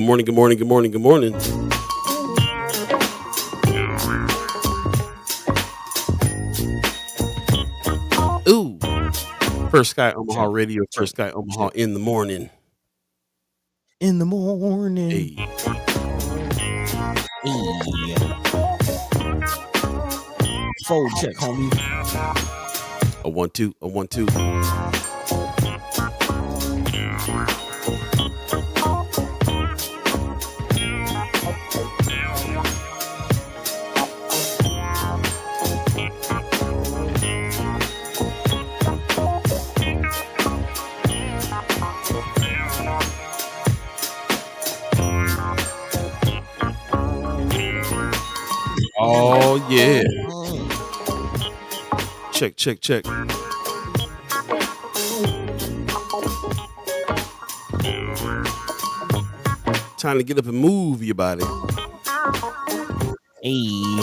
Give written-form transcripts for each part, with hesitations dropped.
morning, good morning, good morning, good morning. Ooh, First Sky Omaha Check, Radio, check, First Sky Omaha check. in the morning. In the morning. Hey, Hey. Fold check, homie. a 1-2, a 1-2. Oh yeah, check, check, check. Time to get up and move your body. Hey.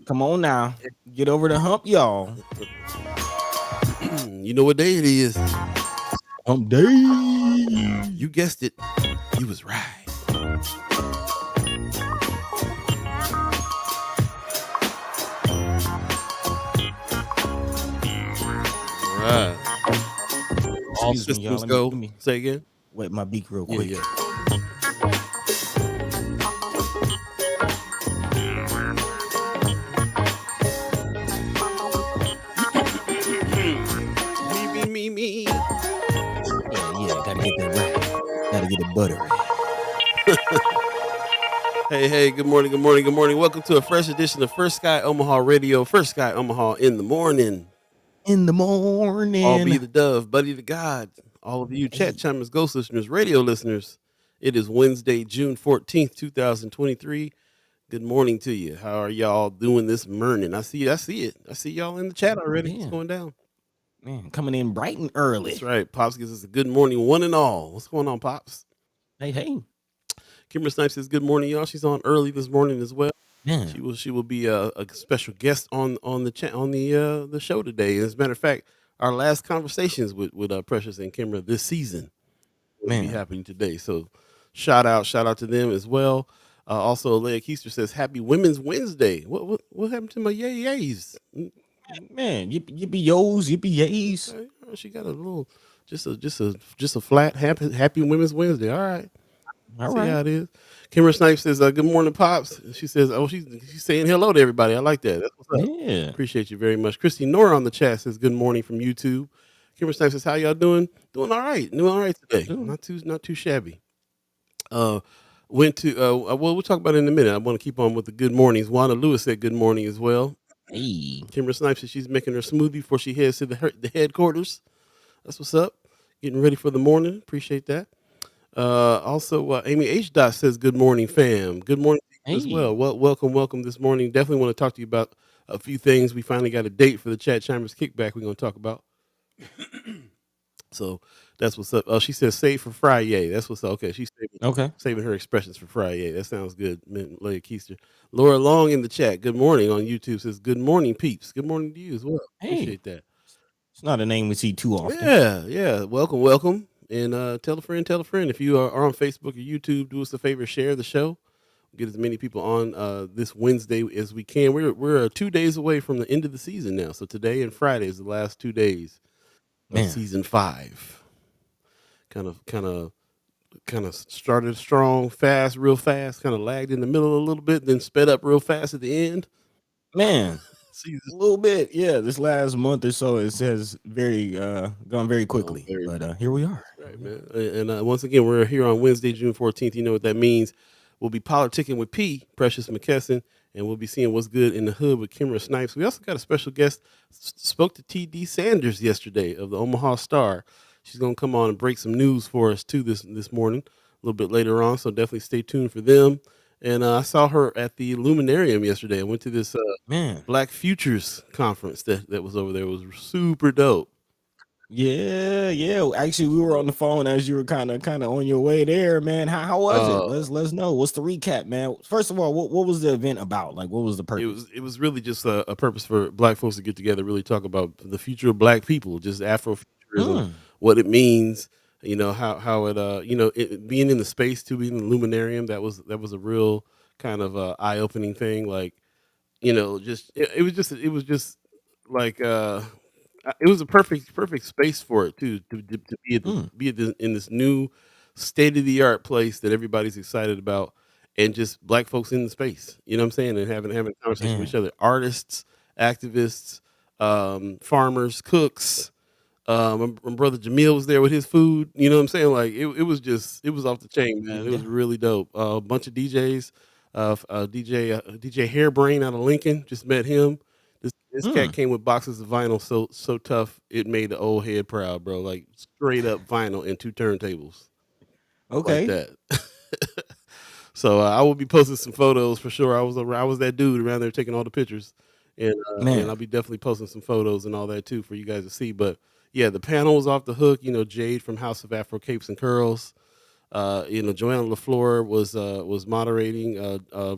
Come on now. Get over the hump, y'all. You know what day it is. Hump day. You guessed it. You was right. Right. All Excuse me, y'all. systems Let go. me Say again. wet my beak real Yeah, quick. yeah. Me. Yeah, gotta get that right. Gotta get it buttery. Hey, good morning, good morning, good morning. Welcome to a fresh edition of First Sky Omaha Radio, First Sky Omaha in the morning. In the All morning. be the dove, Buddi3 Da Gawd. All of you chat chimers, ghost listeners, radio listeners. It is Wednesday, June 14th, 2023. Good morning to you. How are y'all doing this morning? I see it. I see y'all in the chat already. What's going down? Man, coming in bright and early. That's right. Pops gives us a good morning, one and all. What's going on, Pops? Hey. Kimara Snipes says good morning, y'all. She's on early this morning as well. Yeah. She will be a special guest on the show today. As a matter of fact, our last conversations with Precious and Kimara this season will be happening today. So shout out to them as well. Also, Leah Keister says happy Women's Wednesday. What happened to my yays? Man, yippee yo's, yippee yays. Okay. She got a little just a flat happy Women's Wednesday. All right. All See right. how it is. Kimara Snipes says, good morning, Pops. She says, she's saying hello to everybody. I like that. That's what's up. Yeah. Appreciate you very much. Christy Nora on the chat says, good morning from YouTube. Kimara Snipes says, how y'all doing? Doing all right. Doing all right today. Not too shabby. Went to, well, we'll talk about it in a minute. I want to keep on with the good mornings. Wanda Lewis said good morning as well. Hey. Kimara Snipes says she's making her smoothie before she heads to the headquarters. That's what's up. Getting ready for the morning. Appreciate that. Also, Amy H. Dot says, good morning, fam. Good morning as well. Welcome this morning. Definitely want to talk to you about a few things. We finally got a date for the Chimers KickBack we're going to talk about. So that's what's up. Oh, she says save for Friday. That's what's up. Okay, she's saving her expressions for Friday. That sounds good, Leah Keister. Laura Long in the chat. Good morning on YouTube says, good morning, peeps. Good morning to you as well. Appreciate that. It's not a name we see too often. Yeah. Welcome. And tell a friend. If you are on Facebook or YouTube, do us a favor, share the show. Get as many people on this Wednesday as we can. We're 2 days away from the end of the season now. So today and Friday is the last 2 days of season 5. Kind of started strong, real fast, kind of lagged in the middle a little bit, then sped up real fast at the end. Man. A little bit, yeah. This last month or so, it has gone very quickly. But here we are. Right, man. And once again, we're here on Wednesday, June 14th. You know what that means. We'll be politicking with P, Precious McKesson, and we'll be seeing what's good in the hood with Kimara Snipes. We also got a special guest. Spoke to T.D. Sanders yesterday of the Omaha Star. She's going to come on and break some news for us, too, this morning, a little bit later on. So definitely stay tuned for them. And I saw her at the Luminarium yesterday. I went to this Black Futures conference that was over there. It was super dope. Yeah. Actually, we were on the phone as you were kind of on your way there, man. How was it? Uh, Let's know. What's the recap, man? First of all, what was the event about? Like, what was the it purpose? was really just a purpose for Black folks to get together, really talk about the future of Black people, just Afrofuturism, Mm, what it means. How it being in the space too, being in the luminarium. That was a real kind of eye opening thing. Like just it was just like it was a perfect space for it too to be at mm, in this new state of the art place that everybody's excited about, and just Black folks in the space. You know what I'm saying? And having a conversation with each man. other, artists, activists, farmers, cooks. My brother Jamil was there with his food. You know what I'm saying? Like it was off the chain, man. It was Yeah. really dope. A bunch of DJs, DJ Hairbrain out of Lincoln. Just met him. This cat Mm, came with boxes of vinyl so tough it made the old head proud, bro. Like straight up vinyl and two turntables like okay, that. So I will be posting some photos for sure. I was that dude around there taking all the pictures, and man. I'll be definitely posting some photos and all that too for you guys to see. But yeah, the panel was off the hook. Jade from House of Afro Capes and Curls. Joanna LaFleur was moderating.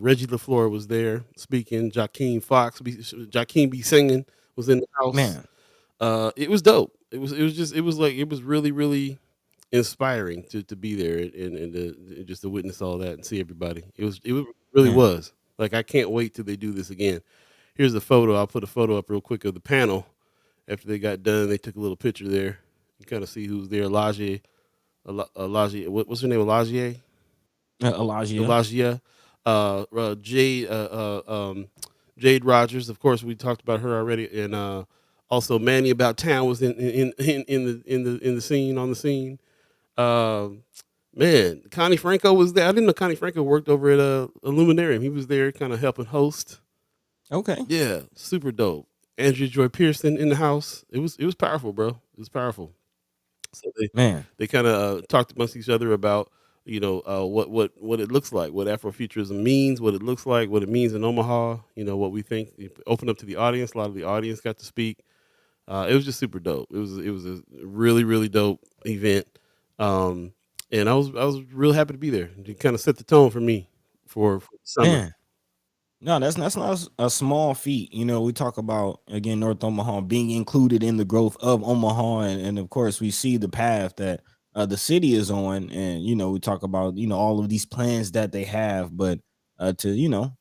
Reggie LaFleur was there speaking. Joaquin B. Singing was in the house. Man. It was dope. It was really really inspiring to be there and just to witness all that and see everybody. Really Man. was like I can't wait till they do this again. Here's a photo. I'll put a photo up real quick of the panel after they got done. They took a little picture there. You kind of see who's there. Elagie, what's her name? Elijah. Elagia, Jade Rogers. Of course, we talked about her already, and also Manny About Town was in the scene on the scene. Um, Man, Connie Franco was there. I didn't know Connie Franco worked over at Illuminarium. He was there, kind of helping host. Okay. Yeah, super dope. Andrea Joy Pearson in the house. It was powerful, bro. It was powerful. So Man. they kind of talked amongst each other about what it looks like, what Afrofuturism means, what it looks like, what it means in Omaha. What we think. It opened up to the audience. A lot of the audience got to speak. It was just super dope. It was a really really dope event, um, and I was real happy to be there. It kind of set the tone for me for the summer. Man. No, that's not a small feat. We talk about again North Omaha being included in the growth of Omaha, and of course we see the path that the city is on, and we talk about all of these plans that they have, but to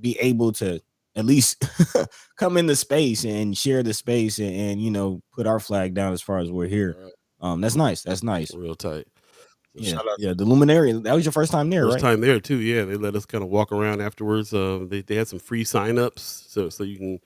be able to at least come into space and share the space and put our flag down as far as we're here. Right. That's nice. That's nice. Real tight. So Yeah, shout out yeah. The Luminary. That was your first time there, first right? time there too. Yeah, they let us kind of walk around afterwards. They had some free signups, so you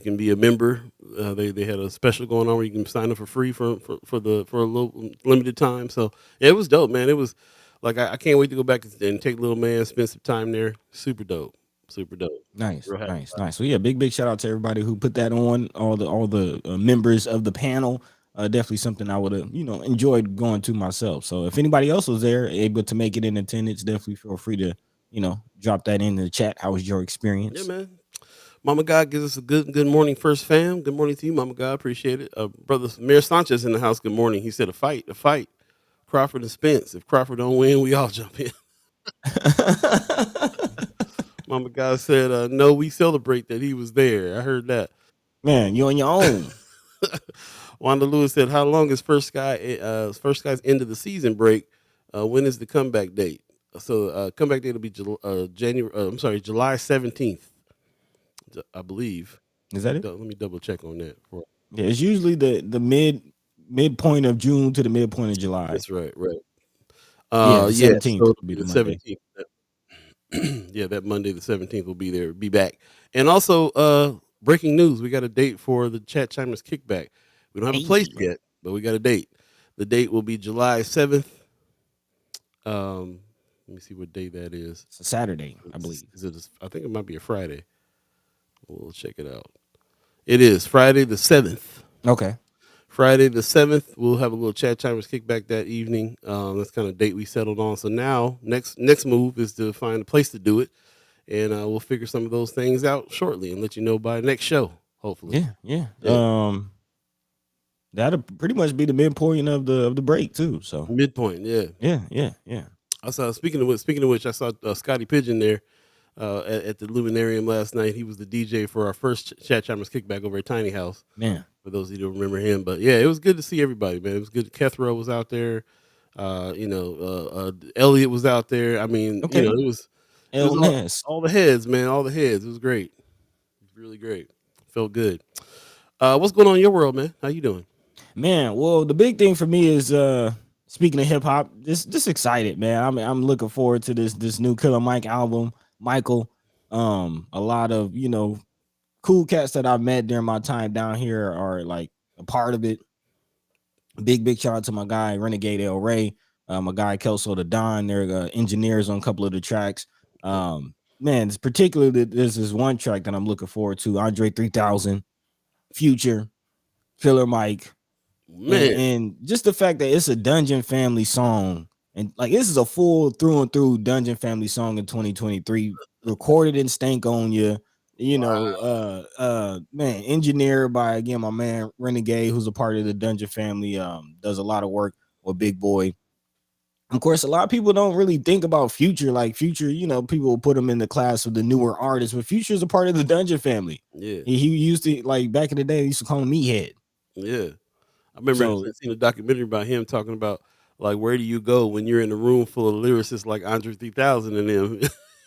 can be a member. They had a special going on where you can sign up for free for a little limited time. So yeah, it was dope, man. It was like I can't wait to go back and take little man, spend some time there. Super dope, super dope. Nice, Real happy nice, about nice. So yeah, big shout out to everybody who put that on. All the members of the panel. Definitely something I would have enjoyed going to myself. So if anybody else was there able to make it in attendance, definitely feel free to drop that in the chat. How was your it. Yeah, experience? man. Mama God gives us a good morning, first fam. Good morning to you, Mama God. Appreciate it. Brother Mayor Sanchez in the house. Good morning. He said a fight. Crawford and Spence. If Crawford don't win, we all jump in. Mama God said, no, we celebrate that he was there. I heard that. Man, you on your own. Wanda Lewis said, how long is First Sky's end of the season break? When is the comeback date? So comeback date will be July 17th, I believe. Is that it? Let me double check on that. Yeah, it's usually the midpoint of June to the midpoint of July. That's right, right. Yeah, the Yeah, 17th so it'll will be be the the Monday. 17th. Yeah, that Monday the 17th will be there, be back. And also, breaking news, we got a date for the Chimers KickBack. We don't have a place Hey, yet, but we got a date. The date will be July 7th. Let me see what day that is. it's a Saturday, I believe. I think it might be a Friday. We'll check it out. It is Friday the 7th. Okay. Friday the 7th, we'll have a little Chimers kickback that evening. That's kind of date we settled on. So now, next move is to find a place to do it, and we'll figure some of those things out shortly and let you know by next show, hopefully. Yeah, yeah. Yeah. That'll pretty much be the midpoint of the break too. So midpoint. Yeah. yeah. I saw. Speaking of which, I saw Scotty Pigeon there at the Luminarium last night. He was the DJ for our first Chimers KickBack over at Tiny House. Man, For those of you who don't remember him, but yeah, it was good to see everybody, man. It was good. Kethro was out there. Elliot was out there. I mean, okay. it was El Ness. all the heads, man. All the heads. It was great. It was really great. Felt good. What's going on in your world, man? How you doing? Man, well, the big thing for me is speaking of hip hop, just excited, man. I'm looking forward to this new Killer Mike album, Michael. A lot of cool cats that I've met during my time down here are like a part of it. Big shout out to my guy Renegade El Ray, my guy Kelso the Don. They're engineers on a couple of the tracks. Man, it's particularly there's this one track that I'm looking forward to. Andre 3000, Future, Killer Mike, Man, and just the fact that it's a Dungeon Family song, and like this is a full through and through Dungeon Family song in 2023, recorded in Stankonia. Man, engineered by again my man Renegade, who's a part of the Dungeon Family. Does a lot of work with Big Boy. Of course, a lot of people don't really think about Future. Like Future, people will put him in the class of the newer artists, but Future is a part of the Dungeon Family. yeah, He used to, like, back in the day, they used to call him Meathead. yeah. I remember So seeing a documentary about him talking about like where do you go when you're in a room full of lyricists like Andre 3000 and them.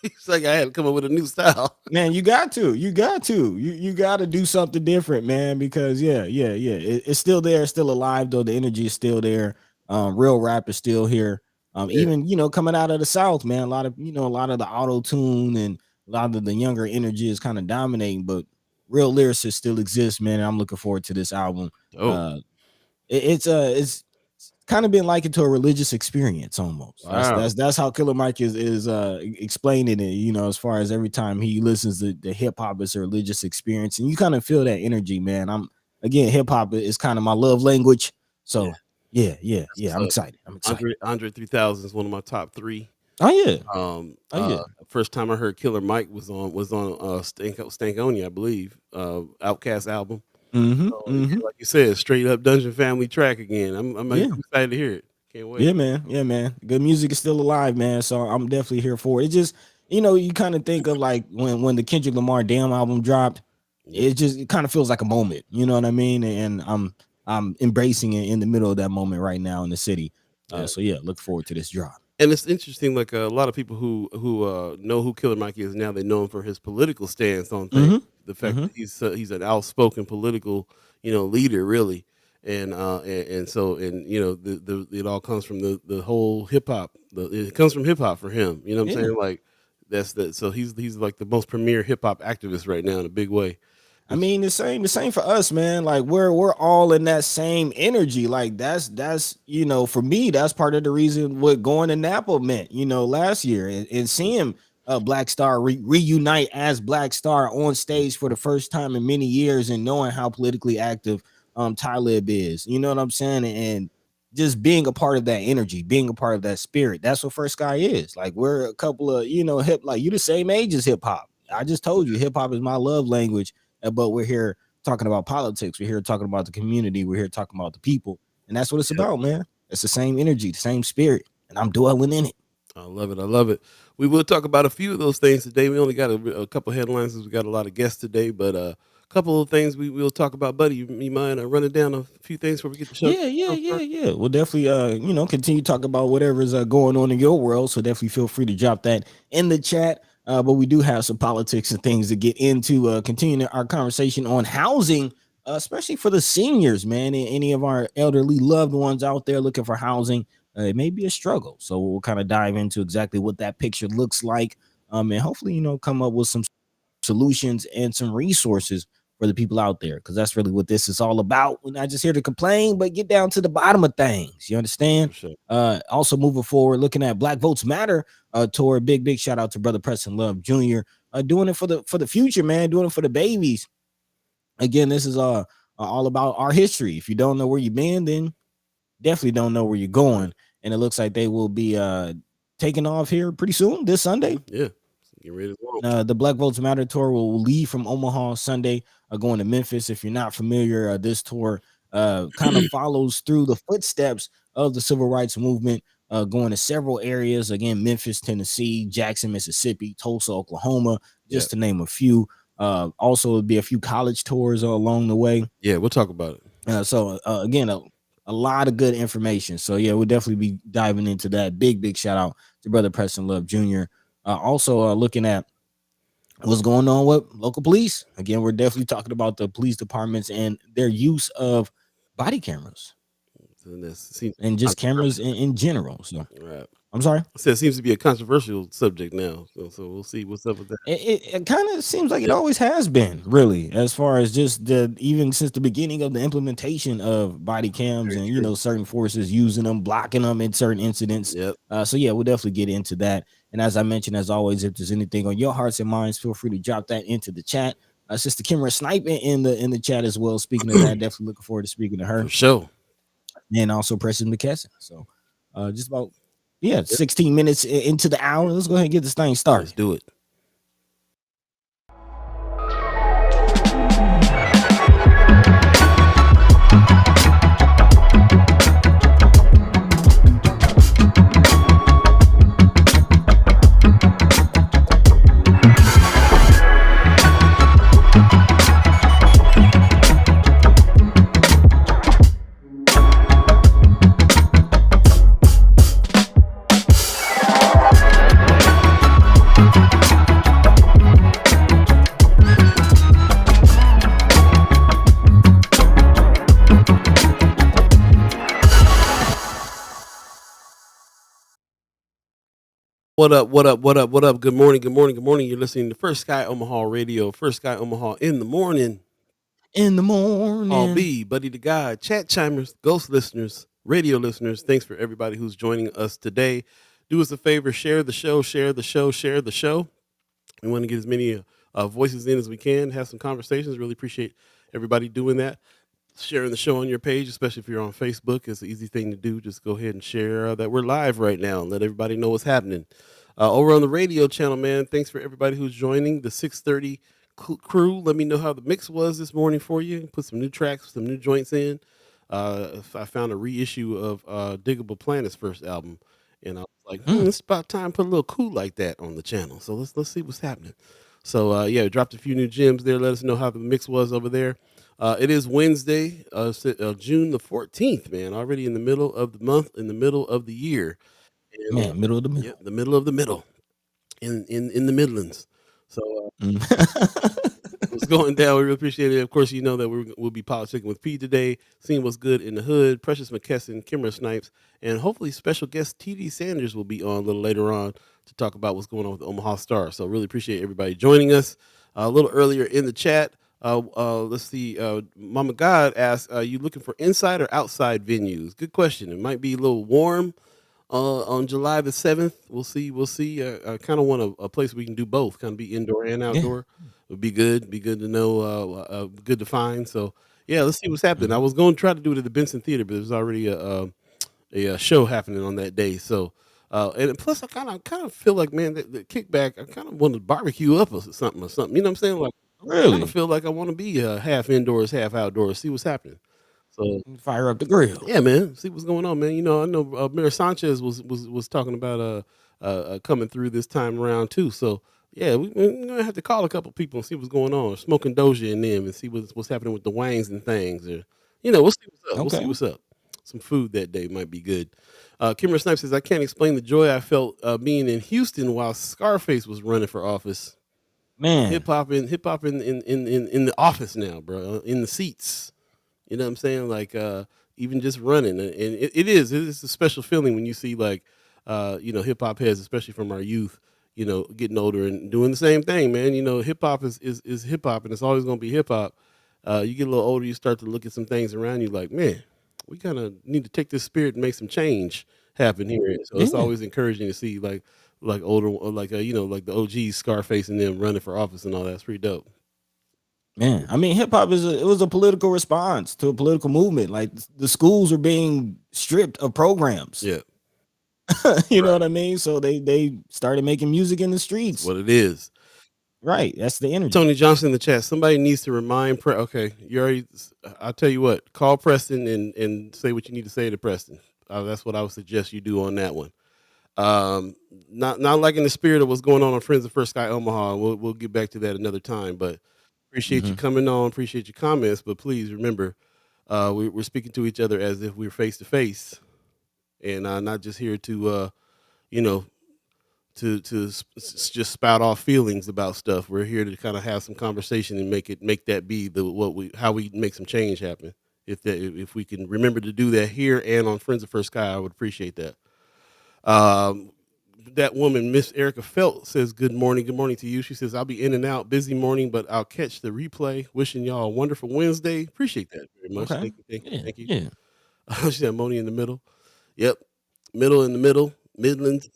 He's like, I had to come up with a new style. man, you got to, you got to do something different, man, because it's still there, it's still alive, though the energy is still there. Real rap is still here. Yeah, Even coming out of the South, man, a lot of the auto tune and a lot of the younger energy is kind of dominating, but real lyricists still exist, man. And I'm looking forward to this album. dope. Uh, it's kind of been likened to a religious experience almost. Wow. That's how Killer Mike is explaining it. As far as every time he listens to the hip hop, it's a religious experience, and you kind of feel that energy, man. Hip hop is kind of my love language, so That's I'm what's up. excited. I'm excited. Andre 3000 is one of my top three. Oh yeah, oh yeah. First time I heard Killer Mike was on Stankonia, I believe, Outcast album. So yeah, Mm-hmm. like you said, straight up Dungeon Family track again. I'm Yeah. excited to hear it. Can't wait. Yeah, man. Yeah, man. Good music is still alive, man. So I'm definitely here for it. It just, you kind of think of like when the Kendrick Lamar Damn album dropped, Yep. it kind of feels like a moment. You know what I mean? And I'm embracing it in the middle of that moment right now in the city. Yeah. So yeah, look forward to this drop. And it's interesting, like a lot of people who know who Killer Mike is now, they know him for his political stance on things. Mm-hmm. The fact Mm-hmm. that he's an outspoken political, leader, really, and so the it all comes from the whole hip hop. It comes from hip hop for him. You know what I'm Yeah. saying? Like that's the so he's like the most premier hip hop activist right now in a big way. I Which mean, the same for us, man. Like we're all in that same energy. Like that's for me, that's part of the reason what going to Napa meant, last year, and seeing Black Star reunite as Black Star on stage for the first time in many years, and knowing how politically active Talib is. You know what I'm saying? And just being a part of that energy, being a part of that spirit. That's what First Sky is. Like we're a couple of, hip, like you the same age as hip hop. I just told you hip hop is my love language, but we're here talking about politics. We're here talking about the community. We're here talking about the people, and that's what it's yeah, about, man. It's the same energy, the same spirit, and I'm dwelling in it. I love it. I love it. We will talk about a few of those things today. We only got a couple headlines because we got a lot of guests today, but a couple of things we will talk about. Buddy, you mind running down a few things before we get the show? Yeah. We'll definitely, continue talking about whatever's going on in your world. So definitely feel free to drop that in the chat. But we do have some politics and things to get into. Continuing our conversation on housing, especially for the seniors, man, and any of our elderly loved ones out there looking for housing. It may be a struggle. So we'll kind of dive into exactly what that picture looks like. And hopefully, come up with some solutions and some resources for the people out there, because that's really what this is all about. We're not just here to complain, but get down to the bottom of things. You understand? For sure. Also moving forward, looking at Black Votes Matter tour. Big shout out to brother Preston Love Jr. Doing it for the future, man. Doing it for the babies. Again, this is all about our history. If you don't know where you've been, then definitely don't know where you're going. And it looks like they will be taking off here pretty soon, this Sunday. Yeah. Get ready to launch. The Black Votes Matter tour will leave from Omaha Sunday, going to Memphis. If you're not familiar, this tour kind of follows through the footsteps of the civil rights movement, going to several areas. Again, Memphis, Tennessee, Jackson, Mississippi, Tulsa, Oklahoma, Yeah. just to name a few. Also, it'll be a few college tours along the way. Yeah, we'll talk about it. So again, a lot of good information. So yeah, we'll definitely be diving into that. Big shout out to brother Preston Love Jr. Also looking at what's going on with local police. Again, we're definitely talking about the police departments and their use of body cameras And this seems and just cameras controversial. in general. So Right. I'm sorry. I said it seems to be a controversial subject now. So we'll see what's up with that. It kind of seems like it Yep. always has been, really, as far as just the even since the beginning of the implementation of body cams Very and true. certain forces using them, blocking them in certain incidents. Yep. So yeah, we'll definitely get into that. And as I mentioned, as always, if there's anything on your hearts and minds, feel free to drop that into the chat. Sister Kimara Snipes in the chat as well. Speaking of that, definitely looking forward to speaking to her. For sure. And also Preston McKesson. So just about 16 Yep. minutes into the hour. Let's go ahead and get this thing started. Let's do it. What up? What up? What up? What up? Good morning. Good morning. Good morning. You're listening to First Sky Omaha Radio. First Sky Omaha in the morning. In the All morning. Beeee, Buddi3 Da Gawd, chat chimers, ghost listeners, radio listeners. Thanks for everybody who's joining us today. Do us a favor, share the show, share the show, share the show. We want to get as many voices in as we can, have some conversations. Really appreciate everybody doing that. Sharing the show on your page, especially if you're on Facebook, it's an easy thing to do. Just go ahead and share that we're live right now and let everybody know what's happening. Over on the radio channel, man, thanks for everybody who's joining the 6:30 crew. Let me know how the mix was this morning for you. Put some new tracks, some new joints in. I found a reissue of Diggable Planet's first album, and I was like, it's about time to put a little cool like that on the channel. So let's see what's happening. So yeah, dropped a few new gems there. Let us know how the mix was over there. It is Wednesday, June the 14th, man. Already in the middle of the month, in the middle of the year. And, Man, middle of the middle. yeah, the middle of the middle, in the Midlands. So what's going down? We really appreciate it. Of course, you know that we'll be politicking with P today, seeing what's good in the hood. Precious McKesson, Kimara Snipes, and hopefully special guest TD Sanders will be on a little later on to talk about what's going on with the Omaha Star. So really appreciate everybody joining us. A little earlier in the chat, let's see. Mama God asked, "Are you looking for inside or outside venues?" Good question. It might be a little warm on July the 7th. We'll see. We'll see. I kind of want a place we can do both, kind of be indoor and outdoor. Would be good. Be good to know. Good to find. So yeah, let's see what's happening. I was going to try to do it at the Benson Theater, but there's already a show happening on that day. So and plus, I kind of feel like, man, the kickback. I kind of want to barbecue up or something. You know what I'm saying? Like, I kind Really? of feel like I want to be half indoors, half outdoors. See what's happening. So Fire up the grill. yeah, man. See what's going on, man. You know, I know Mayor Sanchez was talking about coming through this time around too. So yeah, we're gonna have to call a couple people and see what's going on. Smoking Doja and them and see what's happening with the wangs and things. Or we'll see what's up. We'll see Okay. what's up. Some food that day might be good. Kimara Snipes says, "I can't explain the joy I felt being in Houston while Scarface was running for office. Man. Hip hop in the office now, bro. In the seats. You know what I'm saying? Like even just running, and it is a special feeling when you see like hip hop heads, especially from our youth, getting older and doing the same thing, man. Hip hop is hip hop, and it's always gonna be hip hop. You get a little older, you start to look at some things around you, like, man, we kind of need to take this spirit and make some change happen here. So it's Yeah. always encouraging to see like older, or like like the OGs, Scarface and them running for office and all that. It's pretty dope. Man, I mean, hip hop it was a political response to a political movement. Like the schools were being stripped of programs. Yeah, You know what I mean? So they started making music in the streets. what it is. right. That's the energy. Tony Johnson in the chat. Somebody needs to remind Okay, you already. I'll tell you what. Call Preston and say what you need to say to Preston. That's what I would suggest you do on that one. Um, not like in the spirit of what's going on Friends of First Sky Omaha. We'll get back to that another time. But appreciate you Mhm. coming on. Appreciate your comments. But please remember, we're speaking to each other as if we're face to face, and not just here to you know just spout off feelings about stuff. We're here to kind of have some conversation and make that be the what we how we make some change happen. If we can remember to do that here and on Friends of First Sky, I would appreciate that. Um, that woman, Miss Erica Felt, says good morning. Good morning to you. She says I'll be in and out, busy morning, but I'll catch the replay. Wishing y'all a wonderful Wednesday. Appreciate that very much. Okay. Thank you, thank you, Yeah. thank you. Yeah. She said Moni in the middle. Yep, middle in the middle, Midlands.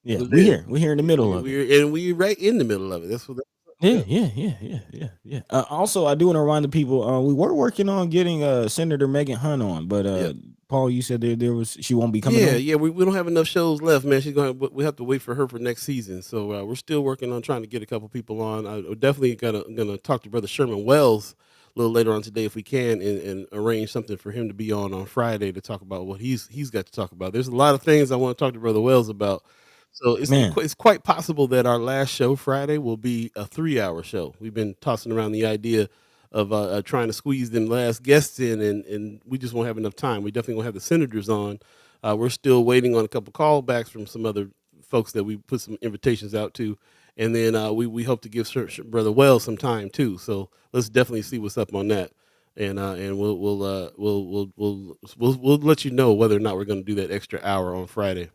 Yeah. Was We it? here. We here in the middle of it. We right in the middle of it. That's what. Yeah, Yep. yeah. Also, I do want to remind the people, we were working on getting Senator Megan Hunt on, but Yep. Paul, you said there was she won't be coming Yeah, on. yeah. We don't have enough shows left, man. She's going. We have to wait for her for next season. So we're still working on trying to get a couple people on. I definitely gonna talk to Brother Sherman Wells a little later on today if we can, and arrange something for him to be on Friday to talk about what he's got to talk about. There's a lot of things I want to talk to Brother Wells about. So Man, it's quite possible that our last show Friday will be a 3-hour show. We've been tossing around the idea of trying to squeeze them last guests in, and we just won't have enough time. We definitely won't have the senators on. We're still waiting on a couple callbacks from some other folks that we put some invitations out to, and then we hope to give Brother Wells some time too. So let's definitely see what's up on that, and we'll let you know whether or not we're going to do that extra hour on Friday.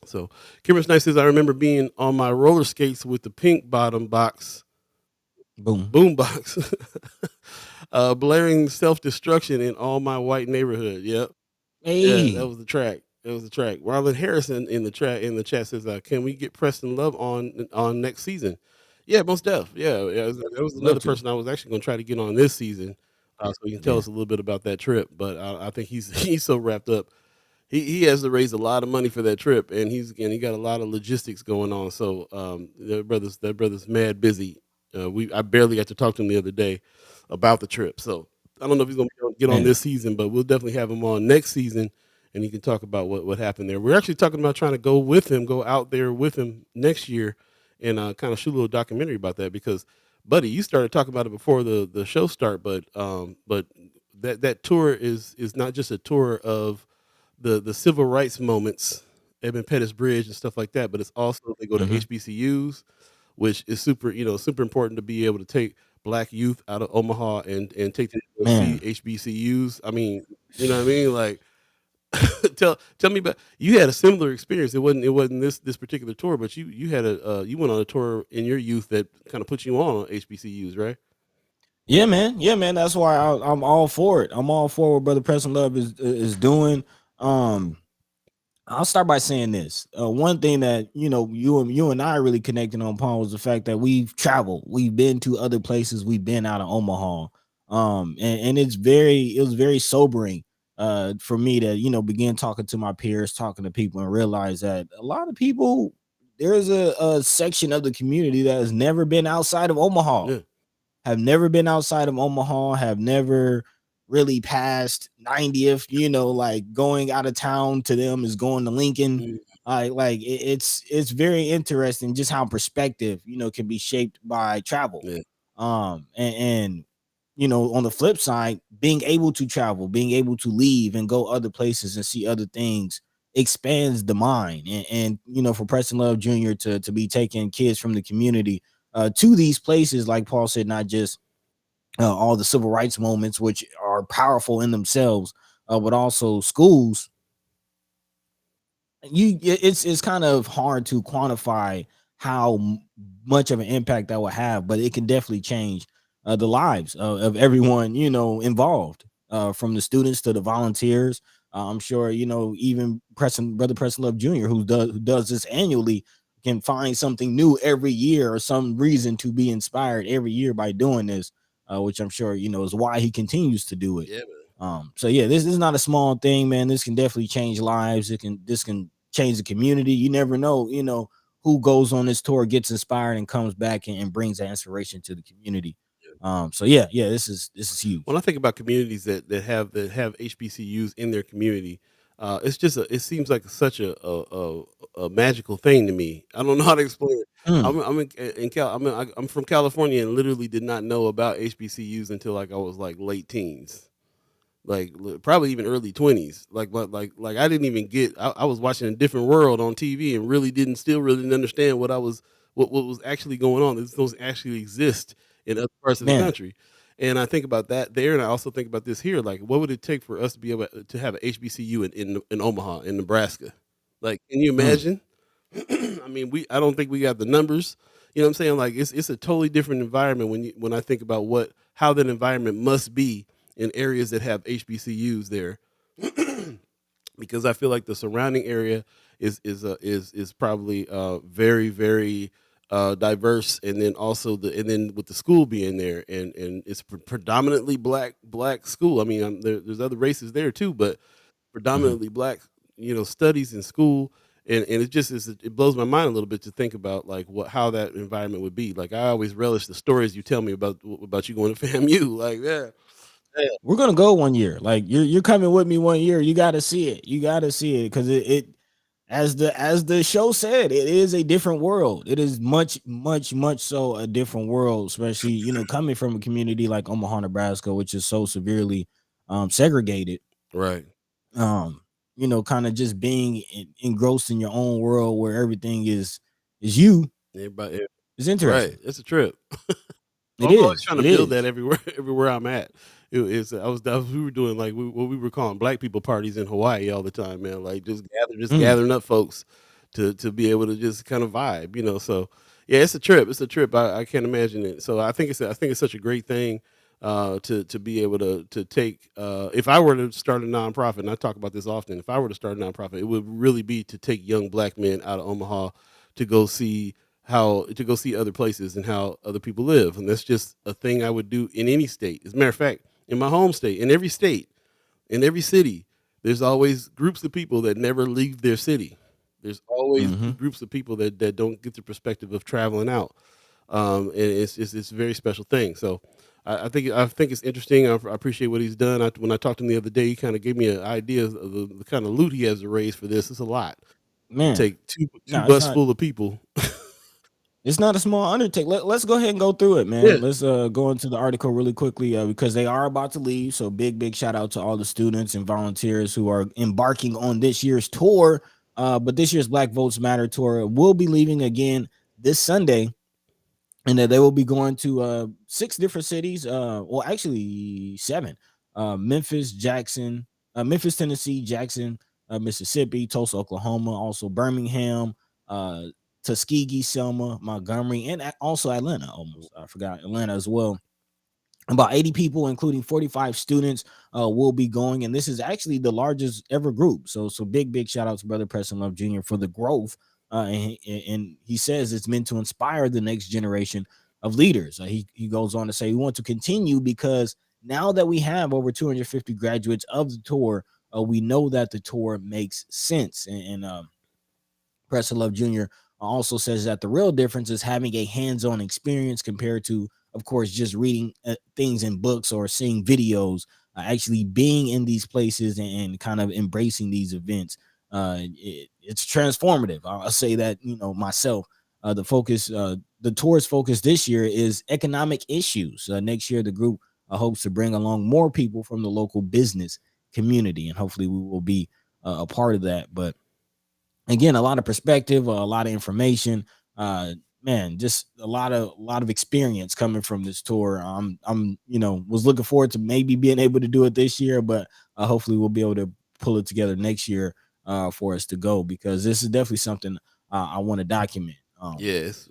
So Kimara Snipes says, I remember being on my roller skates with the pink bottom box, boom. boom box, blaring self destruction in all my white neighborhood. Yep. Yeah, that Hey, was the track. That was the track. Marlon Harrison in the chat says, "Can we get Preston Love on next season?" Yeah, most def. Yeah, yeah. That was love another to. person I was actually going to try to get on this season, so he can tell Yeah, us a little bit about that trip. But I think he's so wrapped up. He has to raise a lot of money for that trip, and he got a lot of logistics going on. So that brother's mad busy. I barely got to talk to him the other day about the trip. So I don't know if he's going to get on man. this season, but we'll definitely have him on next season, and he can talk about what happened there. We're actually talking about trying to go out there with him next year, and kind of shoot a little documentary about that because, buddy, you started talking about it before the show start, but that tour is not just a tour of the civil rights moments, Edmund Pettus Bridge and stuff like that, but it's also they go to Hmm. HBCUs, which is super important to be able to take black youth out of Omaha and take them to see Man, HBCUs. I mean, you know what I mean? Like, tell me about you had a similar experience. It wasn't this particular tour, but you had you went on a tour in your youth that kind of put you on HBCUs, right? yeah, man. Yeah, man. That's why I'm all for it. I'm all for what Brother Preston Love is doing. Um, I'll start by saying this. One thing that you and I really connected on, Paul, was the fact that we've traveled. We've been to other places. We've been out of Omaha. And it was very sobering for me to begin talking to my peers, talking to people, and realize that a lot of people, there's a section of the community that has never been outside of Omaha, Yeah. have never really passed 90th, like going out of town to them is going to Lincoln. Mm, It's very interesting just how perspective, can be shaped by travel. yeah. And on the flip side, being able to travel, being able to leave and go other places and see other things expands the mind. And for Preston Love Jr. to be taking kids from the community to these places, like Paul said, not just all the civil rights moments, which are powerful in themselves, but also schools. It's kind of hard to quantify how much of an impact that will have, but it can definitely change the lives of everyone involved, from the students to the volunteers. I'm sure even Brother Preston Love Jr., who does this annually, can find something new every year or some reason to be inspired every year by doing this, which I'm sure is why he continues to do it. Yeah, man. So yeah, this is not a small thing, man. This can definitely change lives. This can change the community. You never know, who goes on this tour gets inspired and comes back and brings that inspiration to the community. So yeah, this is When huge. I think about communities that have HBCUs in their community, it's just it seems like such a magical thing to me. I don't know how to explain it. Mm, I'm from California and literally did not know about HBCUs until like I was like late teens, like probably even early 20s. Like I didn't even get. I was watching a different world on TV and really didn't understand what was actually going on. This those actually exist in other parts of the man. country. And I think about that there, and I also think about this here. Like, what would it take for us to be able to have an HBCU in Omaha, in Nebraska? Like, can you Mm, imagine? I mean, I don't think we got the numbers. You know what I'm saying? Like, it's a totally different environment when I think about how that environment must be in areas that have HBCUs there, because I feel like the surrounding area is probably very diverse, and then also and then with the school being there, and it's predominantly black school. I mean, there's other races there too, but mhm. predominantly black, studies in school. And it blows my mind a little bit to think about like how that environment would be. Like I always relish the stories you tell me about you going to FAMU. Like, yeah, We're gonna go one year. Like you're coming with me one year. You got to see it. You got to see it because it as the show said, it is a different world. It is much so a different world, especially coming from a community like Omaha, Nebraska, which is so severely segregated. right. Um, kind of just being engrossed in your own world where everything is you Everybody, is right. interesting. It's a trip. It I'm always is. trying to It build that is. everywhere everywhere I'm at. We were doing like what we were calling black people parties in Hawaii all the time, man. Like just Mm. gathering up folks to be able to just kind of vibe, So yeah, it's a trip. It's a trip. I can't imagine it. So I think it's such a great thing to be able to take. If I were to start a nonprofit, and I talk about this often, if I were to start a nonprofit, it would really be to take young black men out of Omaha to go see other places and how other people live. And that's just a thing I would do in any state. As a matter of fact, in my home state, in every state, in every city, there's always groups of people that never leave their city. There's always Hmm. groups of people that don't get the perspective of traveling out. And it's a very special thing. So I think it's interesting. I appreciate what he's done. When I talked to him the other day, he kind of gave me an idea of the kind of loot he has to raise for this. It's a lot to Man, take two no, it's bus not. full of people. It's not a small undertaking. Let's go ahead and go through it, Yeah, man. Let's go into the article really quickly because they are about to leave. So big shout out to all the students and volunteers who are embarking on this year's tour. But this year's Black Votes Matter tour will be leaving again this Sunday, and that they will be going to six different cities. Well, actually seven: Memphis, Tennessee, Jackson, Mississippi, Tulsa, Oklahoma, also Birmingham, uh, Tuskegee, Selma, Montgomery, and also Atlanta. Almost, I forgot Atlanta as well. About 80 people, including 45 students, will be going, and this is actually the largest ever group. So big shout out to Brother Preston Love Jr. for the growth, and he says it's meant to inspire the next generation of leaders. He goes on to say we want to continue because now that we have over 250 graduates of the tour, we know that the tour makes sense. And Preston Love Jr. also says that the real difference is having a hands-on experience compared to, of course, just reading things in books or seeing videos. Actually being in these places and kind of embracing these events, it's transformative. I'll say that myself. The tour's focus this year is economic issues. Next year, the group hopes to bring along more people from the local business community, and hopefully, we will be a part of that. But again, a lot of perspective, a lot of information. uh Man, just a lot of experience coming from this tour. I'm was looking forward to maybe being able to do it this year, but hopefully we'll be able to pull it together next year for us to go, because this is definitely something I want to document. yeah, it's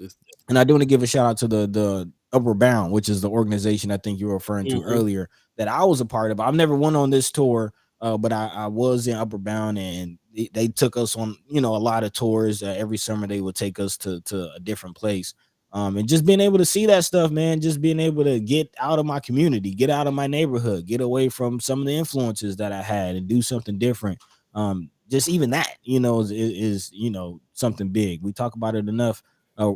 And I do want to give a shout out to the Upper Bound, which is the organization I think you were referring to mhm. earlier that I was a part of. I've never went on this tour, but I was in Upper Bound, and they took us on a lot of tours. Every summer they would take us to a different place. And just being able to see that stuff, man, just being able to get out of my community, get out of my neighborhood, get away from some of the influences that I had, and do something different. just even that, is something big. We talk about it enough. Uh,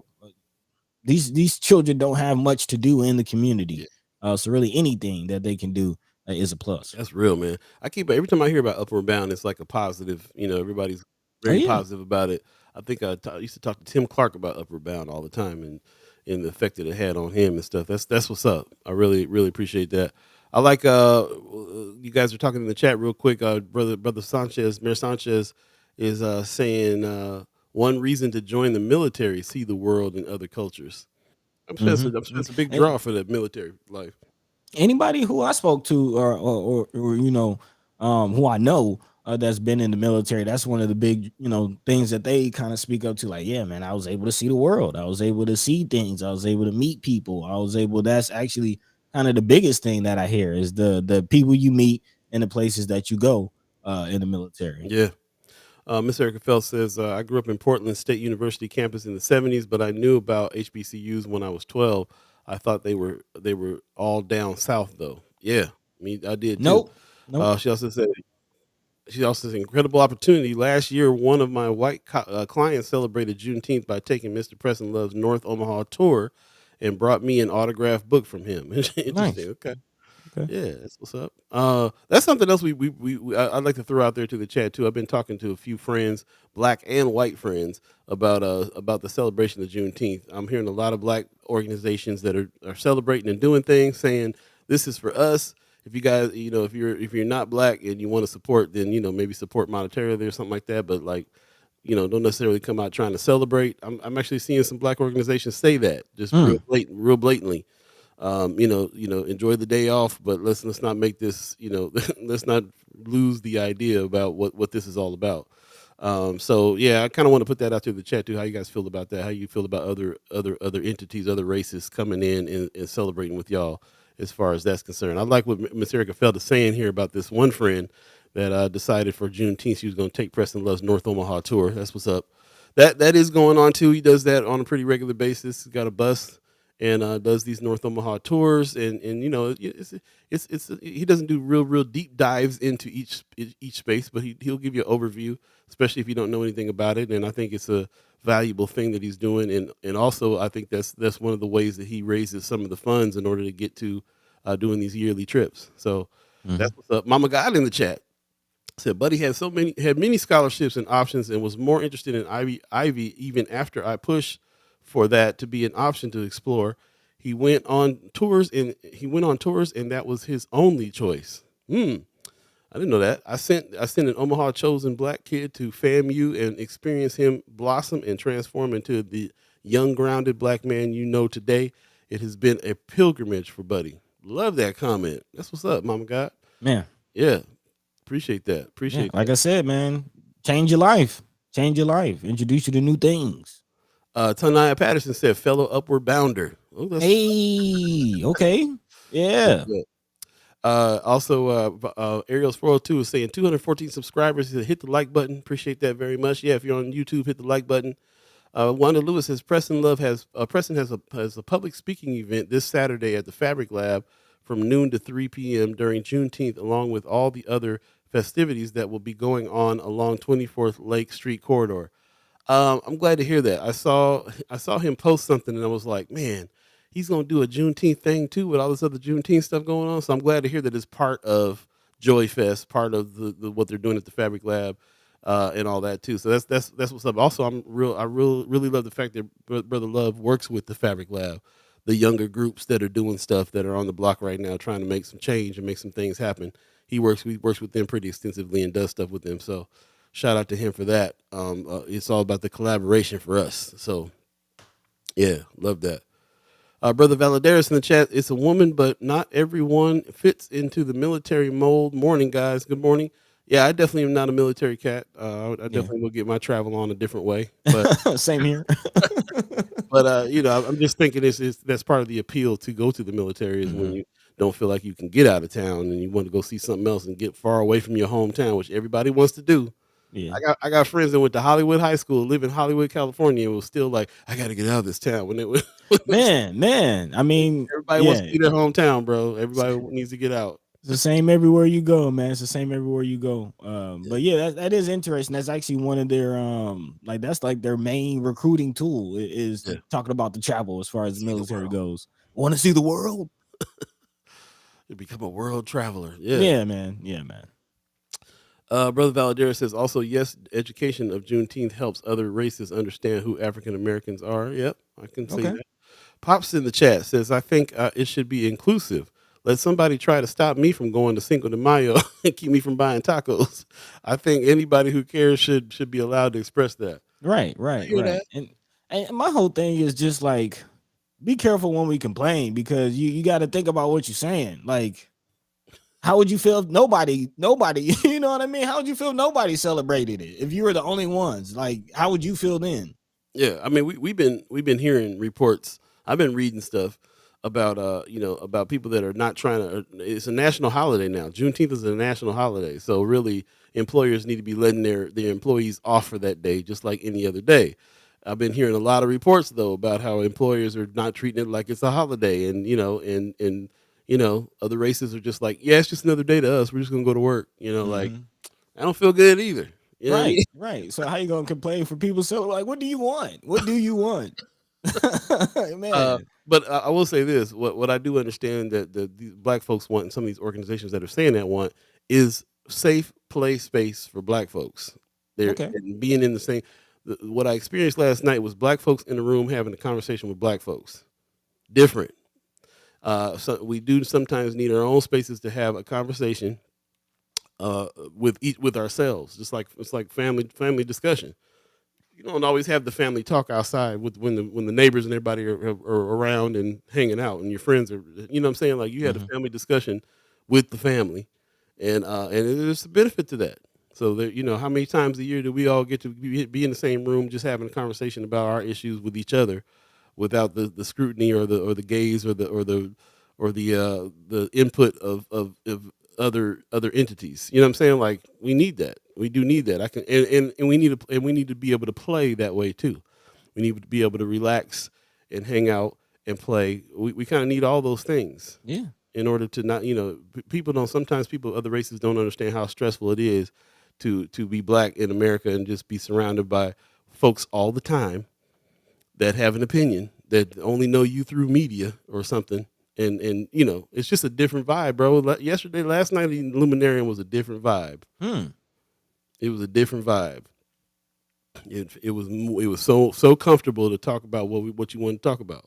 these children don't have much to do in the community, Yeah, so really anything that they can do is a plus. that's real, man. I keep every time I hear about Upward Bound, it's like a positive. Everybody's Oh very yeah. positive about it. I think I used to talk to Tim Clark about Upward Bound all the time, and the effect that it had on him and stuff. That's what's up. I really really appreciate that. I like you guys are talking in the chat real quick. Brother Sanchez, Mayor Sanchez is saying one reason to join the military: see the world and other cultures. I'm sure it's a big draw for the military life. Anybody who I spoke to, or who I know, that's been in the military, that's one of the big things that they kind of speak up to. Like, yeah, man, I was able to see the world. I was able to see things. I was able to meet people. That's actually kind of the biggest thing that I hear is the people you meet and the places that you go in the military. Yeah. Miss Erica Phelps says, I grew up in Portland State University campus in the 70s, but I knew about HBCUs when I was 12. I thought they were all down south though. Yeah, I did too. Nope. Nope. She also said incredible opportunity. Last year, one of my white clients celebrated Juneteenth by taking Mr. Preston Love's North Omaha tour and brought me an autographed book from him. Nice. Interesting. Okay. Okay. Yeah, that's what's up. That's something else I'd like to throw out there to the chat too. I've been talking to a few friends, black and white friends, about the celebration of Juneteenth. I'm hearing a lot of black organizations that are celebrating and doing things, saying this is for us. If you guys, if you're not black and you want to support, then maybe support monetarily or something like that. But like, don't necessarily come out trying to celebrate. I'm actually seeing some black organizations say that just real blatantly. Enjoy the day off, but let's not make this, let's not lose the idea about what this is all about. So yeah, I kind of want to put that out to the chat too. How you guys feel about that? How you feel about other entities, other races coming in and celebrating with y'all as far as that's concerned. I like what Miss Erica Feld is saying here about this one friend that decided for Juneteenth she was going to take Preston Love's North Omaha tour. That's what's up. That is going on too. He does that on a pretty regular basis. He's got a bus and does these North Omaha tours, and it's he doesn't do real deep dives into each space, but he'll give you an overview, especially if you don't know anything about it. And I think it's a valuable thing that he's doing, and also I think that's one of the ways that he raises some of the funds in order to get to doing these yearly trips. So that's what's up. Mama God in the chat said, Buddy had many scholarships and options, and was more interested in Ivy even after I pushed for that to be an option to explore. He went on tours, and that was his only choice. I didn't know that. I sent an Omaha chosen black kid to FAMU and experience him blossom and transform into the young, grounded black man you know today. It has been a pilgrimage for Buddy. Love that comment. That's what's up, Mama God. Man. Yeah. Appreciate that. Appreciate that. Like I said, man, change your life. Change your life. Introduce you to new things. Tanaya Patterson said, fellow upward bounder. Oh, hey, okay. Yeah. Also, Ariel's 402 is saying 214 subscribers. He said, hit the like button. Appreciate that very much. Yeah, if you're on YouTube, hit the like button. Wanda Lewis says Preston has a public speaking event this Saturday at the Fabric Lab from noon to 3 p.m. during Juneteenth, along with all the other festivities that will be going on along 24th Lake Street corridor. I'm glad to hear that. I saw him post something and I was like, man, he's gonna do a Juneteenth thing too with all this other Juneteenth stuff going on. So I'm glad to hear that it's part of Joy Fest, part of the what they're doing at the Fabric Lab, and all that too. So that's what's up. Also, I really love the fact that Brother Love works with the Fabric Lab, the younger groups that are doing stuff that are on the block right now, trying to make some change and make some things happen. He works with them pretty extensively and does stuff with them. So shout out to him for that. It's all about the collaboration for us. So yeah, love that. Brother Valadares in the chat, it's a woman, but not everyone fits into the military mold. Morning, guys. Good morning. Yeah, I definitely am not a military cat. I definitely will get my travel on a different way. But same here. but I'm just thinking that's part of the appeal to go to the military is when you don't feel like you can get out of town and you want to go see something else and get far away from your hometown, which everybody wants to do. Yeah, I got friends that went to Hollywood High School, live in Hollywood, California, and was still like, I got to get out of this town. When man, I mean, everybody wants to see their hometown, bro. Everybody needs to get out. It's the same everywhere you go, man. It's the same everywhere you go. Yeah, But yeah, that is interesting. That's actually one of their like that's like their main recruiting tool is yeah. talking about the travel as far as the See the military world. goes. Want to see the world? You become a world traveler. Yeah. Yeah, man. Yeah, man. Brother Valadera says also, yes, education of Juneteenth helps other races understand who African Americans are. Yep, I can see Okay. that. Pops in the chat says, I think it should be inclusive. Let somebody try to stop me from going to Cinco de Mayo and keep me from buying tacos. I think anybody who cares should be allowed to express that. Right, I right, hear right. that. And my whole thing is just like be careful when we complain because you got to think about what you're saying. Like, how would you feel if nobody, you know what I mean? How would you feel if nobody celebrated it? If you were the only ones, like, how would you feel then? Yeah, I mean, we've been hearing reports. I've been reading stuff about about people that are not trying to. It's a national holiday now. Juneteenth is a national holiday, so really employers need to be letting their employees off for that day, just like any other day. I've been hearing a lot of reports though about how employers are not treating it like it's a holiday, and other races are just like, yeah, it's just another day to us. We're just gonna go to work. Like Mhm. I don't feel good either. You know what I Right, mean? right. So how you gonna complain for people? So like, what do you want? What do you want, man? But I will say this: what I do understand that these black folks want, and some of these organizations that are saying that want, is safe play space for black folks. They're Okay. and being in the same. What I experienced last night was black folks in the room having a conversation with black folks. Different. So we do sometimes need our own spaces to have a conversation with ourselves. Just like it's like family discussion. You don't always have the family talk outside with when the neighbors and everybody are around and hanging out and your friends are, you know what I'm saying, like you had a Mhm. family discussion with the family, and there's a benefit to that. So that, how many times a year do we all get to be in the same room just having a conversation about our issues with each other without the scrutiny or the gaze or the input of other entities. You know what I'm saying? Like we need that. We do need that. I can and we need to be able to play that way too. We need to be able to relax and hang out and play. We kind of need all those things Yeah. in order to not, people don't, sometimes people other races don't understand how stressful it is to be black in America and just be surrounded by folks all the time that have an opinion that only know you through media or something. And it's just a different vibe, bro. Last night in Luminarium was a different vibe. Hmm. It was a different vibe. It was so comfortable to talk about what you want to talk about.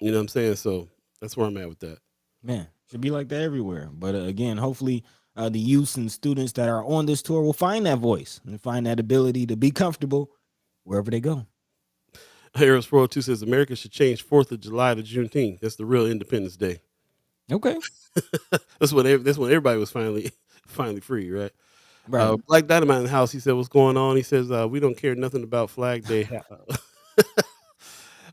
You know what I'm saying? So that's where I'm at with that. Man, should be like that everywhere. But again, hopefully, the youths and students that are on this tour will find that voice and find that ability to be comfortable wherever they go. Harris 402 says America should change 4th of July to Juneteenth. That's the real Independence Day. Okay. That's when everybody was finally free, right? Right. Black Dynamite in the house. He said, "What's going on?" He says, "We don't care nothing about Flag Day."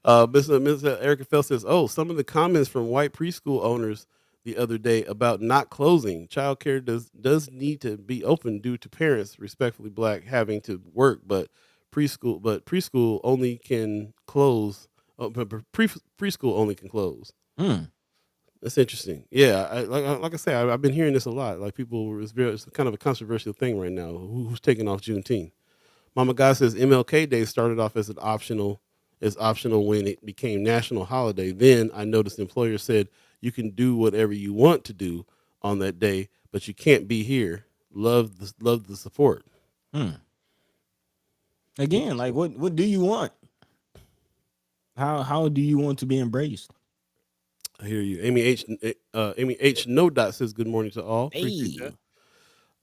Miss Erica Fell says, "Oh, some of the comments from white preschool owners the other day about not closing childcare does need to be open due to parents, respectfully black, having to work, but preschool only can close. Preschool only can close." Hmm. That's interesting. Yeah, like I say, I've been hearing this a lot. Like it's kind of a controversial thing right now. Who's taking off Juneteenth? Mama Guy says MLK Day started off as optional when it became national holiday. Then I noticed employers said you can do whatever you want to do on that day, but you can't be here. Love the support. Hmm. Again, like what do you want? How do you want to be embraced? I hear you. Amy H. No Dot says good morning to all. Appreciate that.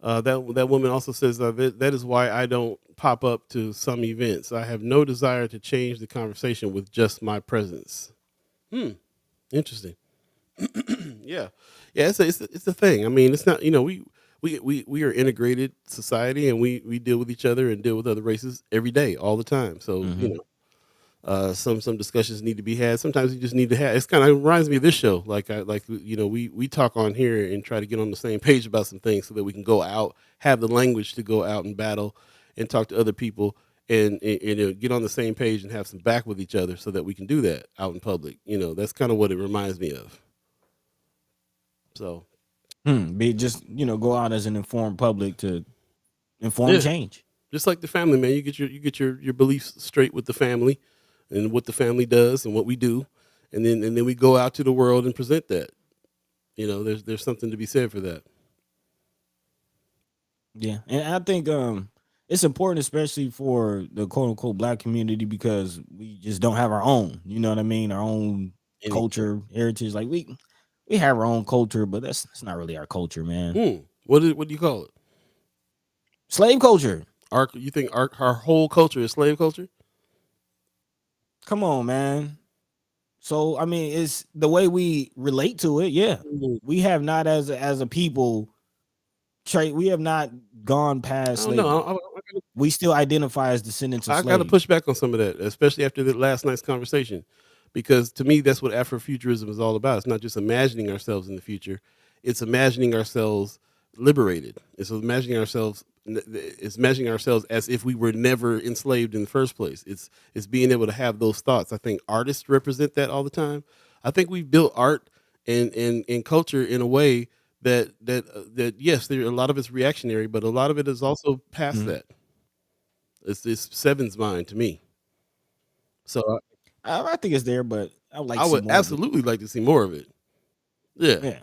Hey. That woman also says that is why I don't pop up to some events. I have no desire to change the conversation with just my presence. Interesting. Yeah, yeah. It's a thing. I mean, it's not. We are integrated society, and we deal with each other and deal with other races every day, all the time. So Mm-hmm. some discussions need to be had. Sometimes you just need to have. It's kind of reminds me of this show. We talk on here and try to get on the same page about some things so that we can go out, have the language to go out and battle, and talk to other people, and get on the same page and have some back with each other so that we can do that out in public. That's kind of what it reminds me of. So Be just go out as an informed public to inform Yeah, change. just like the family, man. You get your beliefs straight with the family, and what the family does and what we do, and then we go out to the world and present that. There's something to be said for that. Yeah, and I think it's important, especially for the quote unquote black community, because we just don't have our own. You know what I mean? Our own Any culture, heritage. Like we have our own culture, but that's not really our culture, man. what do you call it? Slave culture. You think our whole culture is slave culture? Come on, man. So I mean, it's the way we relate to it. Yeah, Mm, we have not as a people. We have not gone I past don't know. slavery. We still identify as descendants of I got to slaves. push back on some of that, especially after the last night's conversation, because to me, that's what Afrofuturism is all about. It's not just imagining ourselves in the future; it's imagining ourselves liberated. It's imagining ourselves as if we were never enslaved in the first place. It's being able to have those thoughts. I think artists represent that all the time. I think we've built art and culture in a way that yes, there a lot of it's reactionary, but a lot of it is also past Mhm. that. It's Seven's mind to me. So I think it's there, but I would like I to see would more of it. absolutely like to see more of it. Yeah, Yeah,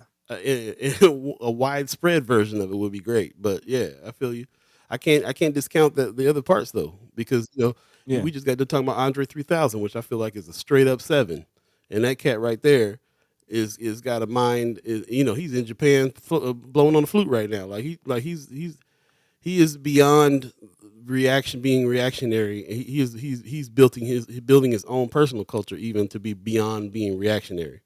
a widespread version of it would be great. But yeah, I feel you. I can't discount the other parts though, because yeah. we just got to talk about Andre 3000, which I feel like is a straight up seven, and that cat right there is got a mind. He's in Japan blowing on the flute right now. He is beyond being reactionary. He's building his own personal culture even to be beyond being reactionary.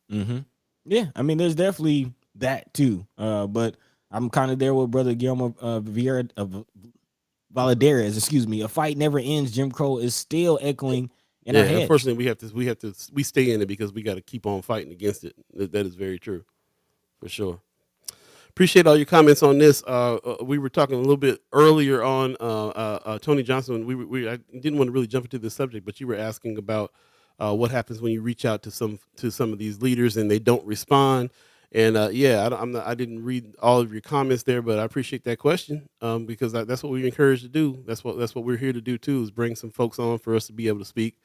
hmm Yeah, I mean, there's definitely that too. But I'm kind of there with brother Guillermo Vieira of Valadares. Excuse me. A fight never ends. Jim Crow is still echoing in Yeah, our heads. unfortunately we stay in it because we got to keep on fighting against it. That is very true for sure. Appreciate all your comments on this. We were talking a little bit earlier on Tony Johnson. I didn't want to really jump into this subject, but you were asking about what happens when you reach out to some of these leaders and they don't respond. And yeah, I didn't read all of your comments there, but I appreciate that question because that's what we're encouraged to do. That's what we're here to do too, is bring some folks on for us to be able to speak.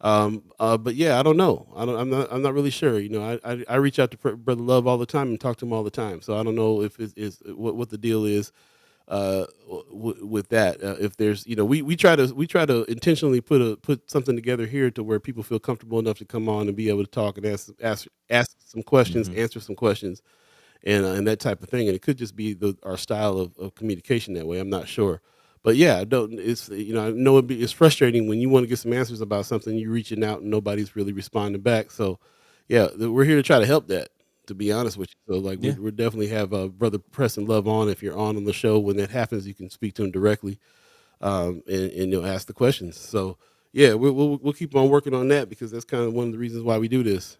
But yeah, I don't know. I'm not really sure. I reach out to Brother Love all the time and talk to him all the time. So I don't know if what the deal is with that. If there's, we try to intentionally put something together here to where people feel comfortable enough to come on and be able to talk and ask some questions, hmm answer some questions, and that type of thing. And it could just be our style of communication that way. I'm not sure. But yeah, I don't. It's I know it's frustrating when you want to get some answers about something, you're reaching out and nobody's really responding back. So yeah, we're here to try to help that. To be honest with you, so like Yeah. we definitely have brother Preston Love on. If you're on the show when that happens, you can speak to him directly, and ask the questions. So yeah, we'll keep on working on that because that's kind of one of the reasons why we do this.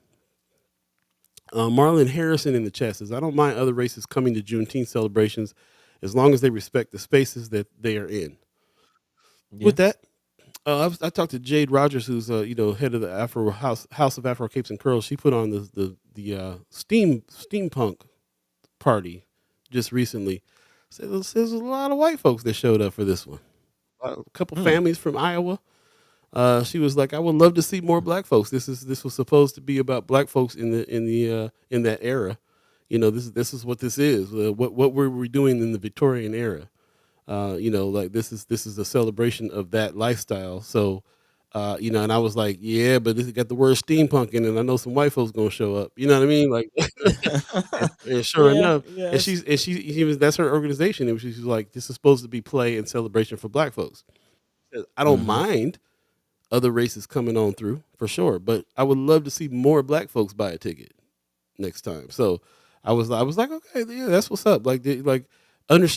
Marlon Harrison in the chat says, I don't mind other races coming to Juneteenth celebrations as long as they respect the spaces that they are in. Yeah. With that, I talked to Jade Rogers, who's head of the Afro House of Afro Capes and Curls. She put on the steampunk party just recently. Said there's a lot of white folks that showed up for this one. A couple Hmm. families from Iowa. She was like, I would love to see more black folks. This was supposed to be about black folks in that era. This is what this is. What were we doing in the Victorian era? Like this is a celebration of that lifestyle. So, and I was like, yeah, but this got the word steampunk in it. And I know some white folks gonna show up. You know what I mean? Like, and sure Yeah. enough, and Yes. she was that's her organization. And she's like, this is supposed to be play and celebration for black folks. I don't hmm mind other races coming on through for sure, but I would love to see more black folks buy a ticket next time. So I was like, okay, yeah, that's what's up.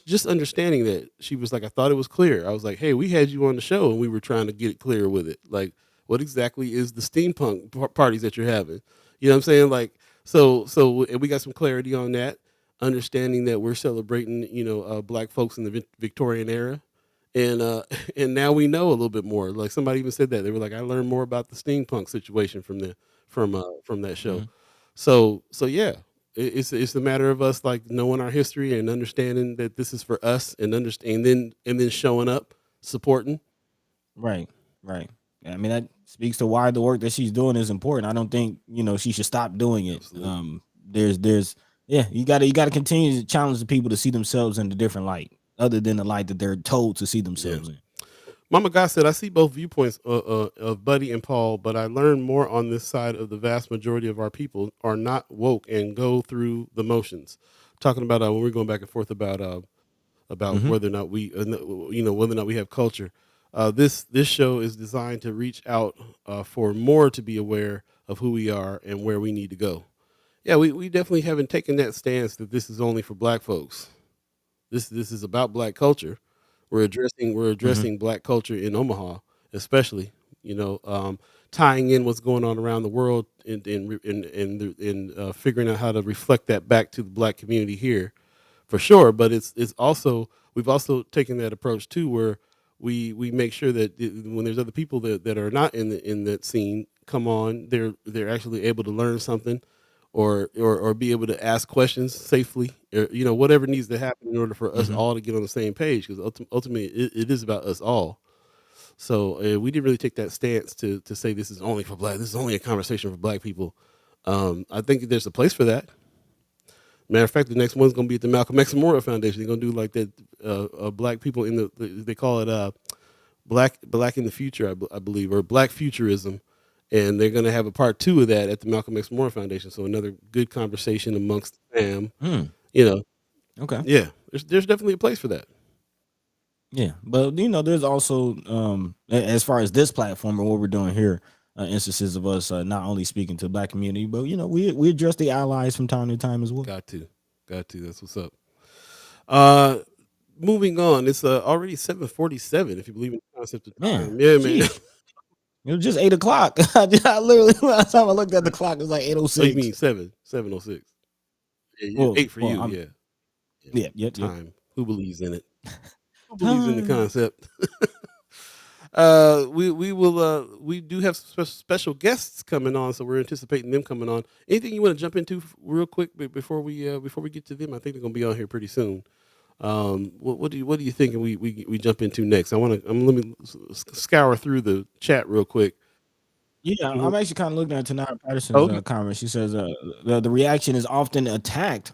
Just understanding that she was like, I thought it was clear. I was like, hey, we had you on the show and we were trying to get it clear with it. Like, what exactly is the steampunk parties that you're having? You know what I'm saying? Like, so and we got some clarity on that. Understanding that we're celebrating, black folks in the Victorian era, and and now we know a little bit more. Like somebody even said that they were like, I learned more about the steampunk situation from that show. hmm So yeah, it's a matter of us like knowing our history and understanding that this is for us and understand and then showing up, supporting. Right, right. I mean, that speaks to why the work that she's doing is important. I don't think she should stop doing it. Absolutely. There's yeah, you gotta continue to challenge the people to see themselves in a different light, other than the light that they're told to see Yeah. themselves in. Mama God said, I see both viewpoints of Buddy and Paul, but I learned more on this side of the vast majority of our people are not woke and go through the motions. Talking about when we're going back and forth about Hmm. whether or not we, whether or not we have culture. This show is designed to reach out for more to be aware of who we are and where we need to go. Yeah, we definitely haven't taken that stance that this is only for black folks. This is about black culture. We're Hmm. addressing black culture in Omaha, especially. Tying in what's going on around the world and figuring out how to reflect that back to the black community here, for sure. But it's also we've also taken that approach too, where we make sure that when there's other people that are not in that scene come on, they're actually able to learn something or be able to ask questions safely, or whatever needs to happen in order for us Hmm. all to get on the same page, because ultimately it is about us all. So we didn't really take that stance to say this is only for black, this is only a conversation for black people. I think there's a place for that. Matter of fact, the next one's going to be at the Malcolm X Memorial Foundation. They're going to do like that, black people in they call it black in the future, I believe, or black futurism, and they're going to have a part two of that at the Malcolm X Memorial Foundation. So another good conversation amongst the fam. Hmm. You know, Okay. yeah, there's definitely a place for that. Yeah, but there's also as far as this platform and what we're doing here, instances of us not only speaking to the black community, but we address the allies from time to time as well. Got to. That's what's up. Uh, Moving on. It's already 7:47. If you believe in the concept of Man, time, yeah, man. sheesh. It was just 8 o'clock. I literally, last time I looked at the clock, it was like eight oh Oh, you mean six. 7:06? Yeah, Well, 8 for well, you. I'm Yeah, yeah. yeah, yep. Time. Who believes in it? Who believes in the Time. concept? We do have special guests coming on, so we're anticipating them coming on. Anything you want to jump into real quick before we get to them? I think they're gonna be on here pretty soon. What do you think we jump into next? Let me scour through the chat real quick. Yeah, Mhm. I'm actually kind of looking at Tanara Patterson's Okay. comment. She says the reaction is often attacked.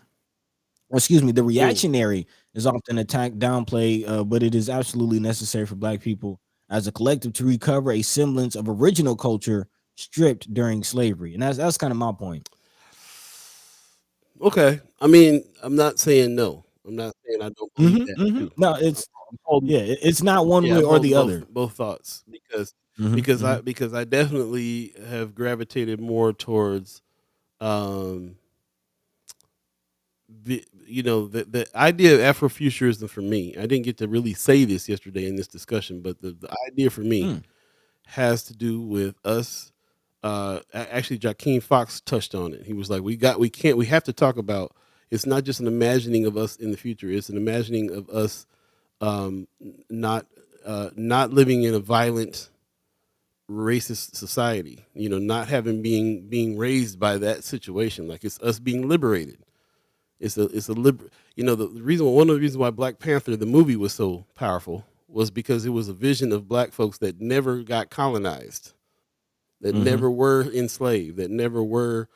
Or excuse me, the Mm. reactionary is often attacked, downplayed, but it is absolutely necessary for Black people as a collective to recover a semblance of original culture stripped during slavery, and that's kind of my point. Okay. I mean, I'm not saying no. I'm not saying I don't believe Hmm. that Hmm. too. No, I'm holding, yeah, it's not one yeah, way I'm or holding the both other. both thoughts because Hmm. because Hmm. I because I definitely have gravitated more towards um the idea of Afrofuturism for me. I didn't get to really say this yesterday in this discussion, but the idea for me Mm. has to do with us. Actually, Joaquin Fox touched on it. He was like, we have to talk about. It's not just an imagining of us in the future. It's an imagining of us um, not not living in a violent, racist society. Not having being raised by that situation. Like it's us being liberated. It's a the reason one of the reasons why Black Panther the movie was so powerful was because it was a vision of black folks that never got colonized, that Hmm. never were enslaved, that never were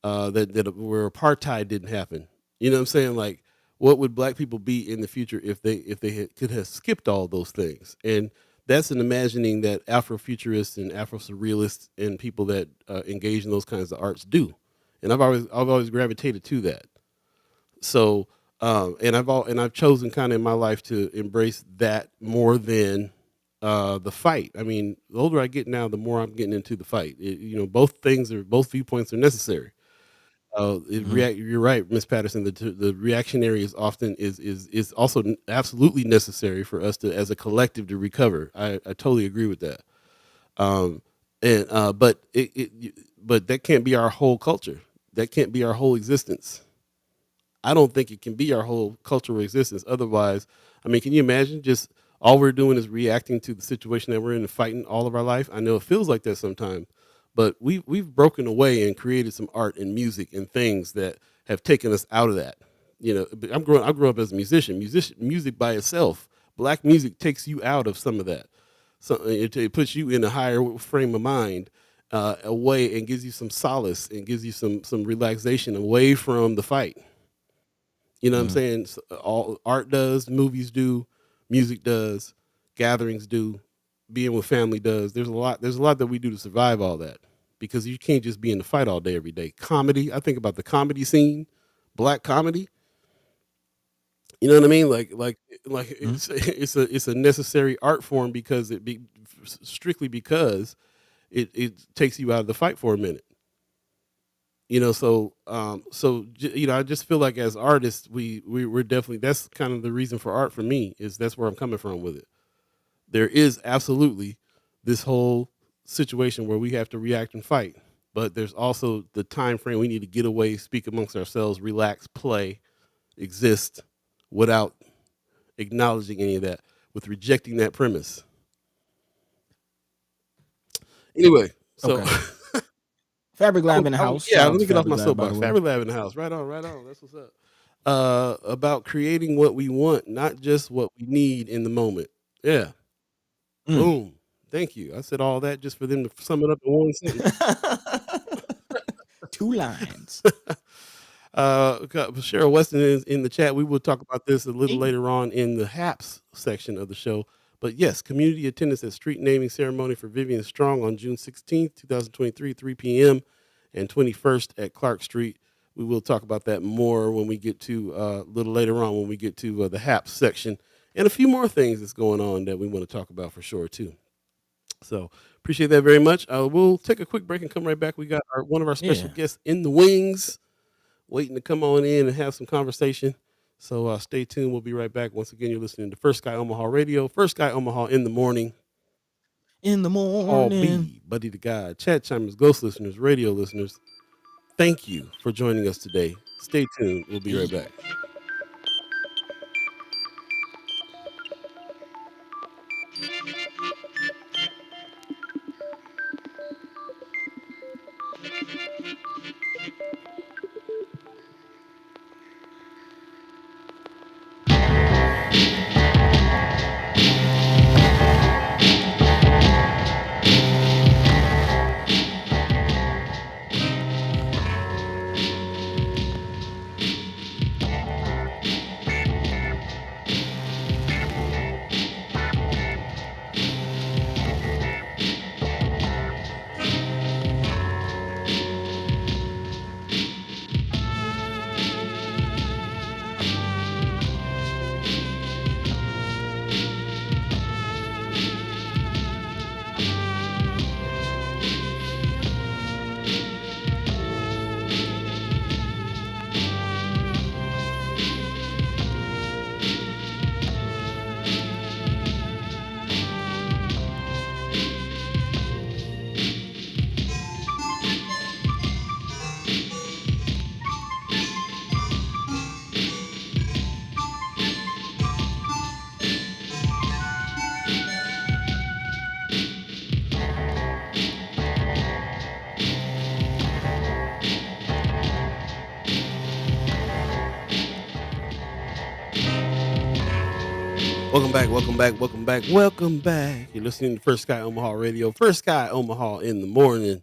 that where apartheid didn't happen. You know what I'm saying? Like, what would black people be in the future if they could have skipped all those things? And that's an imagining that Afrofuturists and Afro surrealists and people that engage in those kinds of arts do. And I've always gravitated to that. So and I've chosen kind of in my life to embrace that more than the fight. I mean, the older I get now, the more I'm getting into the fight. Both viewpoints are necessary. Hmm. You're right, Miss Patterson. The reactionary is also absolutely necessary for us to, as a collective, to recover. I totally agree with that. Um, and but that can't be our whole culture. That can't be our whole existence. I don't think it can be our whole cultural existence. Otherwise, I mean, can you imagine just all we're doing is reacting to the situation that we're in and fighting all of our life? I know it feels like that sometimes, but we've broken away and created some art and music and things that have taken us out of that. You know, I grew up as a musician. Music by itself, black music takes you out of some of that. So it puts you in a higher frame of mind, away, and gives you some solace and gives you some relaxation away from the fight. You know what I'm Mm. saying? So, all art does, movies do, music does, gatherings do, being with family does. There's a lot. There's a lot that we do to survive all that because you can't just be in the fight all day every day. Comedy. I think about the comedy scene, black comedy. You know what I mean? Like Mm. it's a necessary art form because strictly because it takes you out of the fight for a minute. You know, you know, I just feel like as artists, we're definitely, that's kind of the reason for art for me, is that's where I'm coming from with it. There is absolutely this whole situation where we have to react and fight, but there's also the time frame we need to get away, speak amongst ourselves, relax, play, exist, without acknowledging any of that, with rejecting that premise. Anyway, so Okay. Fabric Lab in the house. yeah, Shout let out to me get off Fabric my Lab, by the soapbox. way. Fabric Lab in the house. Right on, right on. That's what's up. About creating what we want, not just what we need in the moment. Yeah. Mm. Boom. Thank you. I said all that just for them to sum it up in one sentence. 2 lines. Cheryl Weston is in the chat. We will talk about this a little Hey. later on in the HAPS section of the show. But yes, community attendance at street naming ceremony for Vivian Strong on June 16th, 2023, 3 p.m. and 21st at Clark Street. We will talk about that more when we get to a little later on when we get to the HAPS section and a few more things that's going on that we want to talk about for sure too. So appreciate that very much. We'll take a quick break and come right back. We got one of our special Yeah. guests in the wings, waiting to come on in and have some conversation. So stay tuned. We'll be right back. Once again, you're listening to First Sky Omaha Radio, First Sky Omaha in the morning. In the All morning. Beeee, Buddi3 Da Gawd, chat chimers, ghost listeners, radio listeners. Thank you for joining us today. Stay tuned. We'll be right back. Welcome back, welcome back, welcome back, welcome back. You're listening to First Sky Omaha Radio, First Sky Omaha in the morning.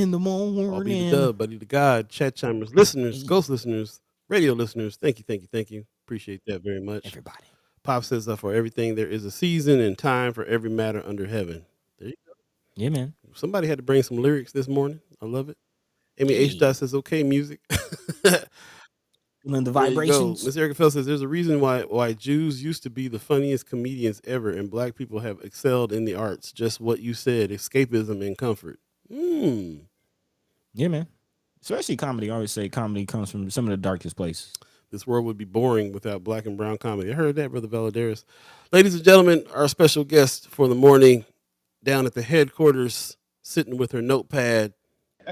In the All be the morning. dub, Buddi3 Da Gawd, chat chimers, listeners, Hey, ghost listeners, radio listeners. Thank you, thank you, thank you. Appreciate that very much. everybody. Pop says for everything there is a season and time for every matter under heaven. There you go. Yeah, man. Somebody had to bring some lyrics this morning. I love it. Amy H. Hey, Dot says, okay, music. feeling the There you go. vibrations. Miss Erica Fell says there's a reason why Jews used to be the funniest comedians ever, and black people have excelled in the arts. Just what you said, escapism and comfort. Yeah, man. Especially comedy. I always say comedy comes from some of the darkest places. This world would be boring without black and brown comedy. I heard that, Brother Valadares. Ladies and gentlemen, our special guest for the morning, down at the headquarters, sitting with her notepad,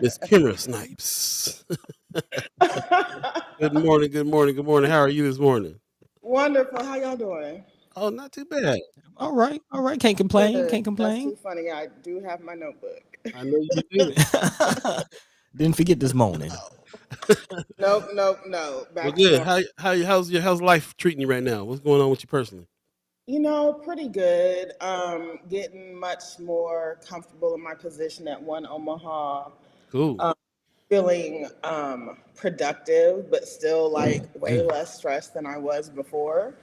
Miss Kimara Snipes. Good morning, good morning, good morning. How are you this morning? Wonderful. How y'all doing? Oh, not too bad. All right. All right. Can't complain. Good. Can't That's complain. too funny. I do have my notebook. I know you do. Didn't forget this morning. Nope, nope, no. Well, Back to good. normal. How's life treating you right now? What's going on with you personally? Pretty good. Getting much more comfortable in my position at One Omaha. Cool. Feeling productive, but still like way Good. less stressed than I was before.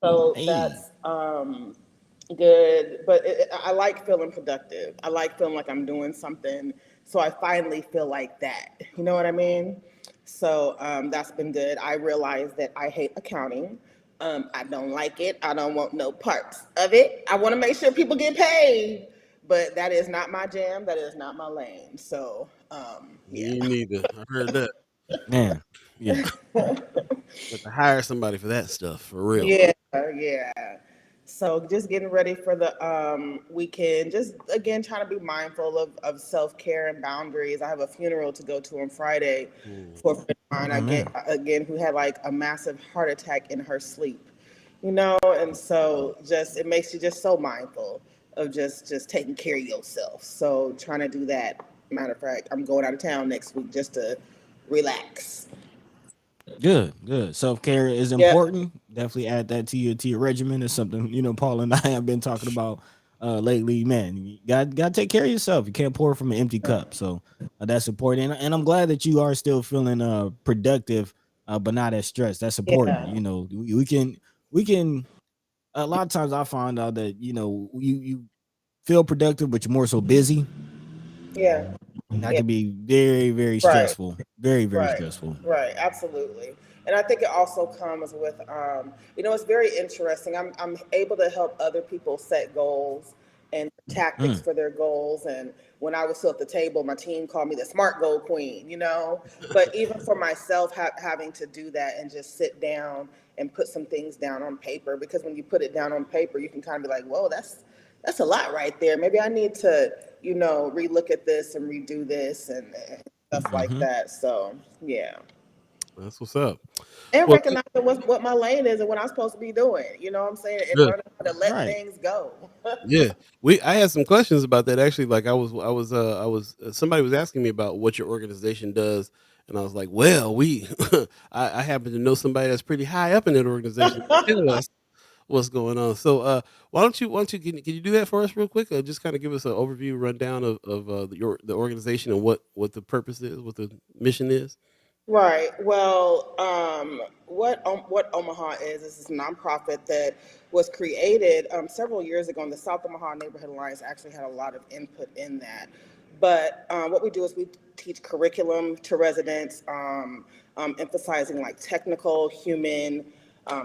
So Hey. that's good. But I like feeling productive. I like feeling like I'm doing something. So I finally feel like that. You know what I mean? So that's been good. I realized that I hate accounting. I don't like it. I don't want no parts of it. I want to make sure people get paid, but that is not my jam. That is not my lane. So yeah. Me neither. I heard that. Man. Yeah. But to hire somebody for that stuff for real. Yeah, yeah. So just getting ready for the weekend. Just again trying to be mindful of self care and boundaries. I have a funeral to go to on Friday Mm. for a friend of mine. Oh man. Again who had like a massive heart attack in her sleep. And so just it makes you just so mindful of just taking care of yourself. So trying to do that. Matter of fact, I'm going out of town next week just to relax. Good, good. Self care is Yep. important. Definitely add that to your regimen. It's something Paul and I have been talking about lately. Man, you got to take care of yourself. You can't pour from an empty cup. So that's important. And I'm glad that you are still feeling productive, but not as stressed. That's important. Yeah. We can. A lot of times I find out that you feel productive, but you're more so busy, Yeah. and that Yeah. can be very very Right. stressful. Very very Right, stressful. right, absolutely. And I think it also comes with, it's very interesting. I'm able to help other people set goals and tactics Mm, for their goals. And when I was still at the table, my team called me the smart goal queen. But even for myself, having to do that and just sit down and put some things down on paper, because when you put it down on paper, you can kind of be like, whoa, that's a lot right there. Maybe I need to, relook at this and redo this and stuff like mm-hmm. that. So yeah, That's what's up. and Well, recognizing what my lane is and what I'm supposed to be doing. You know what I'm saying? And good. learning how to let Right. things go. Yeah, I had some questions about that actually. Like I was somebody was asking me about what your organization does, and I was like, well, we I happen to know somebody that's pretty high up in that organization. Tell us what's going on. So why don't you can you do that for us real quick? Just kind of give us an overview rundown of the organization and what the purpose is, what the mission is. Right. Well, what Omaha is a nonprofit that was created several years ago, and the South Omaha Neighborhood Alliance actually had a lot of input in that. But what we do is we teach curriculum to residents, emphasizing like technical, human,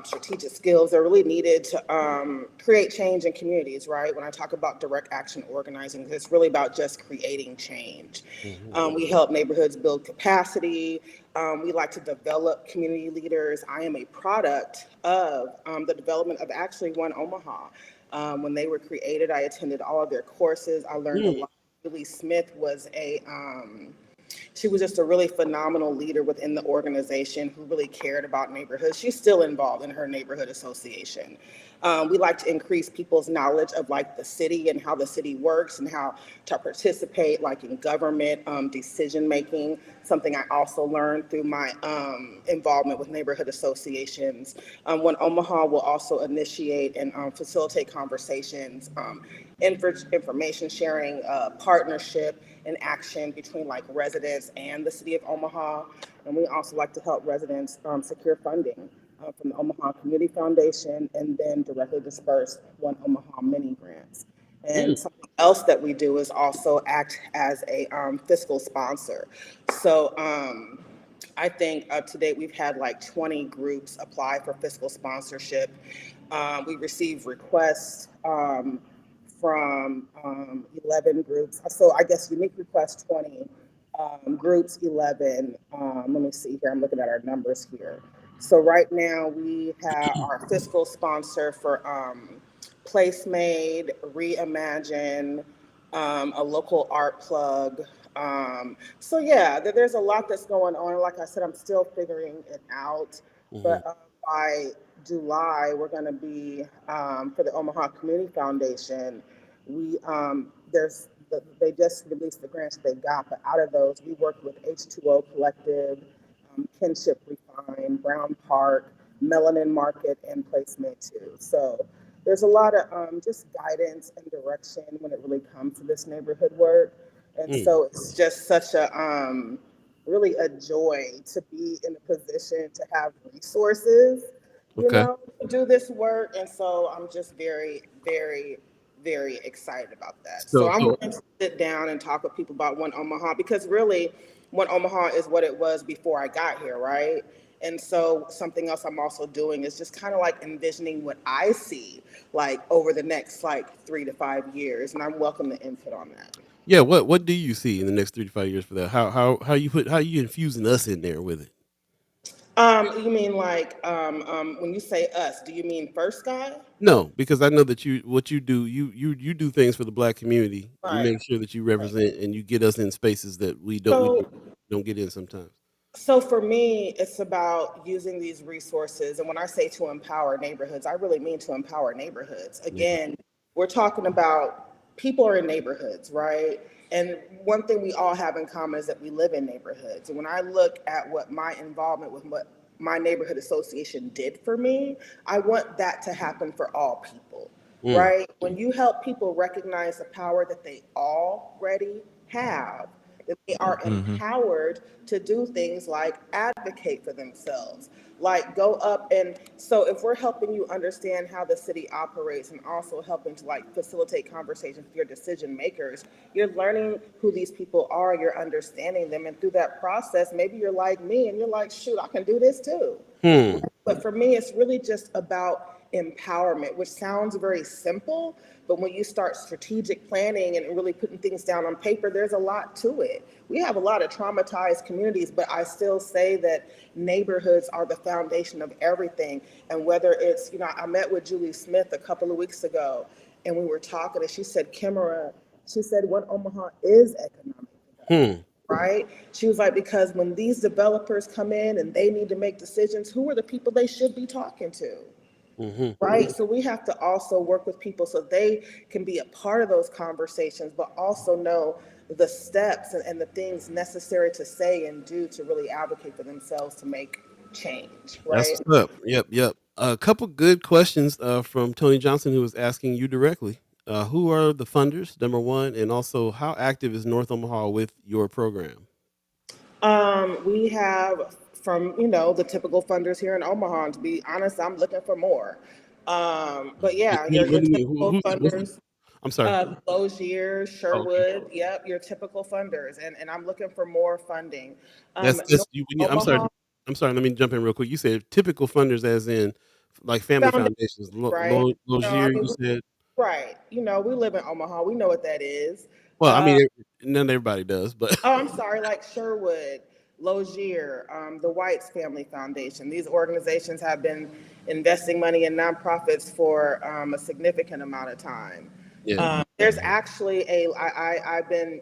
strategic skills that are really needed to create change in communities, right? When I talk about direct action organizing, it's really about just creating change. Hmm. We help neighborhoods build capacity. We like to develop community leaders. I am a product of the development of actually One Omaha. When they were created, I attended all of their courses. I learned a Mm. lot. Julie Smith was she was just a really phenomenal leader within the organization who really cared about neighborhoods. She's still involved in her neighborhood association. We like to increase people's knowledge of like the city and how the city works and how to participate like in government decision making. Something I also learned through my involvement with neighborhood associations. When Omaha will also initiate and facilitate conversations, information sharing, partnership and action between like residents and the city of Omaha. And we also like to help residents secure funding from the Omaha Community Foundation and then directly disperse One Omaha mini grants. Mm. And something else that we do is also act as a fiscal sponsor. So I think to date we've had like 20 groups apply for fiscal sponsorship. We receive requests from 11 groups. So I guess unique request 20, groups 11. Let me see here. I'm looking at our numbers here. So right now we have our fiscal sponsor for Place Made, Reimagine, a local art plug. So yeah, there's a lot that's going on. Like I said, I'm still figuring it out. Hmm. But by July, we're going to be for the Omaha Community Foundation. We there's they just released the grants they got, but out of those, we worked with H2O Collective, Kinship Refine, Brown Park, Melanin Market, and Placement too. So there's a lot of just guidance and direction when it really comes to this neighborhood work. And so it's just such a really a joy to be in a position to have resources, you Okay. know, to do this work. And so I'm just very, very, very excited about that. So I'm So willing to sit down and talk with people about One Omaha, because really One Omaha is what it was before I got here, right? And so something else I'm also doing is just kind of like envisioning what I see like over the next like 3 to 5 years. And I'm welcome to input on that. yeah, what do you see in the next 3 to 5 years for that? How you infusing us in there with it? You mean like when you say us, do you mean First Sky? No, because I know that what you do, you do things for the Black community. You Right. make sure that you represent and you get us in spaces that we So don't get in sometimes. So for me, it's about using these resources. And when I say to empower neighborhoods, I really mean to empower neighborhoods. Again, we're talking about people are in neighborhoods, right? And one thing we all have in common is that we live in neighborhoods. And when I look at what my involvement with what my neighborhood association did for me, I want that to happen for all people, right? When you help people recognize the power that they already have, that they are empowered to do things like advocate for themselves, like go up. And so if we're helping you understand how the city operates and also helping to like facilitate conversations with your decision makers, you're learning who these people are, you're understanding them. And through that process, maybe you're like me and you're like, shoot, I can do this too. But for me, it's really just about empowerment, which sounds very simple, but when you start strategic planning and really putting things down on paper, there's a lot to it. We have a lot of traumatized communities, but I still say that neighborhoods are the foundation of everything. And whether it's, you know, I met with Julie Smith a couple of weeks ago and we were talking and she said, Kimara, she said, One Omaha is economic development. Right? She was like, because when these developers come in and they need to make decisions, who are the people they should be talking to? Right? So we have to also work with people so they can be a part of those conversations, but also know the steps and the things necessary to say and do to really advocate for themselves to make change. That's Right? what's up. Yep. A couple good questions from Tony Johnson, who was asking you directly. Who are the funders, number one, and also how active is North Omaha with your program? We have from, you know, the typical funders here in Omaha. To be honest, I'm looking for more. But yeah, What your do you mean? typical funders, I'm sorry. Logier, Oh, okay. Sherwood, yep, your typical funders. And I'm looking for more funding. That's North you. I'm sorry. Omaha I'm sorry. Let me jump in real quick. You said typical funders, as in like family Foundation, foundations. right? No, I Logier, you mean, said. right. You know, we live in Omaha. We know what that is. Well, I mean, none everybody does, but Oh, I'm sorry, like Sherwood, Logier, the Whites Family Foundation. These organizations have been investing money in nonprofits for a significant amount of time. yeah. There's actually I've been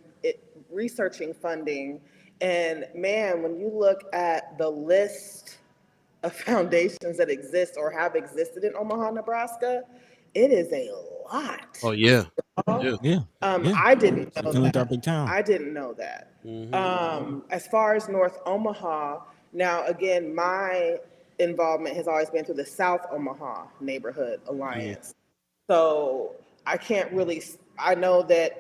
researching funding, and man, when you look at the list of foundations that exist or have existed in Omaha, Nebraska, it is a lot. Oh yeah. Yeah. Yeah. I didn't know Our that. big town. I didn't know that. As far as North Omaha, now again, my involvement has always been through the South Omaha Neighborhood Alliance. So I can't really. I know that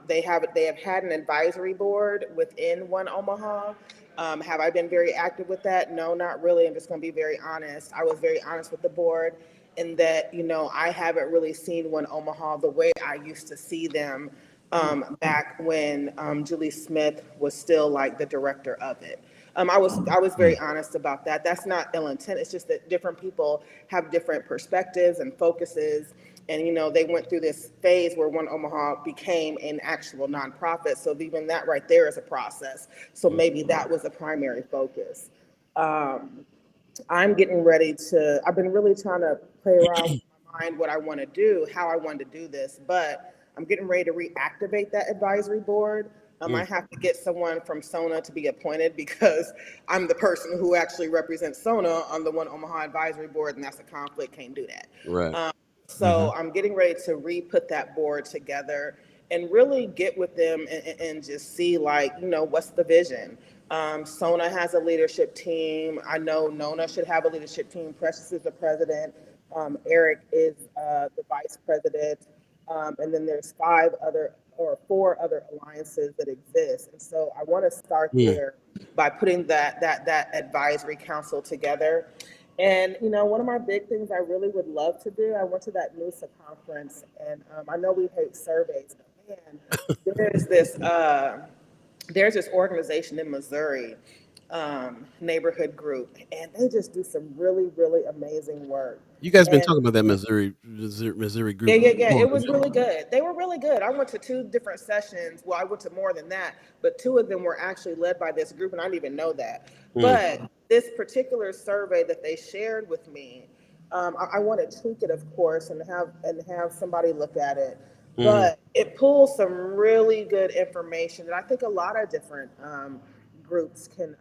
they have had an advisory board within One Omaha. Have I been very active with that? No, not really. I'm just going to be very honest. I was very honest with the board in that, you know, I haven't really seen One Omaha the way I used to see them back when Julie Smith was still like the director of it. I was very honest about that. That's not ill intent. It's just that different people have different perspectives and focuses. And, you know, they went through this phase where One Omaha became an actual nonprofit. So even that right there is a process. So maybe that was a primary focus. I'm getting ready to, I've been really trying to play around with my mind what I want to do, how I want to do this, but I'm getting ready to reactivate that advisory board. I have to get someone from SONA to be appointed because I'm the person who actually represents SONA on the One Omaha advisory board, and that's a conflict, can't do that. Right. So I'm getting ready to re-put that board together and really get with them and just see, like, what's the vision. Sona has a leadership team. I know Nona should have a leadership team. Precious is the president. Eric is the vice president. And then there's four other alliances that exist. And so I want to start Mm. there by putting that advisory council together. And one of my big things I really would love to do, I went to that NUSA conference, and I know we hate surveys, but man, there's this there's this organization in Missouri, neighborhood group, and they just do some really, really amazing work. You guys been And talking about that Missouri yeah, group yeah, yeah. before. It was really good. They were really good. I went to two different sessions. Well, I went to more than that, but two of them were actually led by this group, and I didn't even know that. Mm. But this particular survey that they shared with me, I want to tweak it, of course, and have somebody look at it. Mm. But it pulls some really good information that I think a lot of different groups can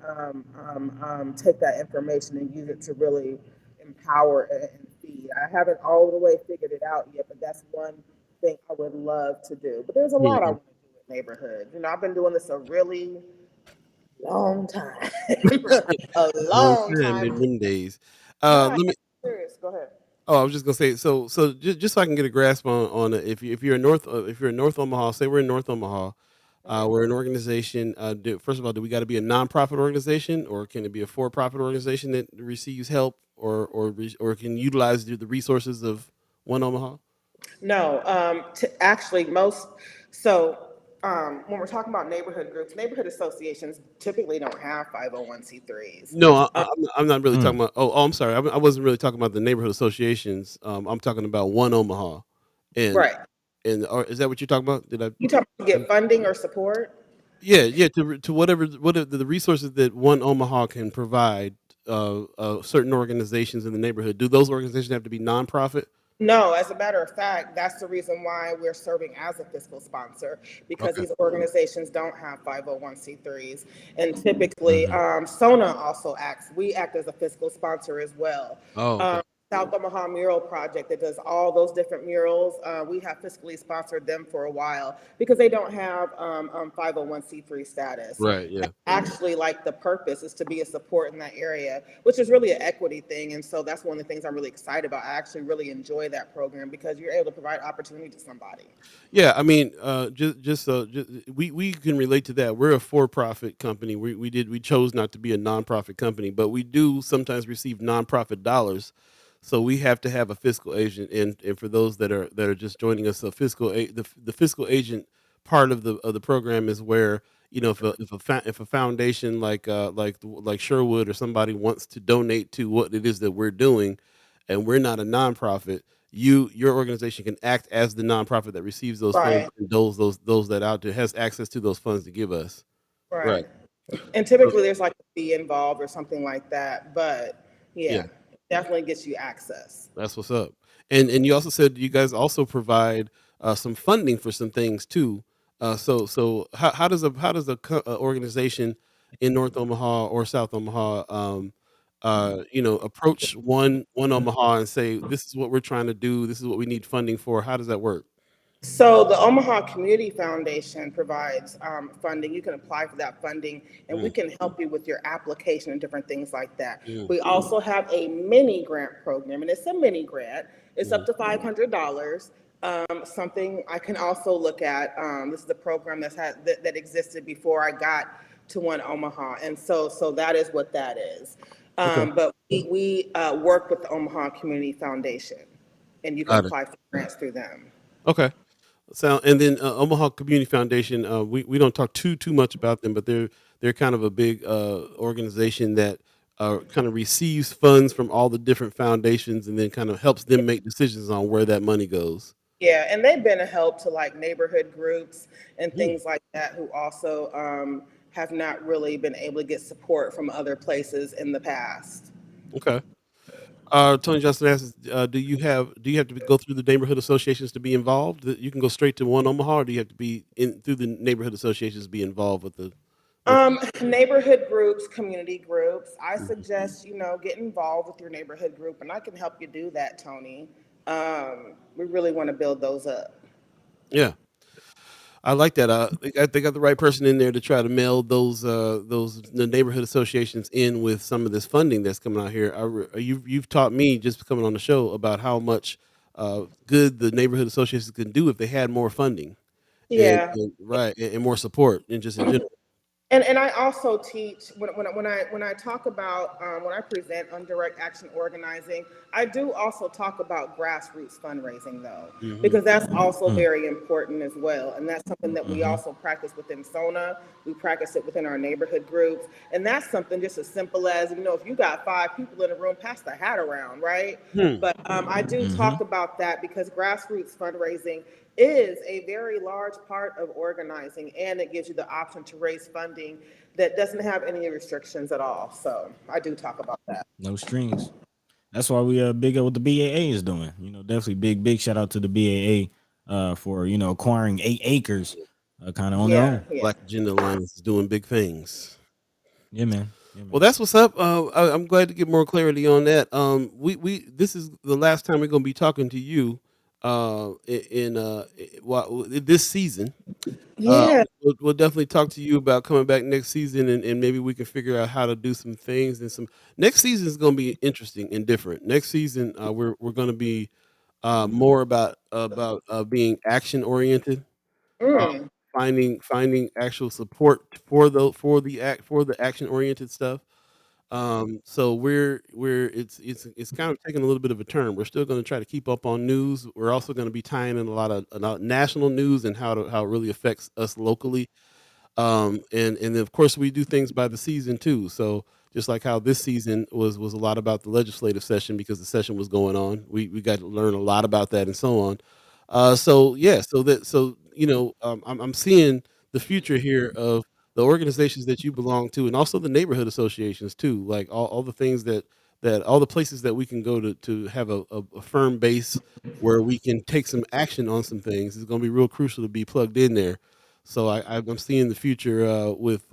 take that information and use it to really empower and feed. I haven't all the way figured it out yet, but that's one thing I would love to do. But there's a lot I Mm. want to do with neighborhood. I've been doing this a really long time. A Long long time in time. them days. Yeah, Let me. serious. Go ahead. Oh, I was just gonna say. So just so I can get a grasp on it. If you're in North Omaha, say we're in North Omaha. We're an organization. First of all, do we got to be a nonprofit organization, or can it be a for-profit organization that receives help, or can utilize the resources of One Omaha? No, actually, so when we're talking about neighborhood groups, neighborhood associations typically don't have 501c3s. No, Um, I'm not really talking Mm. about. I'm sorry. I wasn't really talking about the neighborhood associations. I'm talking about One Omaha, and right. is that what you're talking about? Did I? You talk to get funding or support? Yeah, yeah. To whatever the resources that One Omaha can provide, certain organizations in the neighborhood. Do those organizations have to be nonprofit? No, as a matter of fact, that's the reason why we're serving as a fiscal sponsor, because Okay. these organizations don't have 501c3s. And typically, Mhm. SONA also we act as a fiscal sponsor as well. Oh, okay. Um, South Omaha Mural Project that does all those different murals, we have fiscally sponsored them for a while because they don't have 501c3 status. Right. Yeah. Actually, like, the purpose is to be a support in that area, which is really an equity thing. And so that's one of the things I'm really excited about. I actually really enjoy that program because you're able to provide opportunity to somebody. Yeah. I mean, we can relate to that. We're a for-profit company. We chose not to be a nonprofit company, but we do sometimes receive nonprofit dollars. So we have to have a fiscal agent, and for those that are just joining us, the fiscal agent part of the program is where, if a foundation like Sherwood or somebody wants to donate to what it is that we're doing, and we're not a nonprofit, your organization can act as the nonprofit that receives those funds Right, and those that out there has access to those funds to give us. Right. right. And So, typically there's like a fee involved or something like that. But yeah. yeah, it definitely gets you access. That's what's up. And you also said you guys also provide some funding for some things too. So how does a organization in North Omaha or South Omaha approach one Omaha and say, this is what we're trying to do, this is what we need funding for? How does that work? So the Omaha Community Foundation provides funding. You can apply for that funding, and we Mm, can help you with your application and different things like that. mm, We also have a mini grant program, and it's a mini grant. It's mm. up to $500. Something I can also look at. This is the program that existed before I got to One Omaha, and so that is what that is. Okay, But we work with the Omaha Community Foundation, and you can got it. apply for grants through them. Okay. So, and then Omaha Community Foundation, we don't talk too much about them, but they're kind of a big organization that kind of receives funds from all the different foundations, and then kind of helps them make decisions on where that money goes. Yeah, and they've been a help to, like, neighborhood groups and Mm, things like that who also have not really been able to get support from other places in the past. okay. Tony Johnson asks, do you have to go through the neighborhood associations to be involved? That you can go straight to One Omaha, or do you have to be in through the neighborhood associations to be involved with? Neighborhood groups, community groups. I Mhm. suggest, get involved with your neighborhood group, and I can help you do that, Tony. We really want to build those up. Yeah. I like that. They got the right person in there to try to meld those the neighborhood associations in with some of this funding that's coming out here. You've taught me just coming on the show about how much good the neighborhood associations can do if they had more funding Yeah. and right and more support and just in general. And I also teach when I talk about when I present on direct action organizing, I do also talk about grassroots fundraising though, Hmm. because that's also Mm, very important as well, and that's something that we mhm. also practice within Sona. We practice it within our neighborhood groups, and that's something just as simple as, you know, if you got 5 people in a room, pass the hat around, right? Hmm. But I do talk Mhm. about that because grassroots fundraising is a very large part of organizing, and it gives you the option to raise funding that doesn't have any restrictions at all. So I do talk about that. No strings. That's why we big up what the BAA is doing. You know, definitely big shout out to the BAA for acquiring 8 acres, kind of on their Yeah, own. yeah. Black Agenda Alliance is doing big things. Yeah, man. Yeah, Well, man. that's what's up. I'm glad to get more clarity on that. We this is the last time we're going to be talking to you this season. Yeah. We'll definitely talk to you about coming back next season, and maybe we can figure out how to do some things and some. Next season is going to be interesting and different. Next season, we're going to be more about being action oriented, uh, Mm. finding actual support for the action oriented stuff. So we're it's kind of taking a little bit of a turn. We're still going to try to keep up on news. We're also going to be tying in a lot of national news and how it really affects us locally. And then of course we do things by the season too. So just like how this season was a lot about the legislative session because the session was going on. We got to learn a lot about that and so on. So yeah, I'm seeing the future here of the organizations that you belong to and also the neighborhood associations too. Like all the things that all the places that we can go to have a firm base where we can take some action on some things is going to be real crucial to be plugged in there. So I'm seeing the future with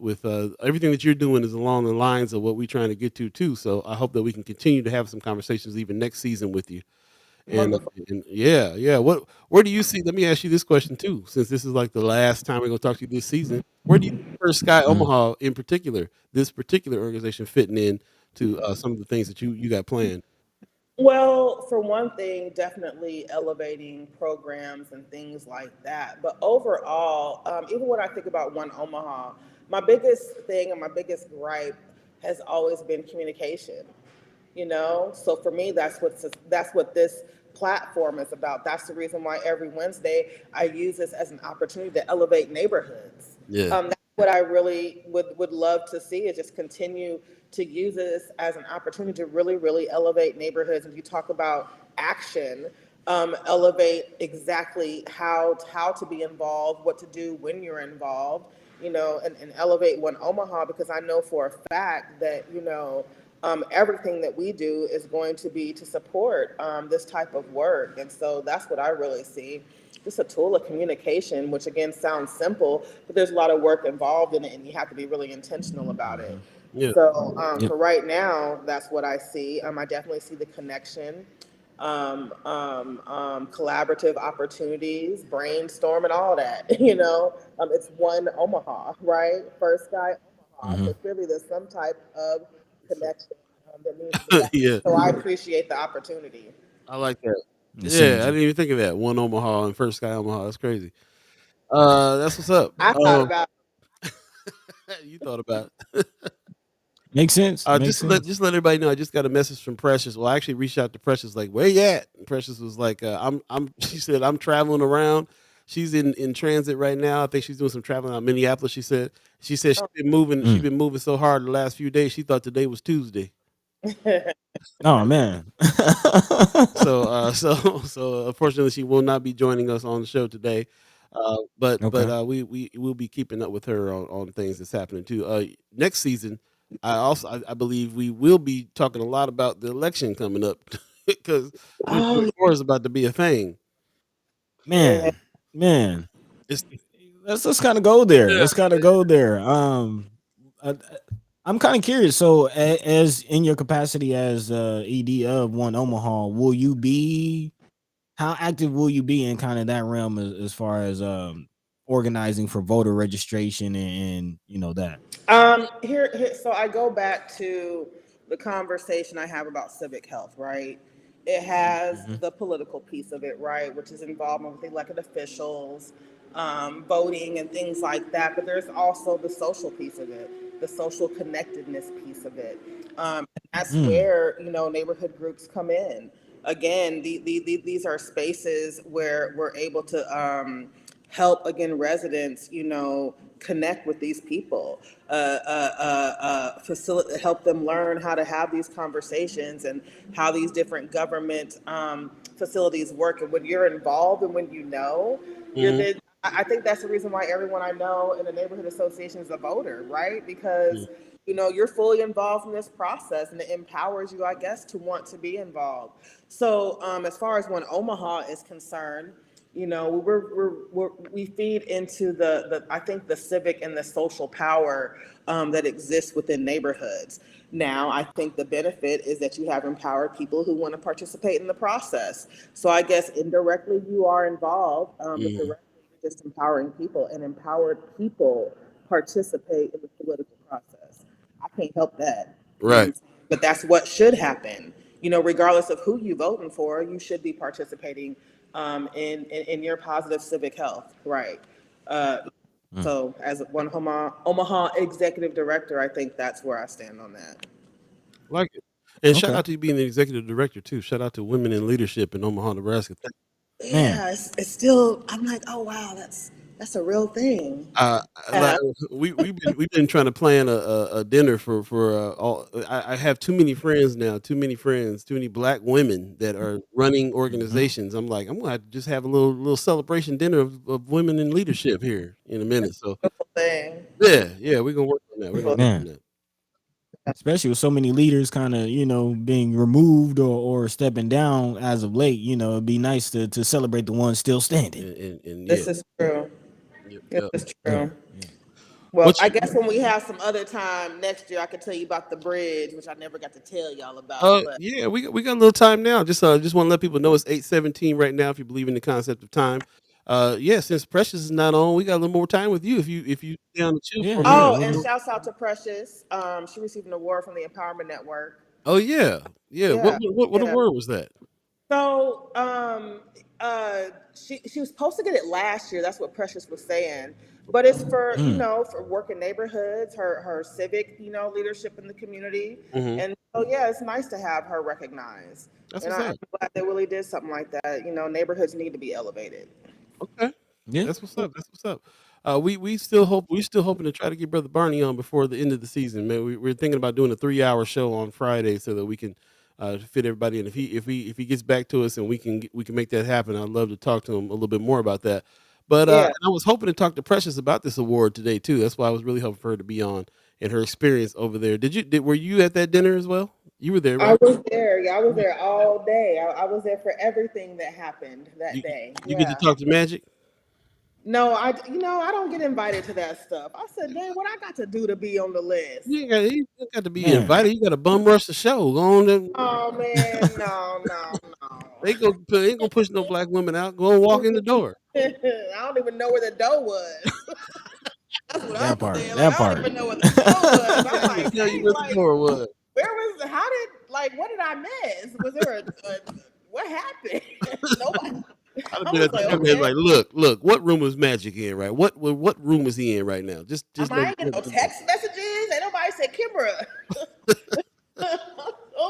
everything that you're doing is along the lines of what we're trying to get to too. So I hope that we can continue to have some conversations even next season with you. And, Wonderful. and yeah, yeah. Where do you see? Let me ask you this question too, since this is like the last time we're gonna talk to you this season. Where do you see First Sky Mm. Omaha in particular, this particular organization fitting in to some of the things that you got planned? Well, for one thing, definitely elevating programs and things like that. But overall, even when I think about One Omaha, my biggest thing and my biggest gripe has always been communication. You know, so for me, that's what this platform is about. That's the reason why every Wednesday I use this as an opportunity to elevate neighborhoods. Yeah. That's what I really would love to see, is just continue to use this as an opportunity to really elevate neighborhoods. And you talk about action, elevate exactly how to be involved, what to do when you're involved, you know, and elevate One Omaha, because I know for a fact that, you know, everything that we do is going to be to support this type of work. And so that's what I really see. Just a tool of communication, which again sounds simple, but there's a lot of work involved in it, and you have to be really intentional about it. Mhm. Yeah. So Yep. for right now, that's what I see. I definitely see the connection, collaborative opportunities, brainstorm, and all that. You know, it's One Omaha, right? First Sky Omaha. Mhm. So clearly, there's some type of connection that needs to happen. Yeah. So I appreciate the opportunity. I like that. The Yeah, I synergy. didn't even think of that. One Omaha and First Sky Omaha. That's crazy. That's what's up. I thought about. You thought about it. Makes sense. Makes sense. Just let everybody know. I just got a message from Precious. Well, I actually reached out to Precious, like, where you at? And Precious was like, I'm. She said, I'm traveling around. She's in transit right now. I think she's doing some traveling out in Minneapolis. She said she's been moving. She's Mm. been moving so hard the last few days. She thought today was Tuesday. Oh man. So unfortunately, she will not be joining us on the show today. Okay. We will be keeping up with her on things that's happening too. Next season, I believe we will be talking a lot about the election coming up because Oh 2024 is about to be a thing. yeah. Man. Man. It's Let's kind of go there. yeah. Let's kind of go there. I, I'm kind of curious. So, as in your capacity as ED of One Omaha, will you be? How active will you be in kind of that realm as far as organizing for voter registration and that. So I go back to the conversation I have about civic health, right? It has Mhm. the political piece of it, right, which is involvement with elected officials, voting and things like that. But there's also the social piece of it, the social connectedness piece of it. And that's Mm. where neighborhood groups come in. Again, these are spaces where we're able to help again residents, connect with these people, facilitate, help them learn how to have these conversations and how these different government facilities work. And when you're involved and when you're Mhm. then. I think that's the reason why everyone I know in the neighborhood association is a voter, right? Because you're fully involved in this process, and it empowers you, I guess, to want to be involved. So, as far as when Omaha is concerned, we feed into the I think the civic and the social power that exists within neighborhoods. Now, I think the benefit is that you have empowered people who want to participate in the process. So I guess indirectly you are involved, but Mhm. directly you're just empowering people, and empowered people participate in the political process. I can't help that. You know what Right. I'm saying? But that's what should happen. Regardless of who you voting for, you should be participating in your positive civic health, right? Uh, Mm. so, as one Omaha executive director, I think that's where I stand on that. Like it. And shout Okay, out to you being the executive director too. Shout out to women in leadership in Omaha, Nebraska. man. Yeah, it's still. I'm like, oh wow, that's a real thing. Uh, like, Yeah. we've been trying to plan a dinner for all. I have too many friends now, too many black women that are running Mhm. organizations. I'm like, I'm gonna have to just have a little celebration dinner of women in leadership here in a minute. So Beautiful thing. yeah, we're gonna work on that. We're gonna work on Man, that. especially with so many leaders kind of being removed or stepping down as of late. It'd be nice to celebrate the ones still standing. And yeah, This is true. yep, This yep. is Yeah, true. yeah. Well, What I you? guess when we have some other time next year, I can tell you about the bridge, which I never got to tell y'all about. But Yeah, we got a little time now. Just want to let people know it's 8:17 right now. If you believe in the concept of time, yeah. Since Precious is not on, we got a little more time with you. If you down to chill Yeah, for a yeah. minute. oh, We'll and go. shouts out to Precious. She received an award from the Empowerment Network. Oh yeah, yeah. What Yeah, what what yeah. award was that? So, she was supposed to get it last year. That's what Precious was saying. But it's for Mm. for working neighborhoods, her civic leadership in the community, Hmm. and so yeah, it's nice to have her recognized. That's And what's I'm up. glad they really did something like that. Neighborhoods need to be elevated. Okay, Yeah. that's what's up. That's what's up. We still hoping to try to get Brother Barney on before the end of the season. Man, we're thinking about doing a 3 hour show on Friday so that we can fit everybody in. If he gets back to us and we can make that happen, I'd love to talk to him a little bit more about that. But Yeah, and I was hoping to talk to Precious about this award today too. That's why I was really hoping for her to be on and her experience over there. Were you at that dinner as well? You were there, I right? was there. Yeah, I was Yeah. there all day. I was there for everything that happened that You day. you get to Yeah. talk to Magic? No, I don't get invited to that stuff. I said, dang, what I got to do to be on the list? You ain't got to be Man. invited. You got to bum rush the show. Go on and Oh man, no, no, they ain't gonna push no black women out. Go and walk no. in the door. I don't even know where the dough was. That's what I'm That part. saying. Like, That I don't part. even know where the dough was. I'm They ain't gonna like, tell you dang, where the like, door was. where was how did what did I miss? Was there a what happened? Nobody. I'd have I been was at the like, camera okay. like, look, what room is Magic in, right? What room is he in right now? Just I let, ain't get let, no let me text messages. Ain't nobody said Kimara.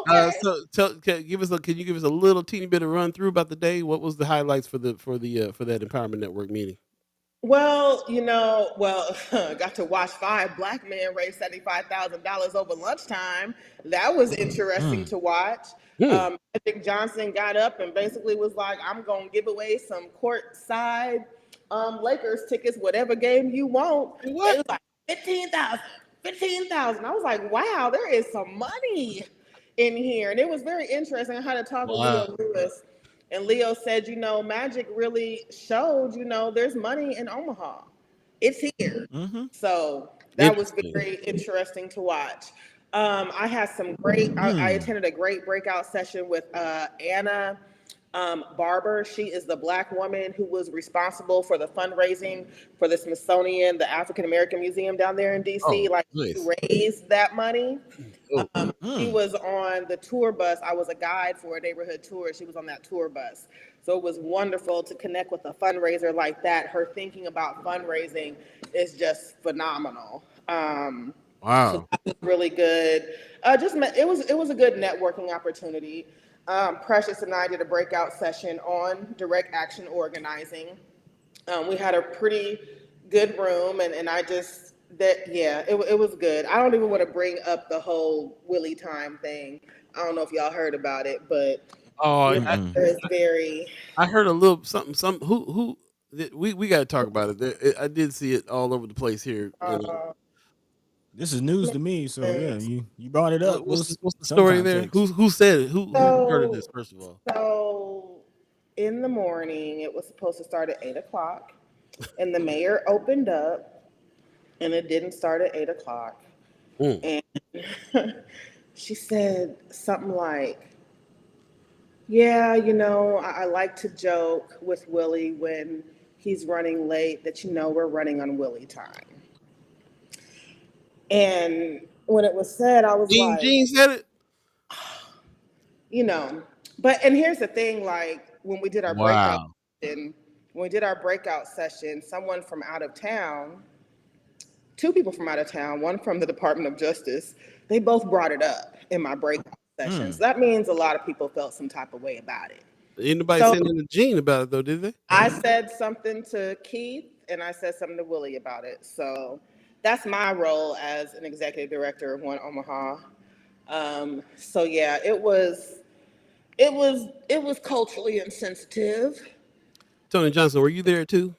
know. Okay. So can you give us a little teeny bit of run through about the day? What was the highlights for that Empowerment Network meeting? Well, got to watch five black men raise $75,000 over lunchtime. That was interesting Mm. to watch. Hmm. Magic Johnson got up and basically was like, "I'm gonna give away some courtside Lakers tickets, whatever game you want." It What? was like 15,000, 15,000. I was like, "Wow, there is some money in here," and it was very interesting. I had to talk with Wow. Leo Lewis. And Leo said, Magic really showed, there's money in Omaha. It's here. Mm-hmm. So that was Interesting. very interesting to watch. I had some great, I Mm. attended a great breakout session with Anna Barber. She is the Black woman who was responsible for the fundraising for the Smithsonian, the African American Museum down there in DC. Oh, Like, she nice. raised that money. Oh, She was on the tour bus. I was a guide for a neighborhood tour. She was on that tour bus. So it was wonderful to connect with a fundraiser like that. Her thinking about fundraising is just phenomenal. So wow. that was really good. It was a good networking opportunity. Precious and I did a breakout session on direct action organizing. We had a pretty good room, and I just that yeah, it was good. I don't even want to bring up the whole Willie time thing. I don't know if y'all heard about it, but Oh, Willie Mm-mm. is very I heard a little something. Some who we got to talk about it. I did see it all over the place here. uh, This is news to me. So yeah, you brought it up. What's the Some story there? context. Who said it? Who started so this? First of all, so in the morning it was supposed to start at 8 o'clock, and the mayor opened up, and it didn't start at 8 o'clock, mm. and she said something like, yeah, I like to joke with Willie when he's running late that, we're running on Willie time. And when it was said, I was like, Gene said it. you know, and here's the thing, like when we did our breakout Wow. session, someone from out of town, two people from out of town, one from the Department of Justice, they both brought it up in my breakout session. So that means a lot of people felt some type of way about it. Anybody So saying to Gene about it though? Did they? I said something to Keith, and I said something to Willie about it. So that's my role as an executive director of One Omaha. So yeah, it was culturally insensitive. Tony Johnson, were you there too?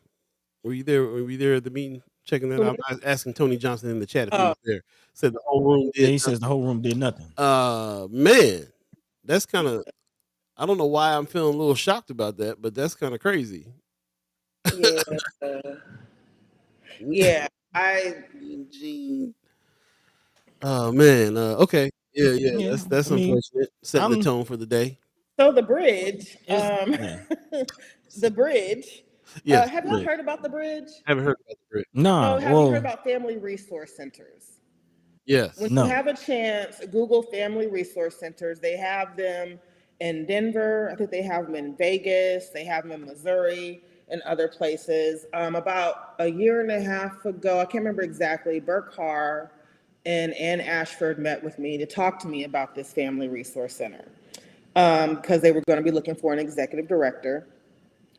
Were you there? Were you there at the meeting checking that out? I was asking Tony Johnson in the chat if he Oh, was there. Said the whole room Yeah, did. he says the whole room did nothing. Man, that's kind of. I don't know why I'm feeling a little shocked about that, but that's kind of crazy. yeah, yeah. I Gene. Oh man. Okay. Yeah. Yeah, That's I mean, unfortunate. Setting the I'm tone for the day. so the bridge, is yeah. the bridge. Yes. Have y'all Bridge. heard about the bridge? Haven't heard about the bridge. Nah, So have you heard well, about family resource centers? When Yes. you no. have a chance, Google family resource centers. They have them in Denver. I think they have them in Vegas. They have them in Missouri and other places. About a year and a half ago, I can't remember exactly, Bert Carr and Ann Ashford met with me to talk to me about this family resource center because they were going to be looking for an executive director.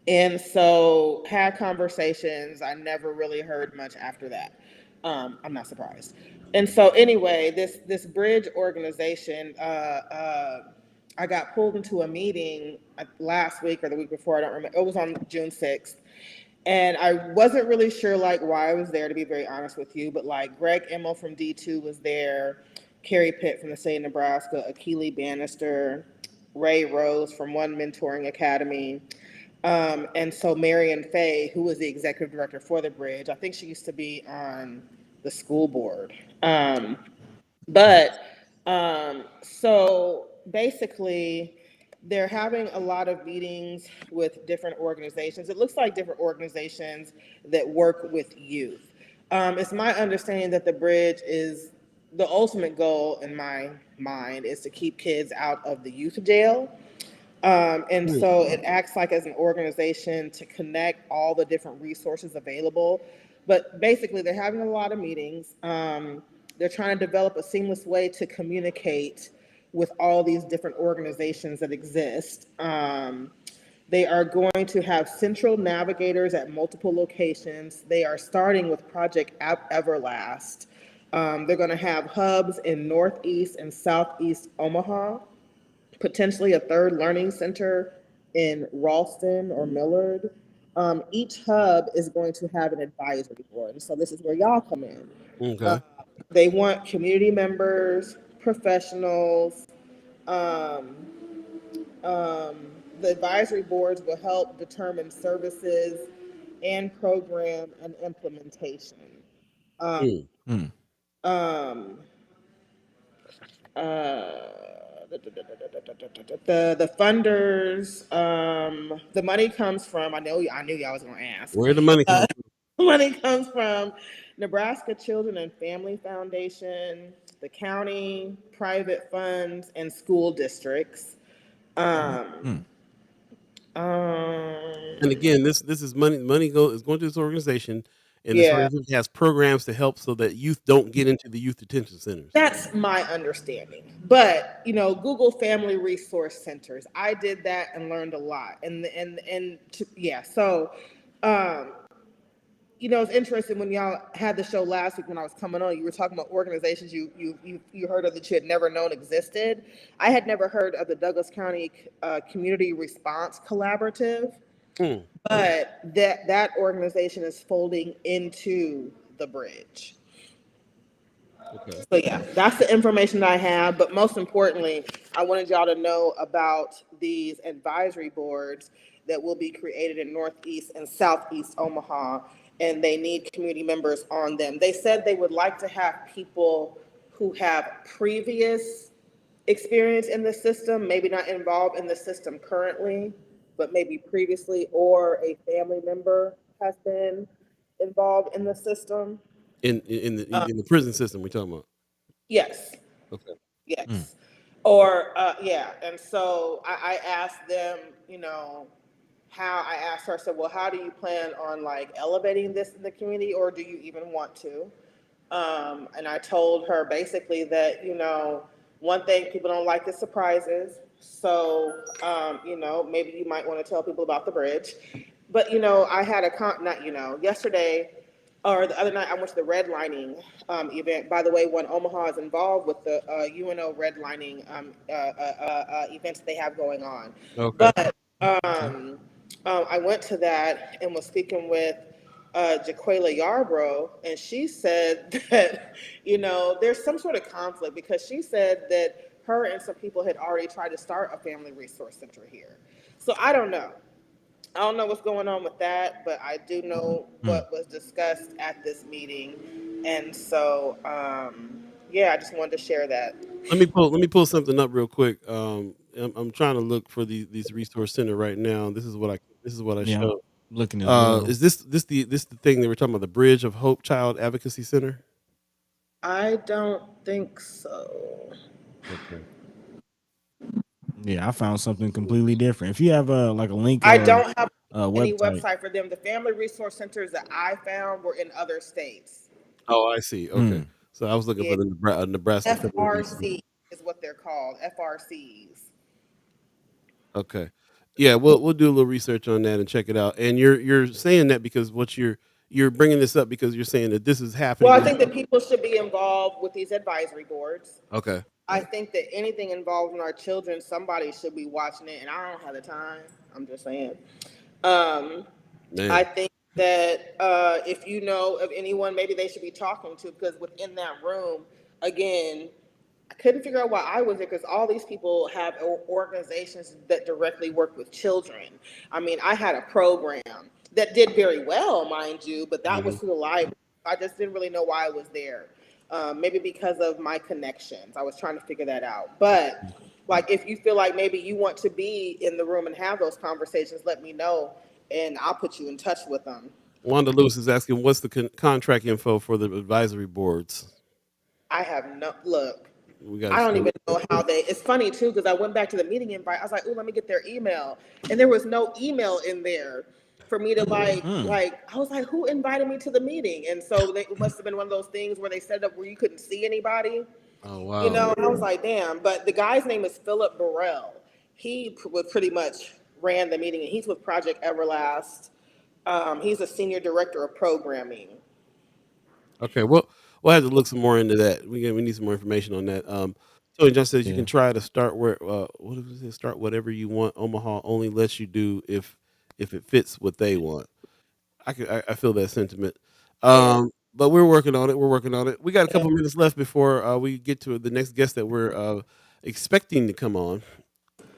And so had conversations. I never really heard much after that. I'm not surprised. And so anyway, this bridge organization, I got pulled into a meeting last week or the week before. I don't remember. It was on June 6th. And I wasn't really sure like why I was there, to be very honest with you. But like Greg Immel from D2 was there, Carrie Pitt from the state of Nebraska, Akili Bannister, Ray Rose from One Mentoring Academy. And so Marion Fay, who was the executive director for the bridge, I think she used to be on the school board. But so basically, they're having a lot of meetings with different organizations. It looks like different organizations that work with youth. It's my understanding that the bridge is the ultimate goal in my mind is to keep kids out of the youth jail. And so it acts like as an organization to connect all the different resources available. But basically, they're having a lot of meetings. They're trying to develop a seamless way to communicate with all these different organizations that exist. They are going to have central navigators at multiple locations. They are starting with Project Everlast. They're going to have hubs in Northeast and Southeast Omaha, potentially a third learning center in Ralston or Millard. Each hub is going to have an advisory board. And so this is where y'all come in. Okay. They want community members, professionals. Um, um, the advisory boards will help determine services and program and implementation. Um, Mm. Hmm. um, uh, the funders, the money comes from. I knew y'all was gonna ask. Where the money come from? Money comes from Nebraska Children and Family Foundation, the county, private funds, and school districts. Um, And again, this is money. Is going to this organization, and this yeah, organization has programs to help so that youth don't get into the youth detention centers. that's my understanding. But Google Family Resource Centers. I did that and learned a lot. Yeah. So, it's interesting when y'all had the show last week when I was coming on. You were talking about organizations you heard of that you had never known existed. I had never heard of the Douglas County Community Response Collaborative, but that organization is folding into the bridge. Okay. So yeah, that's the information that I have. But most importantly, I wanted y'all to know about these advisory boards that will be created in Northeast and Southeast Omaha, and they need community members on them. They said they would like to have people who have previous experience in the system, maybe not involved in the system currently, but maybe previously, or a family member has been involved in the system. In the prison system, we're talking about. Yes. Okay. Yes. Or yeah. And so I asked them, how I asked her, I said, well, how do you plan on elevating this in the community, or do you even want to? And I told her basically that, one thing people don't like is surprises. So, maybe you might want to tell people about the bridge. But, I had yesterday or the other night, I went to the redlining event. By the way, when Omaha is involved with the UNO redlining events they have going on. Okay. But I went to that and was speaking with Jaquela Yarbrough, and she said that, there's some sort of conflict because she said that her and some people had already tried to start a family resource center here. So I don't know. I don't know what's going on with that, but I do know what was discussed at this meeting. And so, yeah, I just wanted to share that. Let me pull something up real quick. I'm trying to look for these resource center right now. This is what I Yeah, show. looking as well. Is this the thing they were talking about, the Bridge of Hope Child Advocacy Center? I don't think so. Okay. Yeah, I found something completely different. If you have a link, I don't have any website. website for them. The family resource centers that I found were in other states. Oh, I see. Okay. So I was looking for the Nebraska. FRC is what they're called. FRCs. Okay. Yeah, we'll do a little research on that and check it out. And you're saying that because you're bringing this up because you're saying that this is happening. Well, I think that people should be involved with these advisory boards. Okay. I think that anything involving our children, somebody should be watching it, and I don't have the time. I'm just saying. I think that if you know of anyone, maybe they should be talking to, because within that room, again, I couldn't figure out why I was there, because all these people have organizations that directly work with children. I mean, I had a program that did very well, mind you, but that was through the library. I just didn't really know why I was there. Maybe because of my connections. I was trying to figure that out. But if you feel like maybe you want to be in the room and have those conversations, let me know, and I'll put you in touch with them. Wanda Lewis is asking, what's the contract info for the advisory boards? I have no look. I don't even know how they. It's funny too, because I went back to the meeting invite. I was like, "Oh, let me get their email," and there was no email in there for me to I was like, who invited me to the meeting? And so it must have been one of those things where they set it up where you couldn't see anybody. Oh wow. I was like, damn. But the guy's name is Philip Burrell. He was pretty much ran the meeting, and he's with Project Everlast. He's a senior director of programming. Okay, well, we'll have to look some more into that. We need some more information on that. Tony John says you can try to start where what is it? Start whatever you want. Omaha only lets you do if it fits what they want. I feel that sentiment. But we're working on it. We got a couple minutes left before we get to the next guest that we're expecting to come on.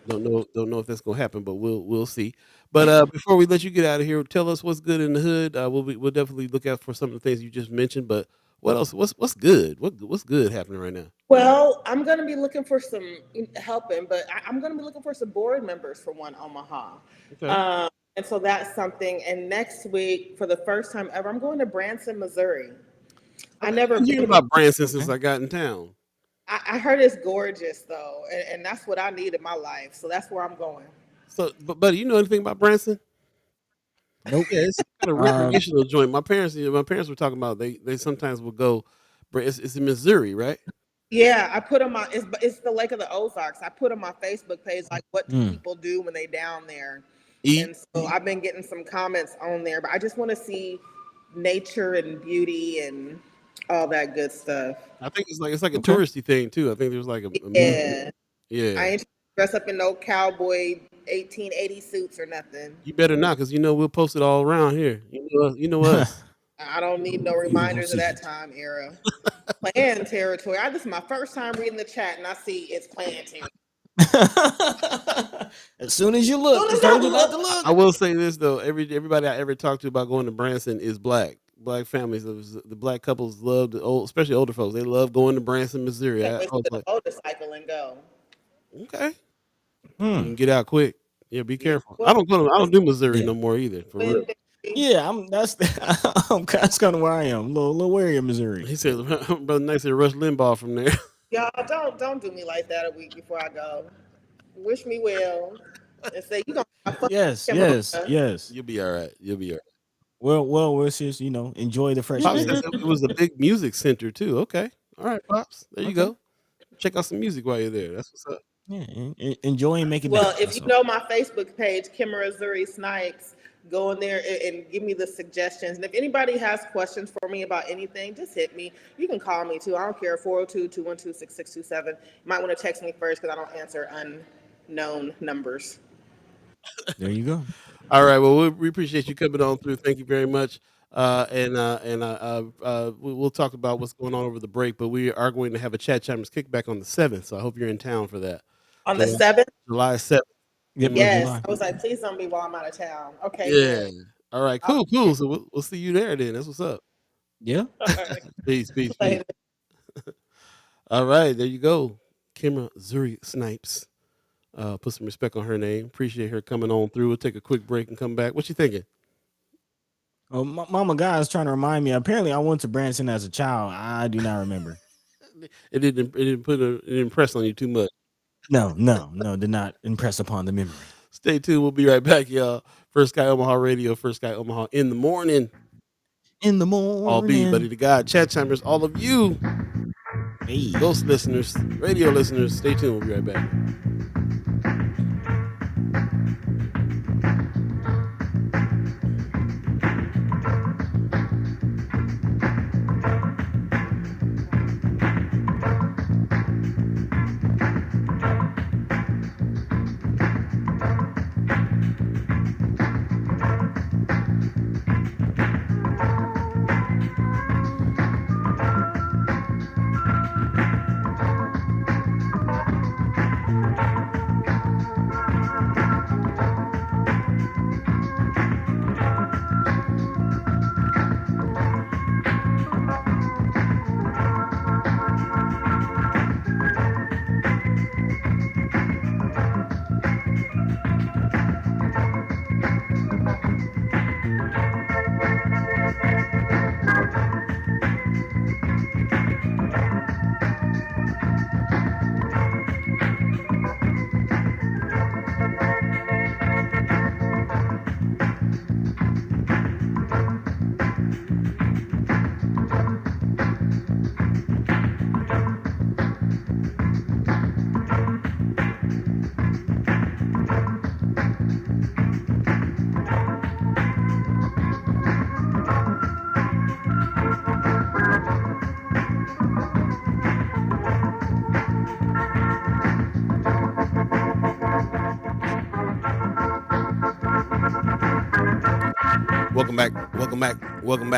Don't know if that's gonna happen, but we'll see. But before we let you get out of here, tell us what's good in the hood. We'll definitely look out for some of the things you just mentioned. But What else? What's good? What's good happening right now? Well, I'm going to be looking for some helping, but I'm going to be looking for some board members for One Omaha. Okay. And so that's something. And next week, for the first time ever, I'm going to Branson, Missouri. I I've never been hearing been there. about Branson since Okay. I got in town. I heard it's gorgeous though, and that's what I need in my life. So that's where I'm going. So, but buddy, you know anything about Branson? Nope. Yeah, it's kind of Um, recreational joint. My parents were talking about they sometimes would go. It's in Missouri, right? Yeah, I put on my it's the Lake of the Ozarks. I put on my Facebook page like what do mm, people do when they down there, Eat. and so I've been getting some comments on there. But I just want to see nature and beauty and all that good stuff. I think it's like a okay. touristy thing too. I think there's like a Yeah, yeah. I ain't dressed up in no cowboy 1880 suits or nothing. You better not, because we'll post it all around here. You know us. I don't need no Beautiful reminders of city. that time era. Plan territory. This is my first time reading the chat, and I see it's plan territory. As soon as you look, Soon it's as I time to not to look, I look. will say this though: everybody I ever talked to about going to Branson is black. Black families, the black couples love especially older folks. They love going to Branson, Missouri. can't I wait was to get like, a motorcycle and go. okay, you Hmm. can get out quick. Yeah, be Yeah. careful. I Well, don't go. I don't do Missouri Yeah. no more either. For real. when they- Yeah, that's kind of where I am. Little wary of Missouri. He said, "Brother Nice said Rush Limbaugh from there." y'all don't do me like that a week before I go. Wish me well and say you gonna have fun. Yes, Kimara. yes. You'll be all right. You'll be all right. Well, let's just enjoy the fresh Pops air. says it was a big music center too. Okay, all right, Pops. There you Okay. go. Check out some music while you're there. That's what's up. Yeah, enjoy and make it Well, better. if That's you all. know my Facebook page, Kimara Snipes, go in there and give me the suggestions. And if anybody has questions for me about anything, just hit me. You can call me too. I don't care. 402-212-6627. You might want to text me first because I don't answer unknown numbers. There you go. All right. Well, we appreciate you coming on through. Thank you very much. We'll talk about what's going on over the break. But we are going to have a Chimers KickBack on the 7th. So I hope you're in town for that. On the Yeah. 7th? July 7th. Yep, of Yes. July. I was like, please don't be while I'm out of town. Okay, Yeah. good. All right. Cool. So we'll see you there then. That's what's up. Yeah. All right. Peace. Later. All right. There you go. Kimara Snipes. Put some respect on her name. Appreciate her coming on through. We'll take a quick break and come back. What you thinking? Oh, Mama Guy is trying to remind me. Apparently, I went to Branson as a child. I do not remember. It didn't put an impress on you too much. No, did not impress upon the memory. Stay tuned. We'll be right back, y'all. First Sky Omaha Radio, First Sky Omaha in the morning. In the morning. All Buddi3 Da Gawd, chat chimers, all of you, Hey. ghost listeners, radio listeners. Stay tuned. We'll be right back. Welcome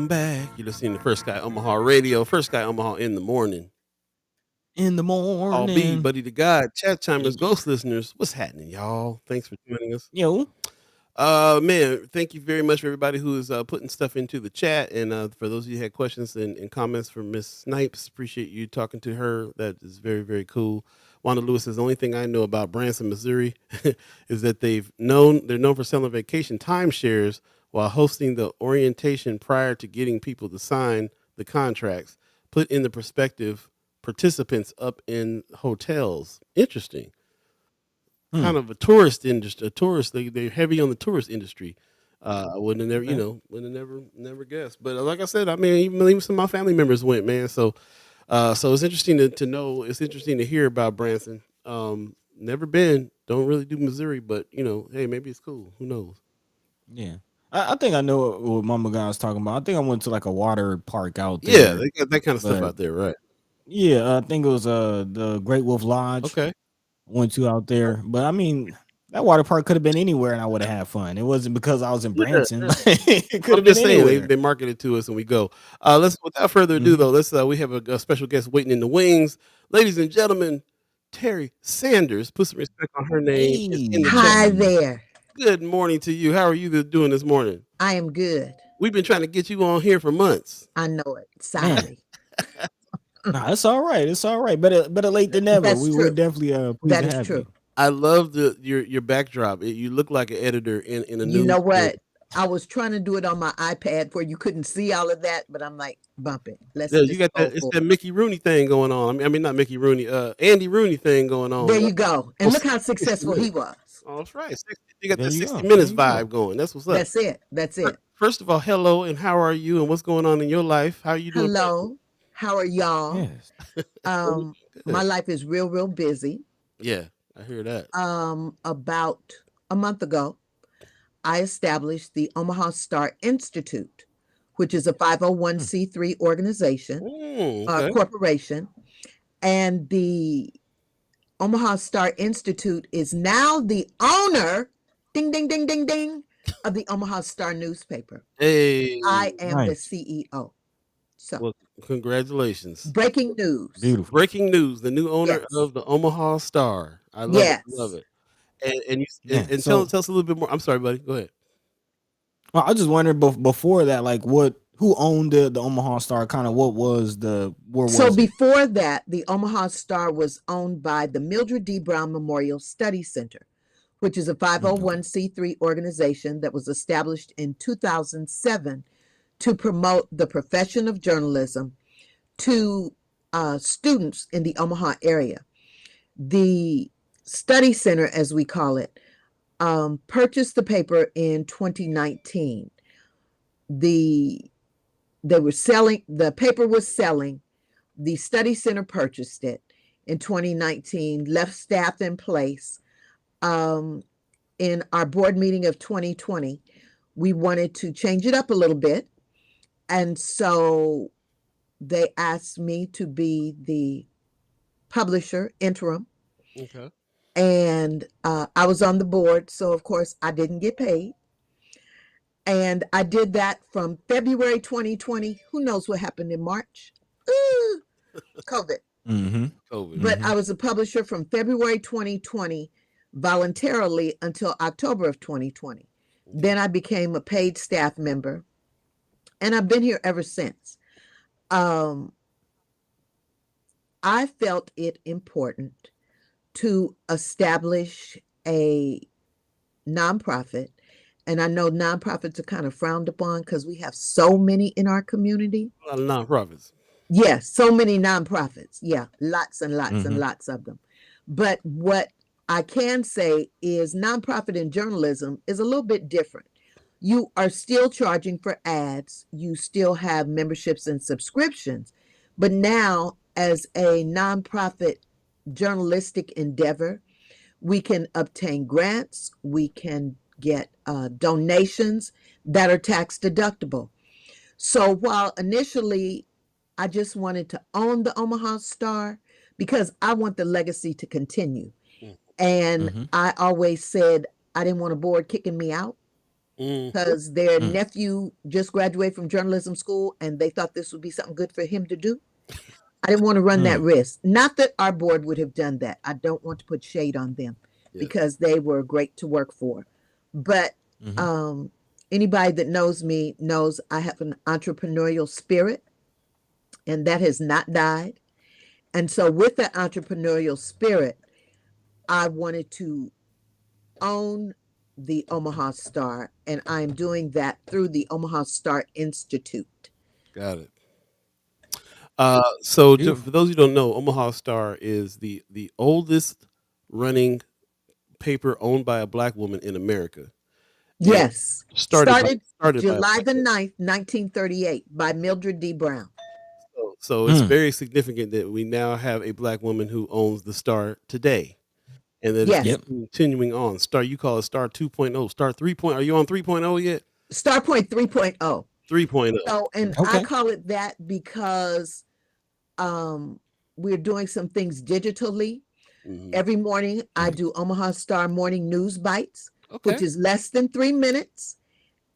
back. You're listening to First Sky Omaha Radio, First Sky Omaha in the morning. In the All Beeee, morning. Buddi3 Da Gawd, chat chimers, ghost listeners. What's happening, y'all? Thanks for joining us. Yo. Man, thank you very much for everybody who is putting stuff into the chat, and for those of you who had questions and comments from Miss Snipes, appreciate you talking to her. That is very, very cool. Wanda Lewis says the only thing I know about Branson, Missouri, is that they're known for selling vacation timeshares while hosting the orientation prior to getting people to sign the contracts. Put in the perspective, participants up in hotels. Interesting. Kind of a tourist industry. They're heavy on the tourist industry. I wouldn't have never, wouldn't have never guessed. But like I said, I mean, even some of my family members went, man. So it's interesting to know. It's interesting to hear about Branson. Never been. Don't really do Missouri, but hey, maybe it's cool. Who knows? Yeah. I think I know what Mama Guy was talking about. I think I went to like a water park out there. Yeah, they got that kind of stuff out there, right? Yeah, I think it was the Great Wolf Lodge. Okay. Went to out there. But I mean, that water park could have been anywhere and I would have had fun. It wasn't because I was in Branson. It could have been anywhere. They market it to us and we go. Let's without further ado though, let's we have a special guest waiting in the wings. Ladies and gentlemen, Terry Sanders. Put some respect on her name. In the Hi chat. There. Good morning to you. How are you doing this morning? I am good. We've been trying to get you on here for months. I know it. Sorry. Nah, it's all right. It's all right. Better late than never. We would definitely that is true. I love your backdrop. You look like an editor in a new. You know what? I was trying to do it on my iPad where you couldn't see all of that, but I'm like, bump it. You got that. It's that Mickey Rooney thing going on. I mean, not Mickey Rooney. Andy Rooney thing going on. There you go. And look how successful he was. Oh, that's right. You got the 60 Minutes vibe going. That's what's up. That's it. First of all, hello, and how are you? And what's going on in your life? How are you doing? Hello. How are y'all? Yes. My life is real busy. Yeah, I hear that. About a month ago, I established the Omaha Star Institute, which is a 501c3 organization, corporation. And the Omaha Star Institute is now the owner, ding, ding, ding, ding, ding, of the Omaha Star newspaper. Hey. I am the CEO. So, well, congratulations. Breaking news. Beautiful. Breaking news. The new owner of the Omaha Star. I love it. Love it. And tell us a little bit more. I'm sorry, buddy. Go ahead. Well, I just wondered before that, like who owned the Omaha Star? Kind of what was before that, the Omaha Star was owned by the Mildred D. Brown Memorial Study Center, which is a 501c3 organization that was established in 2007 to promote the profession of journalism to students in the Omaha area. The study center, as we call it, purchased the paper in 2019. The paper was selling. The study center purchased it in 2019, left staff in place. In our board meeting of 2020, we wanted to change it up a little bit. And so they asked me to be the publisher interim. Okay. And I was on the board. So, of course, I didn't get paid. And I did that from February 2020. Who knows what happened in March? COVID. Mm-hmm. COVID. But I was a publisher from February 2020 voluntarily until October of 2020. Then I became a paid staff member. And I've been here ever since. I felt it important to establish a nonprofit. And I know nonprofits are kind of frowned upon because we have so many in our community. A lot of nonprofits. Yes, so many nonprofits. Yeah, lots and lots and lots of them. But what I can say is nonprofit in journalism is a little bit different. You are still charging for ads. You still have memberships and subscriptions. But now, as a nonprofit journalistic endeavor, we can obtain grants. We can get donations that are tax deductible. So while initially I just wanted to own the Omaha Star because I want the legacy to continue. And I always said I didn't want a board kicking me out. Because their nephew just graduated from journalism school and they thought this would be something good for him to do. I didn't want to run that risk. Not that our board would have done that. I don't want to put shade on them because they were great to work for. But Um, Anybody that knows me knows I have an entrepreneurial spirit, and that has not died. And so, with that entrepreneurial spirit, I wanted to own the Omaha Star, and I'm doing that through the Omaha Star Institute. Got it. So Beautiful. for those who don't know, Omaha Star is the oldest running paper owned by a black woman in America. And Yes. started by a July black the woman. 9th, 1938, by Mildred D. Brown. So it's very significant that we now have a black woman who owns the Star today, and that Yes. it's continuing on. Star, you call it Star 2.0, Star 3.0. Are you on 3.0 yet? Star Point 3.0. 3.0. So, and Okay. I call it that because we're doing some things digitally. Every morning, I do Omaha Star Morning News Bites, Okay. which is less than 3 minutes.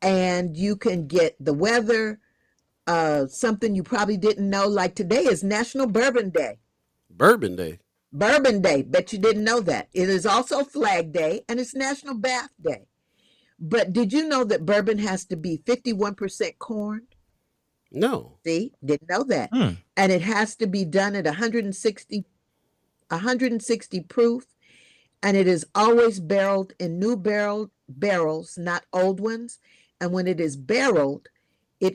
And you can get the weather, something you probably didn't know. Like today is National Bourbon Day. Bourbon Day. Bourbon Day. Bet you didn't know that. It is also Flag Day, and it's National Bath Day. But did you know that bourbon has to be 51% corn? No. See, didn't know that. And it has to be done at 160 proof, and it is always barreled in new barrels, not old ones. And when it is barreled at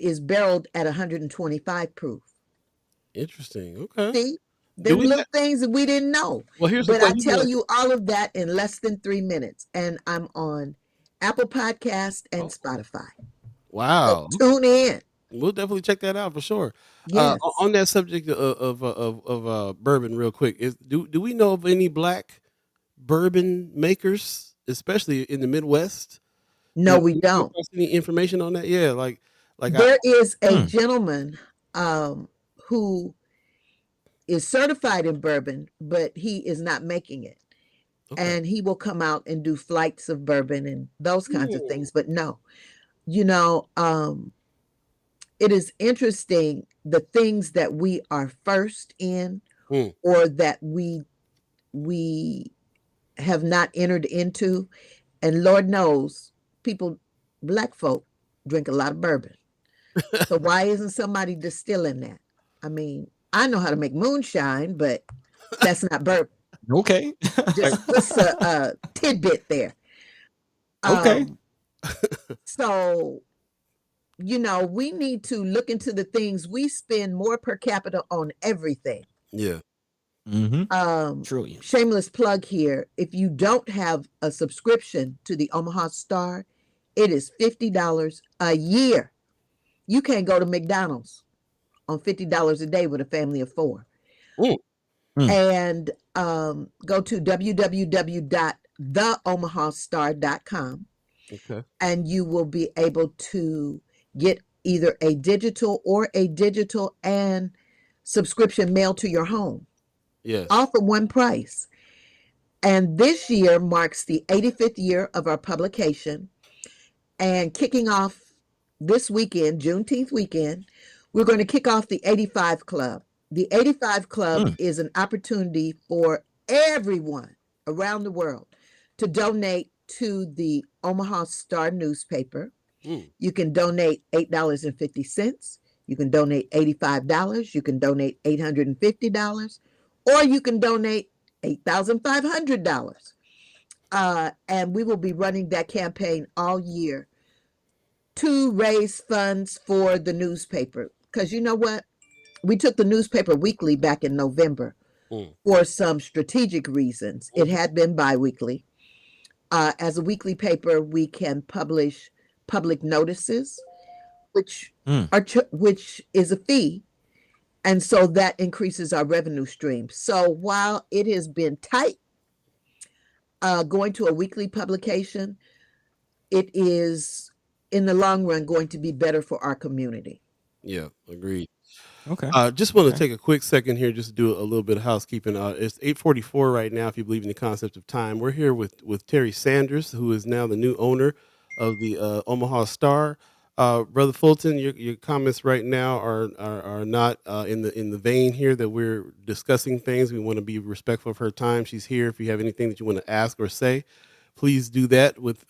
125 proof. Interesting. Okay. See, Do there are we little have- things that we didn't know. Well, here's the But I question. tell you all of that in less than 3 minutes. And I'm on Apple Podcast and Spotify. Wow. So tune in. We'll definitely check that out for sure. Yes. On that subject of bourbon, real quick, do we know of any black bourbon makers, especially in the Midwest? No, Do we you come don't. across any information on that? Yeah, like There is a gentleman who is certified in bourbon, but he is not making it. Okay. And he will come out and do flights of bourbon and those kinds of things. But no, you know, it is interesting the things that we are first in or that we have not entered into. And Lord knows black folk drink a lot of bourbon. So why isn't somebody distilling that? I mean, I know how to make moonshine, but that's not bourbon. Okay. Just a tidbit there. Okay. So, you know, we need to look into the things we spend more per capita on everything. Yeah. Trillion. Shameless plug here. If you don't have a subscription to the Omaha Star, it is $50 a year. You can't go to McDonald's on $50 a day with a family of 4. And go to www.theomahastar.com. Okay. And you will be able to get either a digital and subscription mailed to your home. Yes. All for one price. And this year marks the 85th year of our publication. And kicking off this weekend, Juneteenth weekend, we're going to kick off the 85 Club. The 85 Club is an opportunity for everyone around the world to donate to the Omaha Star newspaper. You can donate $8.50. You can donate $85. You can donate $850. Or you can donate $8,500. And we will be running that campaign all year to raise funds for the newspaper. Because you know what? We took the newspaper weekly back in November for some strategic reasons. It had been biweekly. As a weekly paper, we can publish public notices, which is a fee. And so that increases our revenue stream. So while it has been tight going to a weekly publication, it is in the long run going to be better for our community. Yeah, agreed. Okay. Just want to take a quick second here, just to do a little bit of housekeeping. It's 8:44 right now. If you believe in the concept of time, we're here with Terry Sanders, who is now the new owner of the Omaha Star. Brother Fulton, your comments right now are not in the vein here that we're discussing things. We want to be respectful of her time. She's here. If you have anything that you want to ask or say, please do that with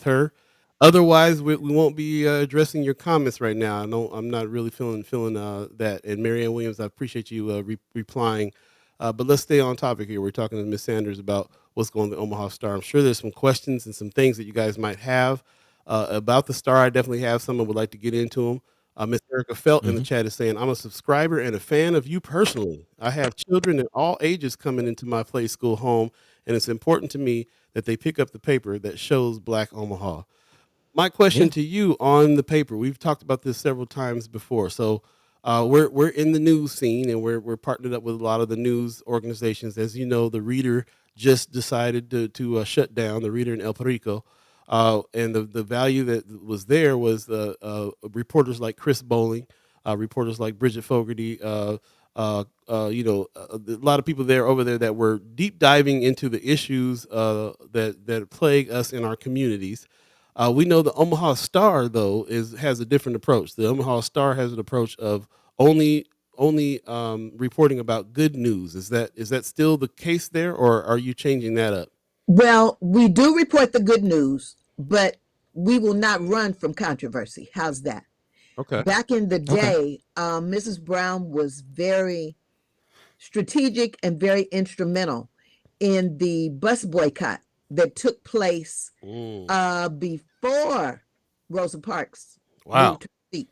her. Otherwise, we won't be addressing your comments right now. I'm not really feeling that. And Marianne Williams, I appreciate you replying. But let's stay on topic here. We're talking to Miss Sanders about what's going on the Omaha Star. I'm sure there's some questions and some things that you guys might have about the Star. I definitely have some and would like to get into them. Miss Erica Felt in the chat is saying, I'm a subscriber and a fan of you personally. I have children at all ages coming into my play school home, and it's important to me that they pick up the paper that shows Black Omaha. My question to you on the paper, we've talked about this several times before. So we're in the news scene, and we're partnered up with a lot of the news organizations. As you know, the Reader just decided to shut down, the Reader in El Perico. And the value that was there was reporters like Chris Bowling, reporters like Bridget Fogarty, a lot of people over there that were deep diving into the issues that plague us in our communities. We know the Omaha Star, though, has a different approach. The Omaha Star has an approach of only reporting about good news. Is that still the case there, or are you changing that up? Well, we do report the good news, but we will not run from controversy. How's that? Okay. Back in the day, Mrs. Brown was very strategic and very instrumental in the bus boycott that took place before Rosa Parks moved to the seat.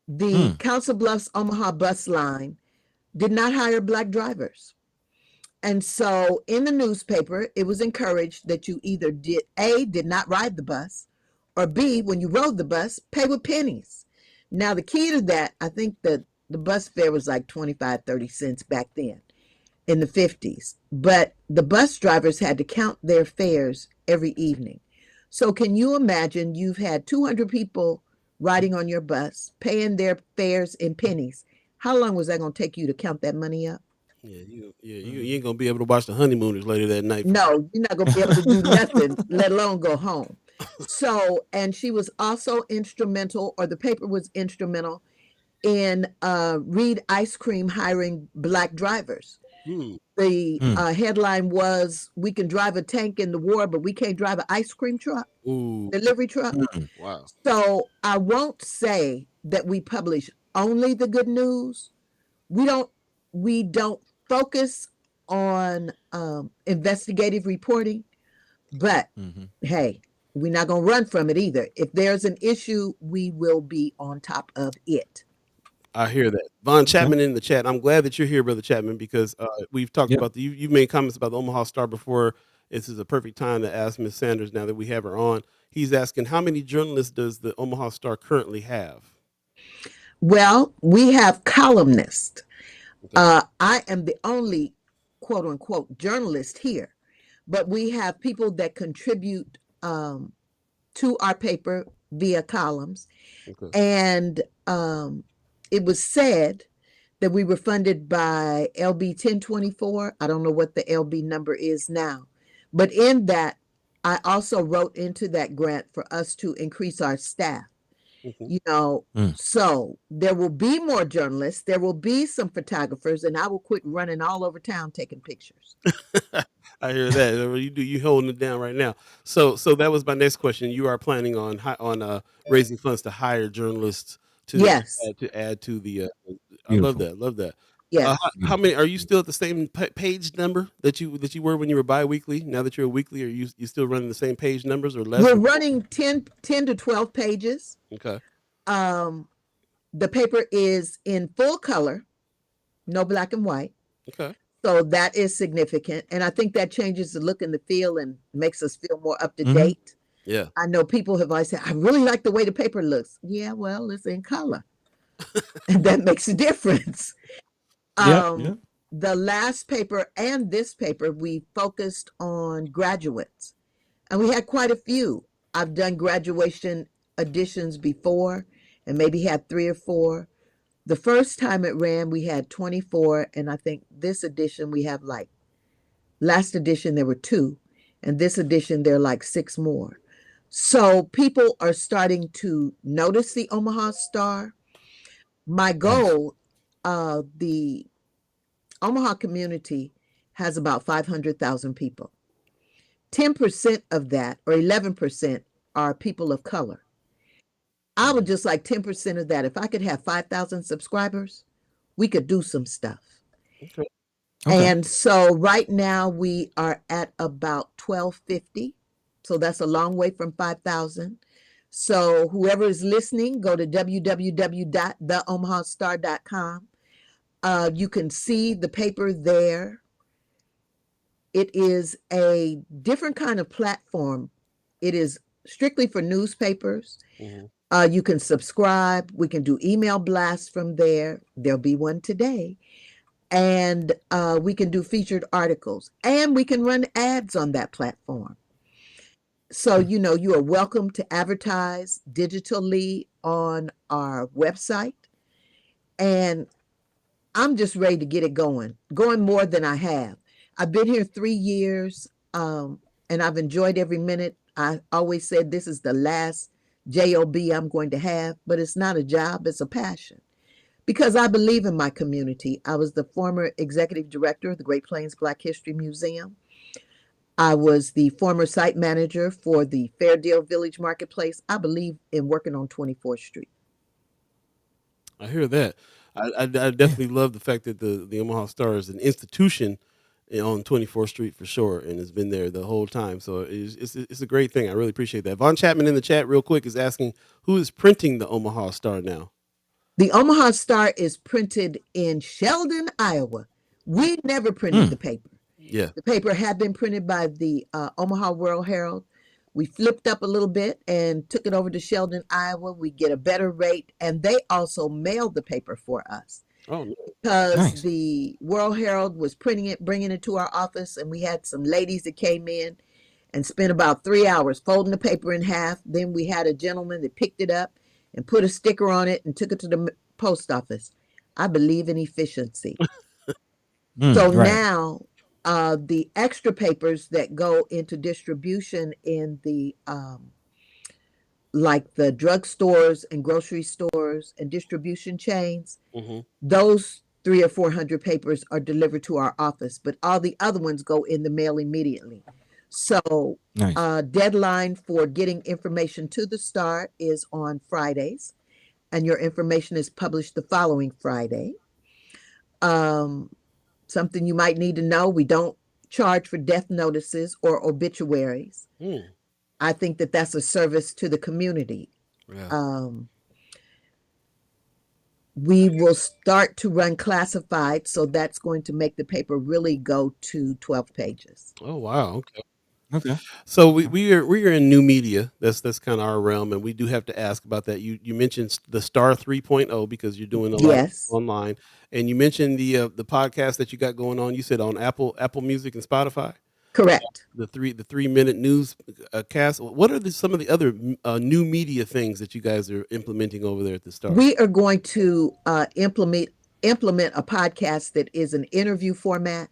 The Council Bluffs Omaha bus line did not hire Black drivers. And so in the newspaper, it was encouraged that you either did not ride the bus, or B, when you rode the bus, pay with pennies. Now, the key to that, I think that the bus fare was like 25, 30 cents back then in the 50s. But the bus drivers had to count their fares every evening. So can you imagine you've had 200 people riding on your bus, paying their fares in pennies? How long was that going to take you to count that money up? Yeah, you ain't gonna be able to watch the honeymooners later that night. No, you're not gonna be able to do nothing, let alone go home. So, and she was also instrumental, or the paper was instrumental in Reed Ice Cream hiring Black drivers. The headline was, "We can drive a tank in the war, but we can't drive an ice cream truck, delivery truck." Wow. So I won't say that we publish only the good news. We don't focus on investigative reporting, but hey, we're not going to run from it either. If there's an issue, we will be on top of it. I hear that. Von Chapman in the chat. I'm glad that you're here, Brother Chapman, because we've talked about you've made comments about the Omaha Star before. This is a perfect time to ask Ms. Sanders now that we have her on. He's asking, how many journalists does the Omaha Star currently have? Well, we have columnists. Okay. I am the only quote unquote journalist here, but we have people that contribute to our paper via columns. Okay. And it was said that we were funded by LB 1024. I don't know what the LB number is now, but in that, I also wrote into that grant for us to increase our staff. So there will be more journalists, there will be some photographers, and I will quit running all over town taking pictures. I hear that. You holding it down right now. So that was my next question. You are planning on raising funds to hire journalists to add to the. I love that. Yeah. How many are you still at the same page number that you were when you were biweekly? Now that you're a weekly, are you still running the same page numbers or less? We're running 10 to 12 pages. Okay. The paper is in full color, no black and white. Okay. So that is significant, and I think that changes the look and the feel and makes us feel more up to date. Yeah. I know people have always said, I really like the way the paper looks. Yeah, well, it's in color, and that makes a difference. The last paper and this paper, we focused on graduates, and we had quite a few. I've done graduation editions before and maybe had 3 or 4. The first time it ran, we had 24, and I think this edition we have last edition there were 2, and this edition there are 6 more. So people are starting to notice the Omaha Star. My goal, the Omaha community has about 500,000 people. 10% of that, or 11%, are people of color. I would just like 10% of that. If I could have 5,000 subscribers, we could do some stuff. Okay. And so right now we are at about 1250. So that's a long way from 5,000. So whoever is listening, go to www.theomahastar.com. You can see the paper there. It is a different kind of platform. It is strictly for newspapers. You can subscribe. We can do email blasts from there. There'll be one today. And we can do featured articles. And we can run ads on that platform. So, you are welcome to advertise digitally on our website. And I'm just ready to get it going more than I have. I've been here 3 years, and I've enjoyed every minute. I always said this is the last job I'm going to have, but it's not a job, it's a passion. Because I believe in my community. I was the former executive director of the Great Plains Black History Museum. I was the former site manager for the Fairdale Village Marketplace. I believe in working on 24th Street. I hear that. I definitely love the fact that the Omaha Star is an institution on 24th Street for sure, and has been there the whole time. So it's a great thing. I really appreciate that. Von Chapman in the chat real quick is asking, who is printing the Omaha Star now? The Omaha Star is printed in Sheldon, Iowa. We never printed the paper. Yeah. The paper had been printed by the Omaha World Herald. We flipped up a little bit and took it over to Sheldon, Iowa. We get a better rate, and they also mailed the paper for us. Oh, nice. Because the World Herald was printing it, bringing it to our office, and we had some ladies that came in and spent about 3 hours folding the paper in half. Then we had a gentleman that picked it up and put a sticker on it and took it to the post office. I believe in efficiency. Now the extra papers that go into distribution in the like the drugstores and grocery stores and distribution chains, those 300 or 400 papers are delivered to our office, but all the other ones go in the mail immediately. So deadline for getting information to the Star is on Fridays, and your information is published the following Friday. Something you might need to know, we don't charge for death notices or obituaries. I think that that's a service to the community. Yeah. We will start to run classified, so that's going to make the paper really go to 12 pages. Oh, wow. Okay. So we are in new media. That's kind of our realm, and we do have to ask about that. You mentioned the Star 3.0 because you're doing a lot online, and you mentioned the podcast that you got going on. You said on Apple Music and Spotify. Correct. The 3-minute news cast. What are some of the other new media things that you guys are implementing over there at the Star? We are going to implement a podcast that is an interview format.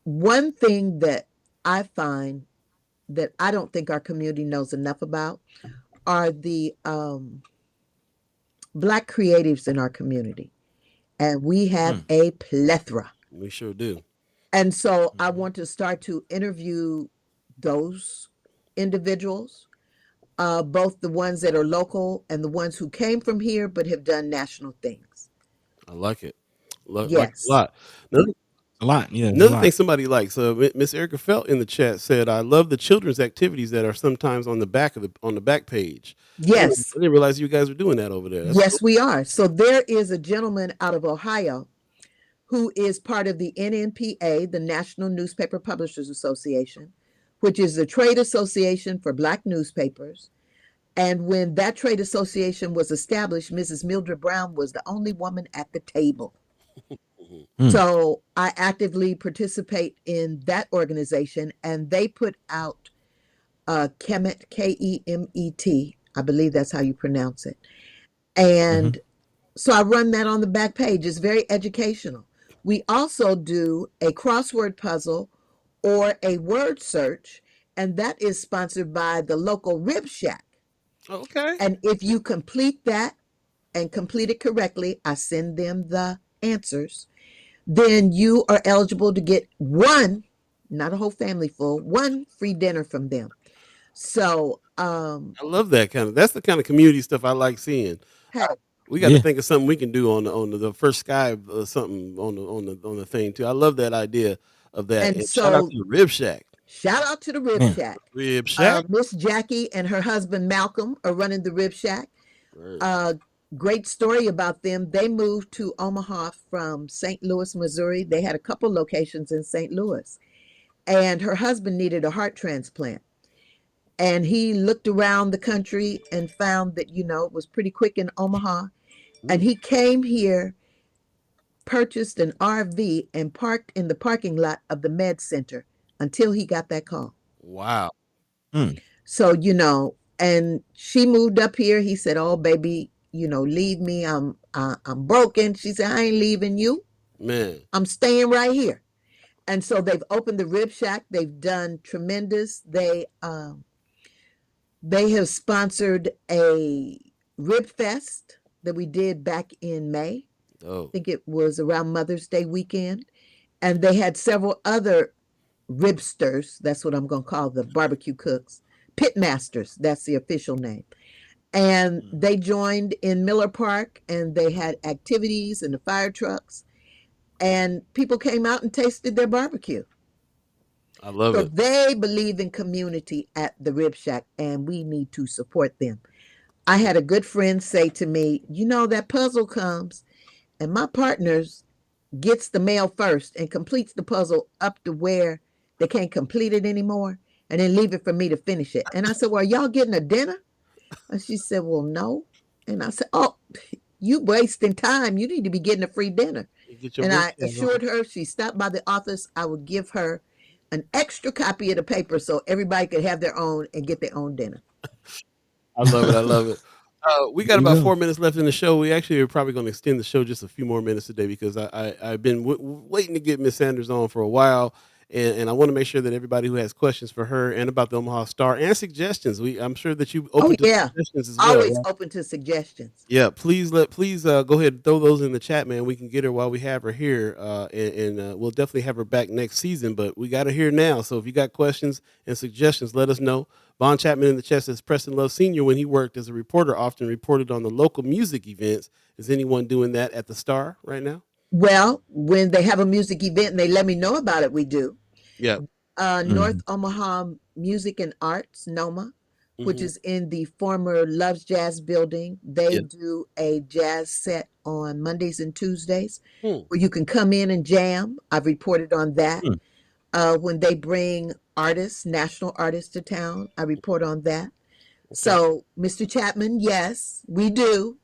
One thing that I find that I don't think our community knows enough about are the Black creatives in our community. And we have a plethora. We sure do. And so I want to start to interview those individuals, both the ones that are local and the ones who came from here but have done national things. I like it. Yes. Like a lot. A lot, yeah. Another thing somebody likes. Miss Erica Felt in the chat said, "I love the children's activities that are sometimes on the back page." Yes. I didn't realize you guys were doing that over there. Yes, we are. So there is a gentleman out of Ohio who is part of the NNPA, the National Newspaper Publishers Association, which is a trade association for Black newspapers. And when that trade association was established, Mrs. Mildred Brown was the only woman at the table. So I actively participate in that organization, and they put out Kemet, Kemet, I believe that's how you pronounce it. And so I run that on the back page. It's very educational. We also do a crossword puzzle or a word search, and that is sponsored by the local Rib Shack. Okay. And if you complete that and complete it correctly, I send them the answers. Then you are eligible to get one, not a whole family full, one free dinner from them. So I love that that's the kind of community stuff I like seeing. Hey, We got to Yeah. think of something we can do on the first Sky something on the thing too. I love that idea of that. and And shout out so to the Rib Shack. shout out to the Rib Man. Shack. Rib Shack. Miss Jackie and her husband Malcolm are running the Rib Shack. Right. Great story about them. They moved to Omaha from St. Louis, Missouri. They had a couple locations in St. Louis, and her husband needed a heart transplant. And he looked around the country and found that, it was pretty quick in Omaha. And he came here, purchased an RV, and parked in the parking lot of the med center until he got that call. Wow. So, and she moved up here. He said, "Oh, baby, leave me. I'm broken." She said, "I ain't leaving you. Man. I'm staying right here." And so they've opened the Rib Shack. They've done tremendous. They have sponsored a Rib Fest that we did back in May. Oh. I think it was around Mother's Day weekend. And they had several other ribsters. That's what I'm going to call the barbecue cooks. Pitmasters, that's the official name. And they joined in Miller Park, and they had activities and the fire trucks. And people came out and tasted their barbecue. I love So it. they believe in community at the Rib Shack, and we need to support them. I had a good friend say to me, that puzzle comes, and my partners gets the mail first and completes the puzzle up to where they can't complete it anymore, and then leave it for me to finish it. And I said, "Well, are y'all getting a dinner?" And she said, "Well, no." And I said, "Oh, you wasting time. You need to be getting a free dinner." And I assured her she stopped by the office, I would give her an extra copy of the paper so everybody could have their own and get their own dinner. I love it. I love it. We got There you about go. 4 minutes left in the show. We actually are probably going to extend the show just a few more minutes today because I've been waiting to get Miss Sanders on for a while. And I want to make sure that everybody who has questions for her and about the Omaha Star and suggestions, I'm sure that you open to suggestions as well. Always open to suggestions. Yeah, please go ahead and throw those in the chat, man. We can get her while we have her here, and we'll definitely have her back next season. But we got her here now, so if you got questions and suggestions, let us know. Von Chapman in the chat says Preston Love Sr. when he worked as a reporter often reported on the local music events. Is anyone doing that at the Star right now? Well, when they have a music event and they let me know about it, we do. Yeah. North Omaha Music and Arts, NOMA, which is in the former Love's Jazz building. They do a jazz set on Mondays and Tuesdays where you can come in and jam. I've reported on that. When they bring artists, national artists to town, I report on that. Okay. So, Mr. Chapman, yes, we do.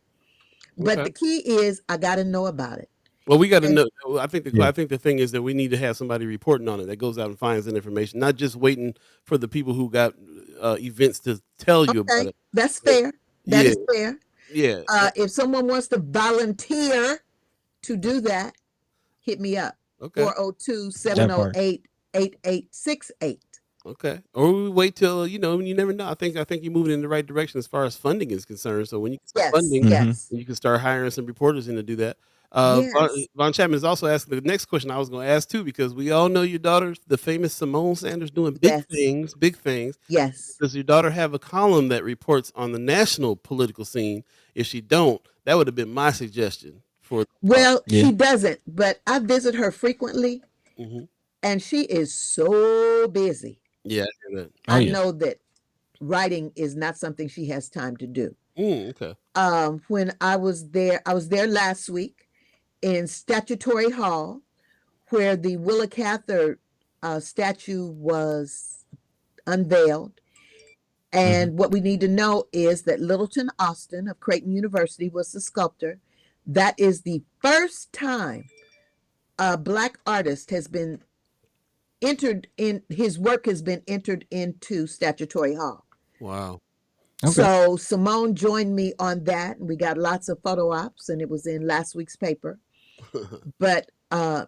But the key is I got to know about it. Well, we got to know. I think the thing is that we need to have somebody reporting on it that goes out and finds that information, not just waiting for the people who got events to tell you about it. That's fair. That is fair. Yeah. If someone wants to volunteer to do that, hit me up. Okay. 402-708-8868. Okay. Or we wait till, you never know. I think you're moving in the right direction as far as funding is concerned. So when you start funding, you can start hiring some reporters in to do that. Von Chapman is also asking the next question I was going to ask too, because we all know your daughter, the famous Simone Sanders, doing big things. Yes. Does your daughter have a column that reports on the national political scene? If she don't, that would have been my suggestion for. Well, she doesn't, but I visit her frequently, and she is so busy. Yeah, I know that writing is not something she has time to do. Okay. When I was there last week in Statutory Hall, where the Willa Cather statue was unveiled. And what we need to know is that Littleton Austin of Creighton University was the sculptor. That is the first time a Black artist has been his work has been entered into Statutory Hall. Wow. Okay. So Simone joined me on that, and we got lots of photo ops, and it was in last week's paper. But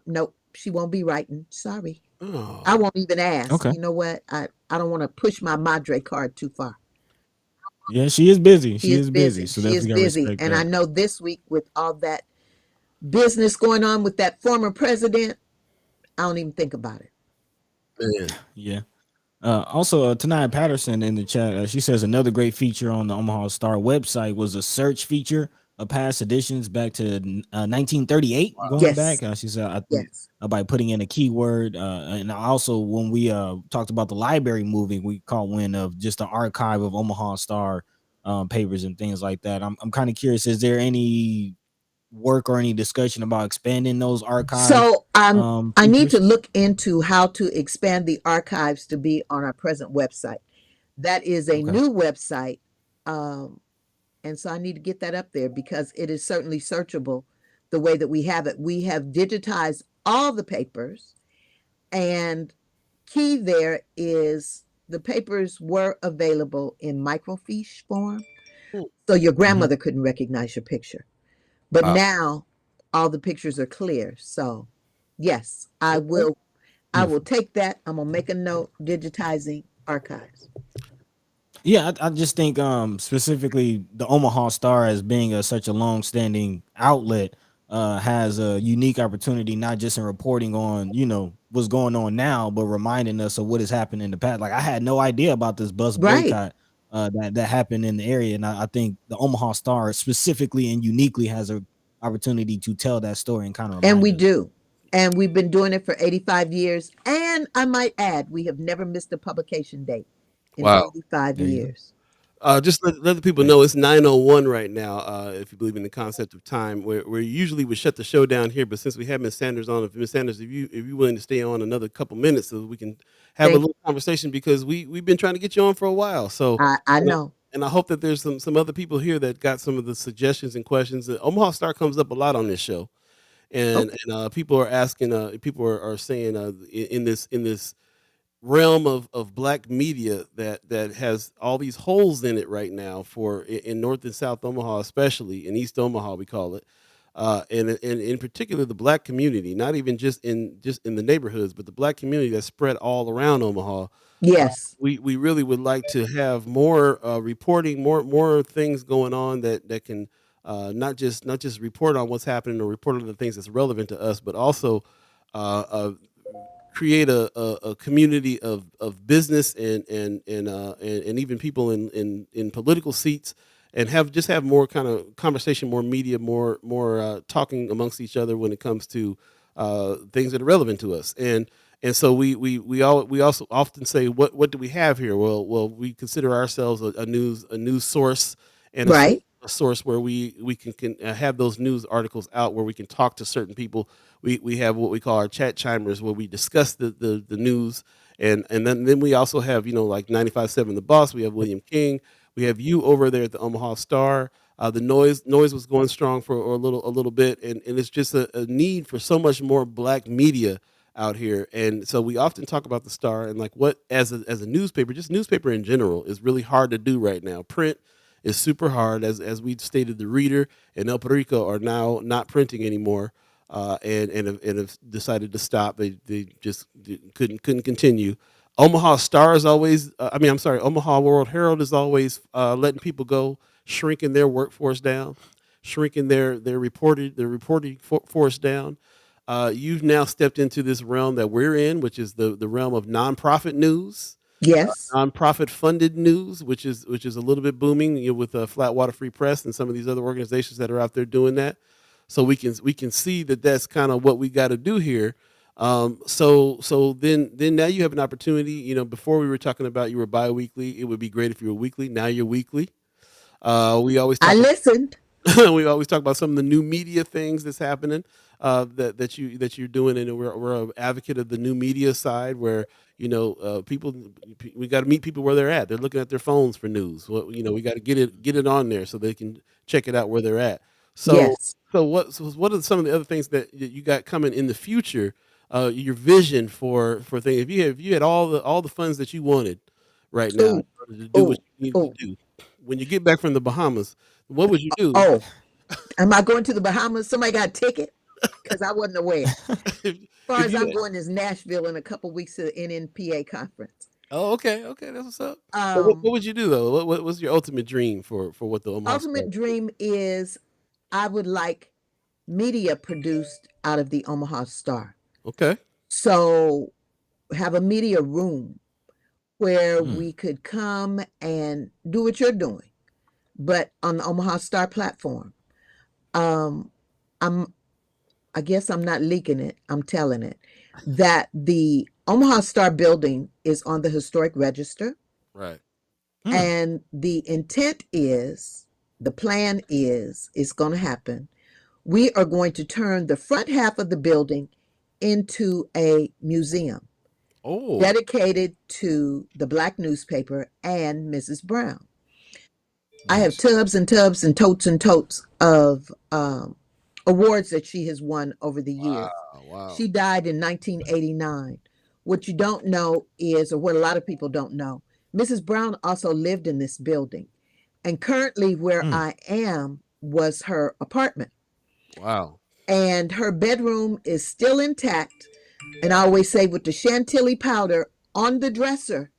nope, she won't be writing. Sorry. Oh. I won't even ask. Okay. You know what? I don't want to push my Madre card too far. Yeah, she is busy. She is busy. So she is busy. And I know this week with all that business going on with that former president, I don't even think about it. Man. Yeah. Also, Tanaya Patterson in the chat, she says another great feature on the Omaha Star website was a search feature of past editions back to 1938. Going Yes, back, she said, I think yes. by putting in a keyword, and also when we talked about the library moving, we caught wind of just an archive of Omaha Star papers and things like that. I'm kind of curious, is there any work or any discussion about expanding those archive So I need to features? look into how to expand the archives to be on our present website. That is a Okay. new website. Um, and so I need to get that up there because it is certainly searchable the way that we have it. We have digitized all the papers, and key there is the papers were available in microfiche form, Hmm. so your Mhm. grandmother couldn't recognize your picture. But Wow. now all the pictures are clear. So yes, I Okay. will Beautiful. take that. I'm gonna make a note digitizing archives. Yeah, I just think specifically the Omaha Star as being such a long-standing outlet has a unique opportunity, not just in reporting on what's going on now, but reminding us of what has happened in the past. Like I had no idea about this bus Right. boycott that happened in the area, and I think the Omaha Star specifically and uniquely has a opportunity to tell that story and kind of And remind we us. do. And we've been doing it for 85 years. And I might add, we have never missed a publication date in Wow. 85 There you go. years. Just let the people Hey. know it's 9:01 right now. If you believe in the concept of time, where usually would shut the show down here, but since we have Miss Sanders on, if Miss Sanders, if you willing to stay on another couple minutes so we can have a Thank little conversation because we've been trying to get you on for a while. So, I and I, know. and I hope that there's some other people here that got some of the suggestions and questions. The Omaha Star comes up a lot on this show, and Okay. people are asking, people are saying in this realm of black media that has all these holes in it right now for in North and South Omaha, especially in East Omaha, we call it, and in particular the black community, not even just in the neighborhoods, but the black community that's spread all around Omaha. Yes. We really would like to have more reporting, more things going on that can not just report on what's happening or report on the things that's relevant to us, but also uh, create a community of business and even people in political seats and have more kind of conversation, more media, more talking amongst each other when it comes to things that are relevant to us. And so we also often say what do we have here? Well we consider ourselves a news source and Right. a source where we can have those news articles out where we can talk to certain people. We have what we call our chat chimers where we discuss the news, and then we also have like 95.7 The Boss. We have William King. We have you over there at the Omaha Star. The noise was going strong for a little bit, and it's just a need for so much more black media out here. And so we often talk about the Star and like what as a newspaper, just newspaper in general, is really hard to do right now. Print is super hard, as we stated. The Reader and El Perico are now not printing anymore, and have decided to stop. They just couldn't continue. Omaha Star is always, I'm sorry, Omaha World Herald is always letting people go, shrinking their workforce down, shrinking their reporting force down. You've now stepped into this realm that we're in, which is the realm of nonprofit news, Yes. nonprofit funded news, which is a little bit booming, with Flatwater Free Press and some of these other organizations that are out there doing that. So we can see that that's kind of what we got to do here. So then now you have an opportunity. Before we were talking about you were biweekly. It would be great if you were weekly. Now you're weekly. We always I talk listened. we always talk about some of the new media things that's happening, that you're doing, and we're an advocate of the new media side where people, we got to meet people where they're at. They're looking at their phones for news. We got to get it on there so they can check it out where they're at. So Yes. what are some of the other things that you got coming in the future? Your vision for things. If you had all the funds that you wanted right now in Oh, order to do what oh, you need to oh, do, when you get back from the Bahamas, what would you do? oh. Am I going to the Bahamas? Somebody got a ticket? Because I wasn't aware. if, As far if as you I'm had, going is Nashville in a couple weeks to the NNPA conference. oh, okay, that's what's up. But what Um, would you do though? What's your ultimate dream for what the Omaha Star? ultimate dream is I would like media produced out of the Omaha Star. Okay. So have a media room where we could come and do what you're doing, but on the Omaha Star platform. Um, I guess I'm not leaking it. I'm telling it that the Omaha Star building is on the historic register. Right. And the intent is, the plan is, it's going to happen. We are going to turn the front half of the building into a museum dedicated to the Black newspaper and Mrs. Brown. I have tubs and tubs and totes of awards that she has won over the years. Wow. She died in 1989. What you don't know is, or what a lot of people don't know, Mrs. Brown also lived in this building. And currently where I am was her apartment. Wow. And her bedroom is still intact. And I always say, with the chantilly powder on the dresser.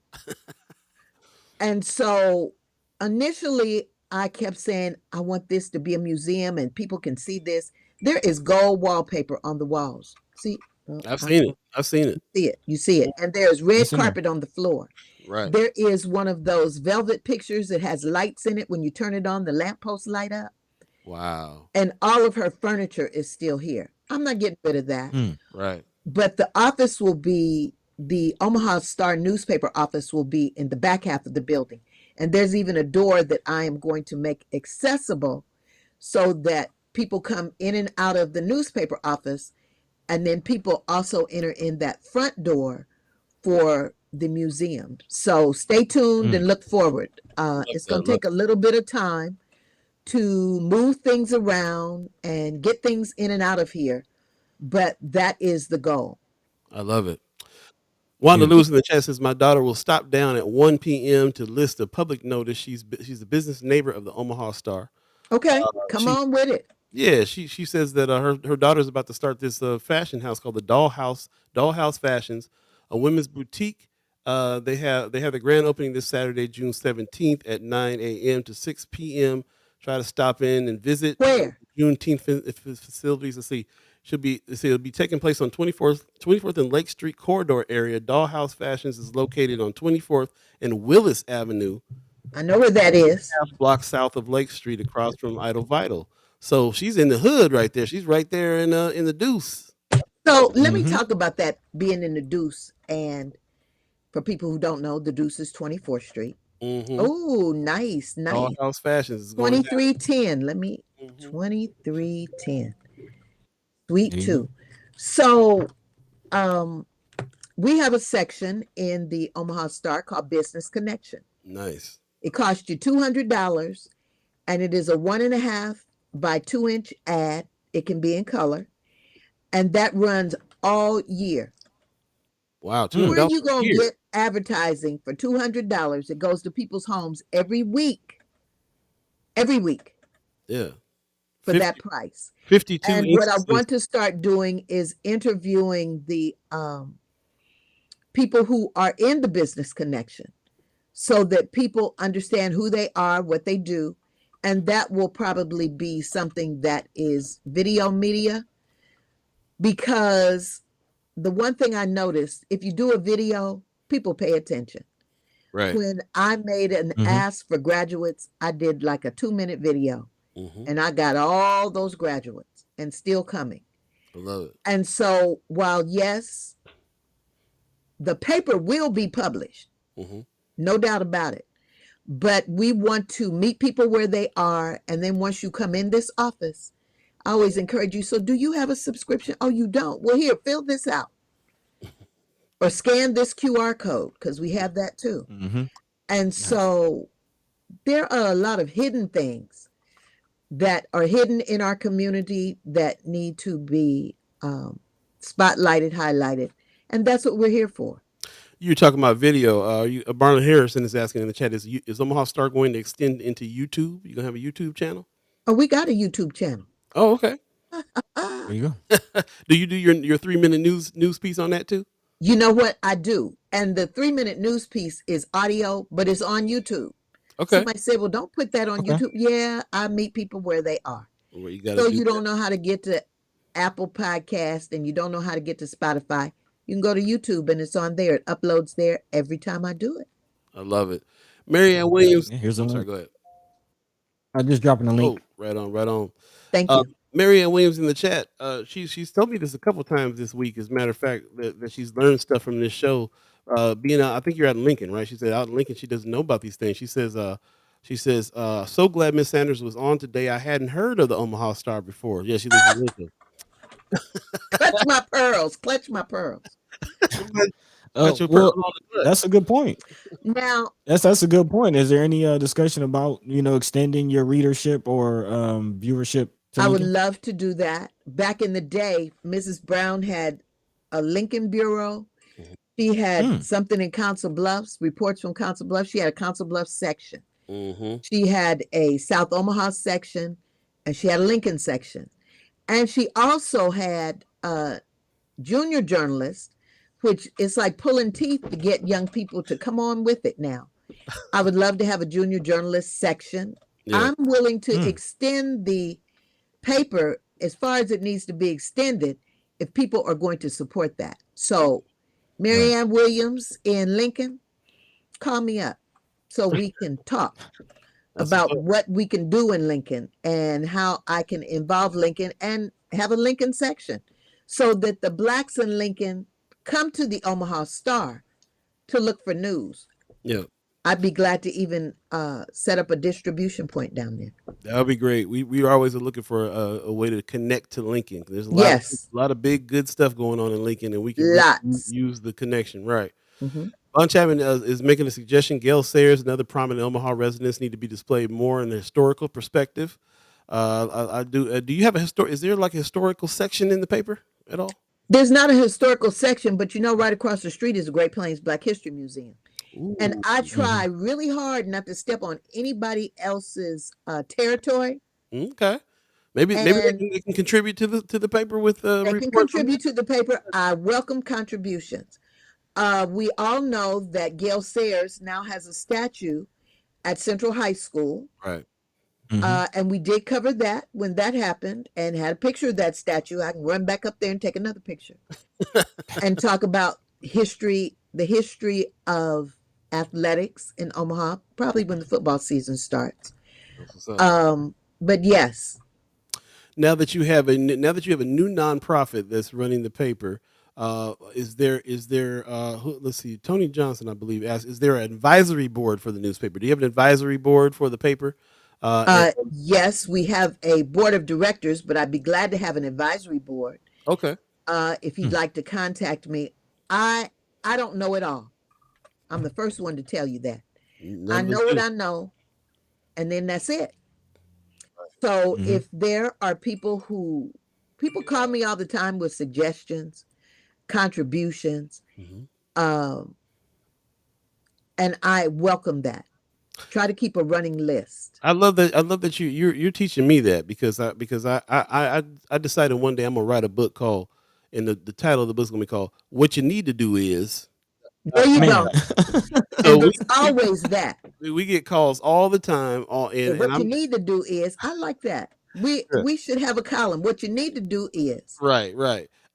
And so initially I kept saying, I want this to be a museum and people can see this. There is gold wallpaper on the walls. See? I've seen it. You see it. And there's red carpet on the floor. Right. There is one of those velvet pictures that has lights in it. When you turn it on, the lampposts light up. Wow. And all of her furniture is still here. I'm not getting rid of that. Right. But the office will be, the Omaha Star newspaper office will be in the back half of the building. And there's even a door that I am going to make accessible so that people come in and out of the newspaper office. And then people also enter in that front door for the museum. So stay tuned and look forward. It's going to take a little bit of time to move things around and get things in and out of here. But that is the goal. I love it. Wanda Lewis in the chat says, my daughter will stop down at 1 p.m. to list a public notice. She's a business neighbor of the Omaha Star. Okay, come on with it. Yeah, she says that her daughter's about to start this fashion house called the Dollhouse Fashions, a women's boutique. They have the grand opening this Saturday, June 17th at 9 a.m. to 6 p.m. Try to stop in and visit. Where? Juneteenth facilities. Let's see. It'll be taking place on 24th and Lake Street corridor area. Dollhouse Fashions is located on 24th and Willis Avenue. I know where that is. Half block south of Lake Street, across from Idle Vital. So she's in the hood right there. She's right there in the Deuce. So let me talk about that being in the Deuce. And for people who don't know, the Deuce is 24th Street. Oh, nice. Dollhouse Fashions is going 2310. Let me 2310. Suite 2. So we have a section in the Omaha Star called Business Connection. Nice. It costs you $200, and it is a 1.5 by 2 inch ad. It can be in color, and that runs all year. Wow. Where are you going to get advertising for $200? It goes to people's homes every week. Yeah. For that price. 52. And what I want to start doing is interviewing the people who are in the Business Connection so that people understand who they are, what they do. And that will probably be something that is video media, because the one thing I noticed, if you do a video, people pay attention. Right. When I made an ask for graduates, I did like a 2-minute video. And I got all those graduates and still coming. I love it. And so while, yes, the paper will be published, no doubt about it, but we want to meet people where they are. And then once you come in this office, I always encourage you. So do you have a subscription? Oh, you don't? Well, here, fill this out or scan this QR code, because we have that too. And so there are a lot of hidden things that are hidden in our community that need to be spotlighted, highlighted. And that's what we're here for. You're talking about video. Barnum Harrison is asking in the chat, is Omaha Star going to extend into YouTube? You going to have a YouTube channel? Oh, we got a YouTube channel. Oh, okay. There you go. Do you do your 3-minute news piece on that too? You know what? I do. And the 3-minute news piece is audio, but it's on YouTube. Okay. Somebody said, well, don't put that on YouTube. Yeah, I meet people where they are. Well, you don't know how to get to Apple Podcast and you don't know how to get to Spotify. You can go to YouTube and it's on there. It uploads there every time I do it. I love it. Marianne Williams. Yeah, here's a I'm sorry, link. go ahead. I'm just dropping a link. Oh, right on, right on. Thank you. Marianne Williams in the chat. She's told me this a couple times this week. As a matter of fact, that she's learned stuff from this show. Being out, I think you're out in Lincoln, right? She said out in Lincoln, she doesn't know about these things. She says, so glad Miss Sanders was on today. I hadn't heard of the Omaha Star before. Yeah, she lives in Lincoln. Clutch my pearls. Clutch my pearls. Got your Well, pearl on the butt. that's a good point. Now, That's a good point. Is there any discussion about extending your readership or viewership to I would Lincoln? love to do that. Back in the day, Mrs. Brown had a Lincoln Bureau. She had something in Council Bluffs, reports from Council Bluffs. She had a Council Bluffs section. She had a South Omaha section, and she had a Lincoln section. And she also had a junior journalist, which is like pulling teeth to get young people to come on with it now. I would love to have a junior journalist section. Yeah. I'm willing to extend the paper as far as it needs to be extended if people are going to support that. So Marianne Williams in Lincoln, call me up so we can talk about what we can do in Lincoln and how I can involve Lincoln and have a Lincoln section so that the Blacks in Lincoln come to the Omaha Star to look for news. Yeah. I'd be glad to even set up a distribution point down there. That would be great. We are always looking for a way to connect to Lincoln. There's a lot of big good stuff going on in Lincoln, and we can use the connection. Right. Von Chapman is making a suggestion. Gail Sayers and other prominent Omaha residents need to be displayed more in the historical perspective. I do. Do you have is there like a historical section in the paper at all? There's not a historical section, but right across the street is the Great Plains Black History Museum. Ooh, and I try really hard not to step on anybody else's territory. Okay, maybe they can contribute to the paper with they can contribute to the paper. I welcome contributions. We all know that Gail Sayers now has a statue at Central High School, right? And we did cover that when that happened, and had a picture of that statue. I can run back up there and take another picture, and talk about history, the history of athletics in Omaha, probably when the football season starts. But yes. Now that you have a new nonprofit that's running the paper, is there let's see, Tony Johnson, I believe, asked, is there an advisory board for the newspaper? Do you have an advisory board for the paper? Yes, we have a board of directors, but I'd be glad to have an advisory board. Okay. If you'd like to contact me, I don't know it all. I'm the first one to tell you that. I know what I know, and then that's it. So if there are people call me all the time with suggestions, contributions, and I welcome that. Try to keep a running list. I love that you're teaching me that because I decided one day I'm gonna write a book called, and the title of the book is gonna be called "What You Need to Do Is." There you go. So it's always that. We get calls all the time. What you need to do is, I like that. We should have a column. What you need to do is. Right.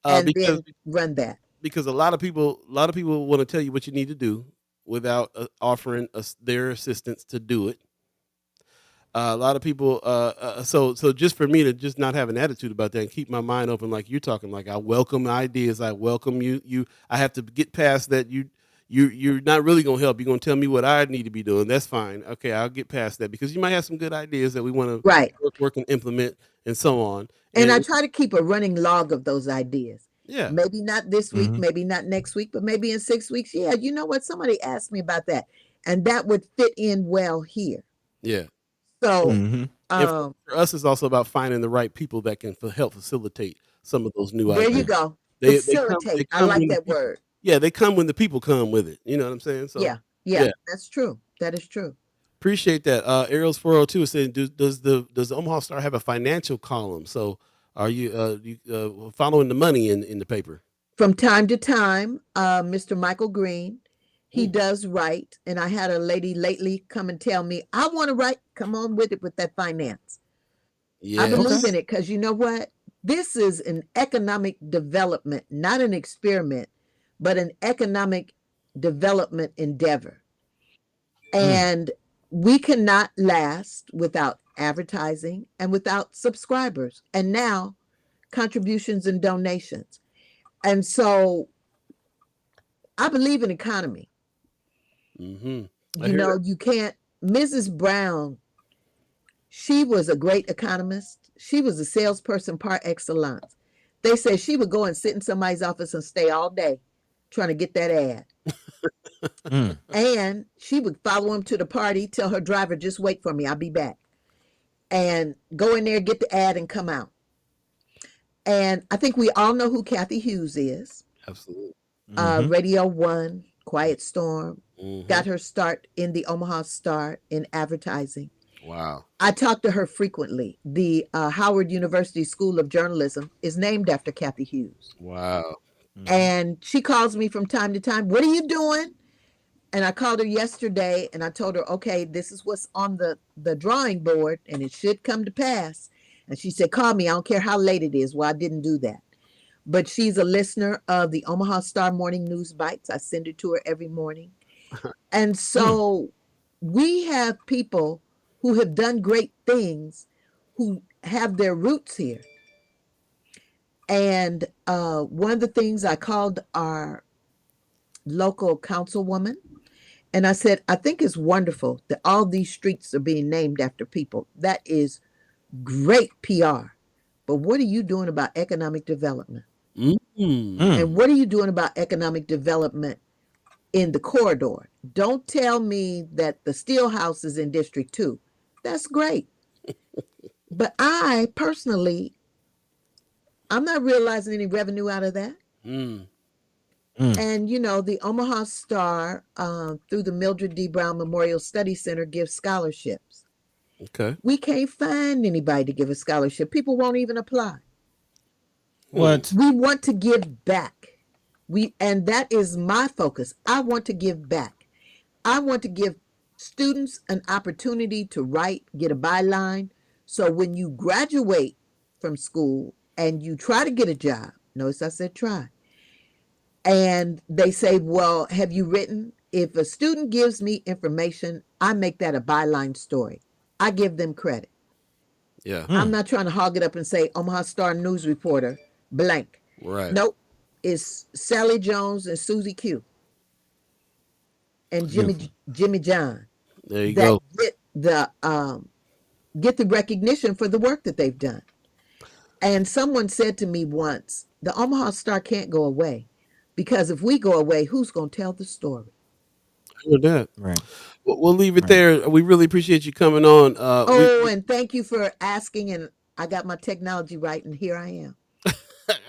And then run that. Because a lot of people want to tell you what you need to do without offering their assistance to do it. A lot of people, so just for me to just not have an attitude about that and keep my mind open, like you're talking, like I welcome ideas, I welcome you. I have to get past that. You're not really gonna help. You're gonna tell me what I need to be doing. That's fine. Okay, I'll get past that because you might have some good ideas that we want to work and implement and so on. And I try to keep a running log of those ideas. Yeah. Maybe not this week, maybe not next week, but maybe in 6 weeks. Yeah, you know what? Somebody asked me about that, and that would fit in well here. Yeah. So for us, it's also about finding the right people that can help facilitate some of those new ideas. There you go. Facilitate. I like that word. Yeah, they come when the people come with it. You know what I'm saying? So yeah, that's true. That is true. Appreciate that. Ariel's 402 is saying, does the Omaha Star have a financial column? So are you following the money in the paper? From time to time, Mr. Michael Green, he does write, and I had a lady lately come and tell me, I want to write, come on with it with that finance. Yeah. I believe in it because you know what? This is an economic development, not an experiment, but an economic development endeavor. And we cannot last without advertising and without subscribers, and now contributions and donations. And so I believe in economy. I You hear know, that. you can't, Mrs. Brown, she was a great economist. She was a salesperson par excellence. They say she would go and sit in somebody's office and stay all day trying to get that ad. And she would follow him to the party, tell her driver, just wait for me, I'll be back. And go in there, get the ad, and come out. And I think we all know who Kathy Hughes is. Absolutely. Radio One, Quiet Storm, got her start in the Omaha Star in advertising. Wow. I talk to her frequently. The Howard University School of Journalism is named after Kathy Hughes. Wow. And she calls me from time to time. What are you doing? And I called her yesterday and I told her, okay, this is what's on the drawing board and it should come to pass. And she said, call me. I don't care how late it is. Well, I didn't do that. But she's a listener of the Omaha Star Morning News Bites. I send it to her every morning. And so we have people who have done great things who have their roots here. And one of the things, I called our local councilwoman and I said, I think it's wonderful that all these streets are being named after people. That is great PR. But what are you doing about economic development? And what are you doing about economic development in the corridor? Don't tell me that the steel house is in District 2. That's great. But I personally, I'm not realizing any revenue out of that. And, you know, the Omaha Star, through the Mildred D. Brown Memorial Study Center, gives scholarships. Okay. We can't find anybody to give a scholarship. People won't even apply. What? We want to give back. And that is my focus. I want to give back. I want to give students an opportunity to write, get a byline. So when you graduate from school and you try to get a job, notice I said try, and they say, well, have you written? If a student gives me information, I make that a byline story. I give them credit. Yeah. I'm not trying to hog it up and say Omaha Star news reporter blank. Right. Nope. It's Sally Jones and Susie Q and Jimmy John There you that go. get the recognition for the work that they've done. And someone said to me once, the Omaha Star can't go away because if we go away, who's going to tell the story? I heard that. Right. We'll leave it there. We really appreciate you coming on. And thank you for asking. And I got my technology right, and here I am.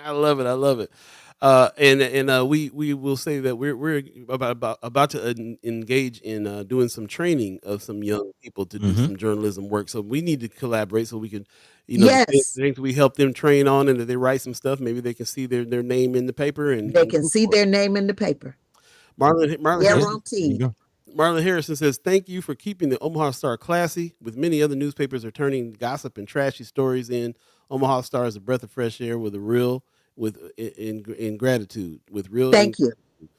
I love it. I love it. We will say that we're about to engage in doing some training of some young people to do some journalism work. So we need to collaborate so we can, Yes. the things we help them train on, and if they write some stuff, maybe they can see their name in the paper and They can go see for it. their name in the paper. Marlon Guaranteed. Marlon Harrison says, thank you for keeping the Omaha Star classy. With many other newspapers are turning gossip and trashy stories in, Omaha Star is a breath of fresh air with a real, in gratitude, with real. Thank you.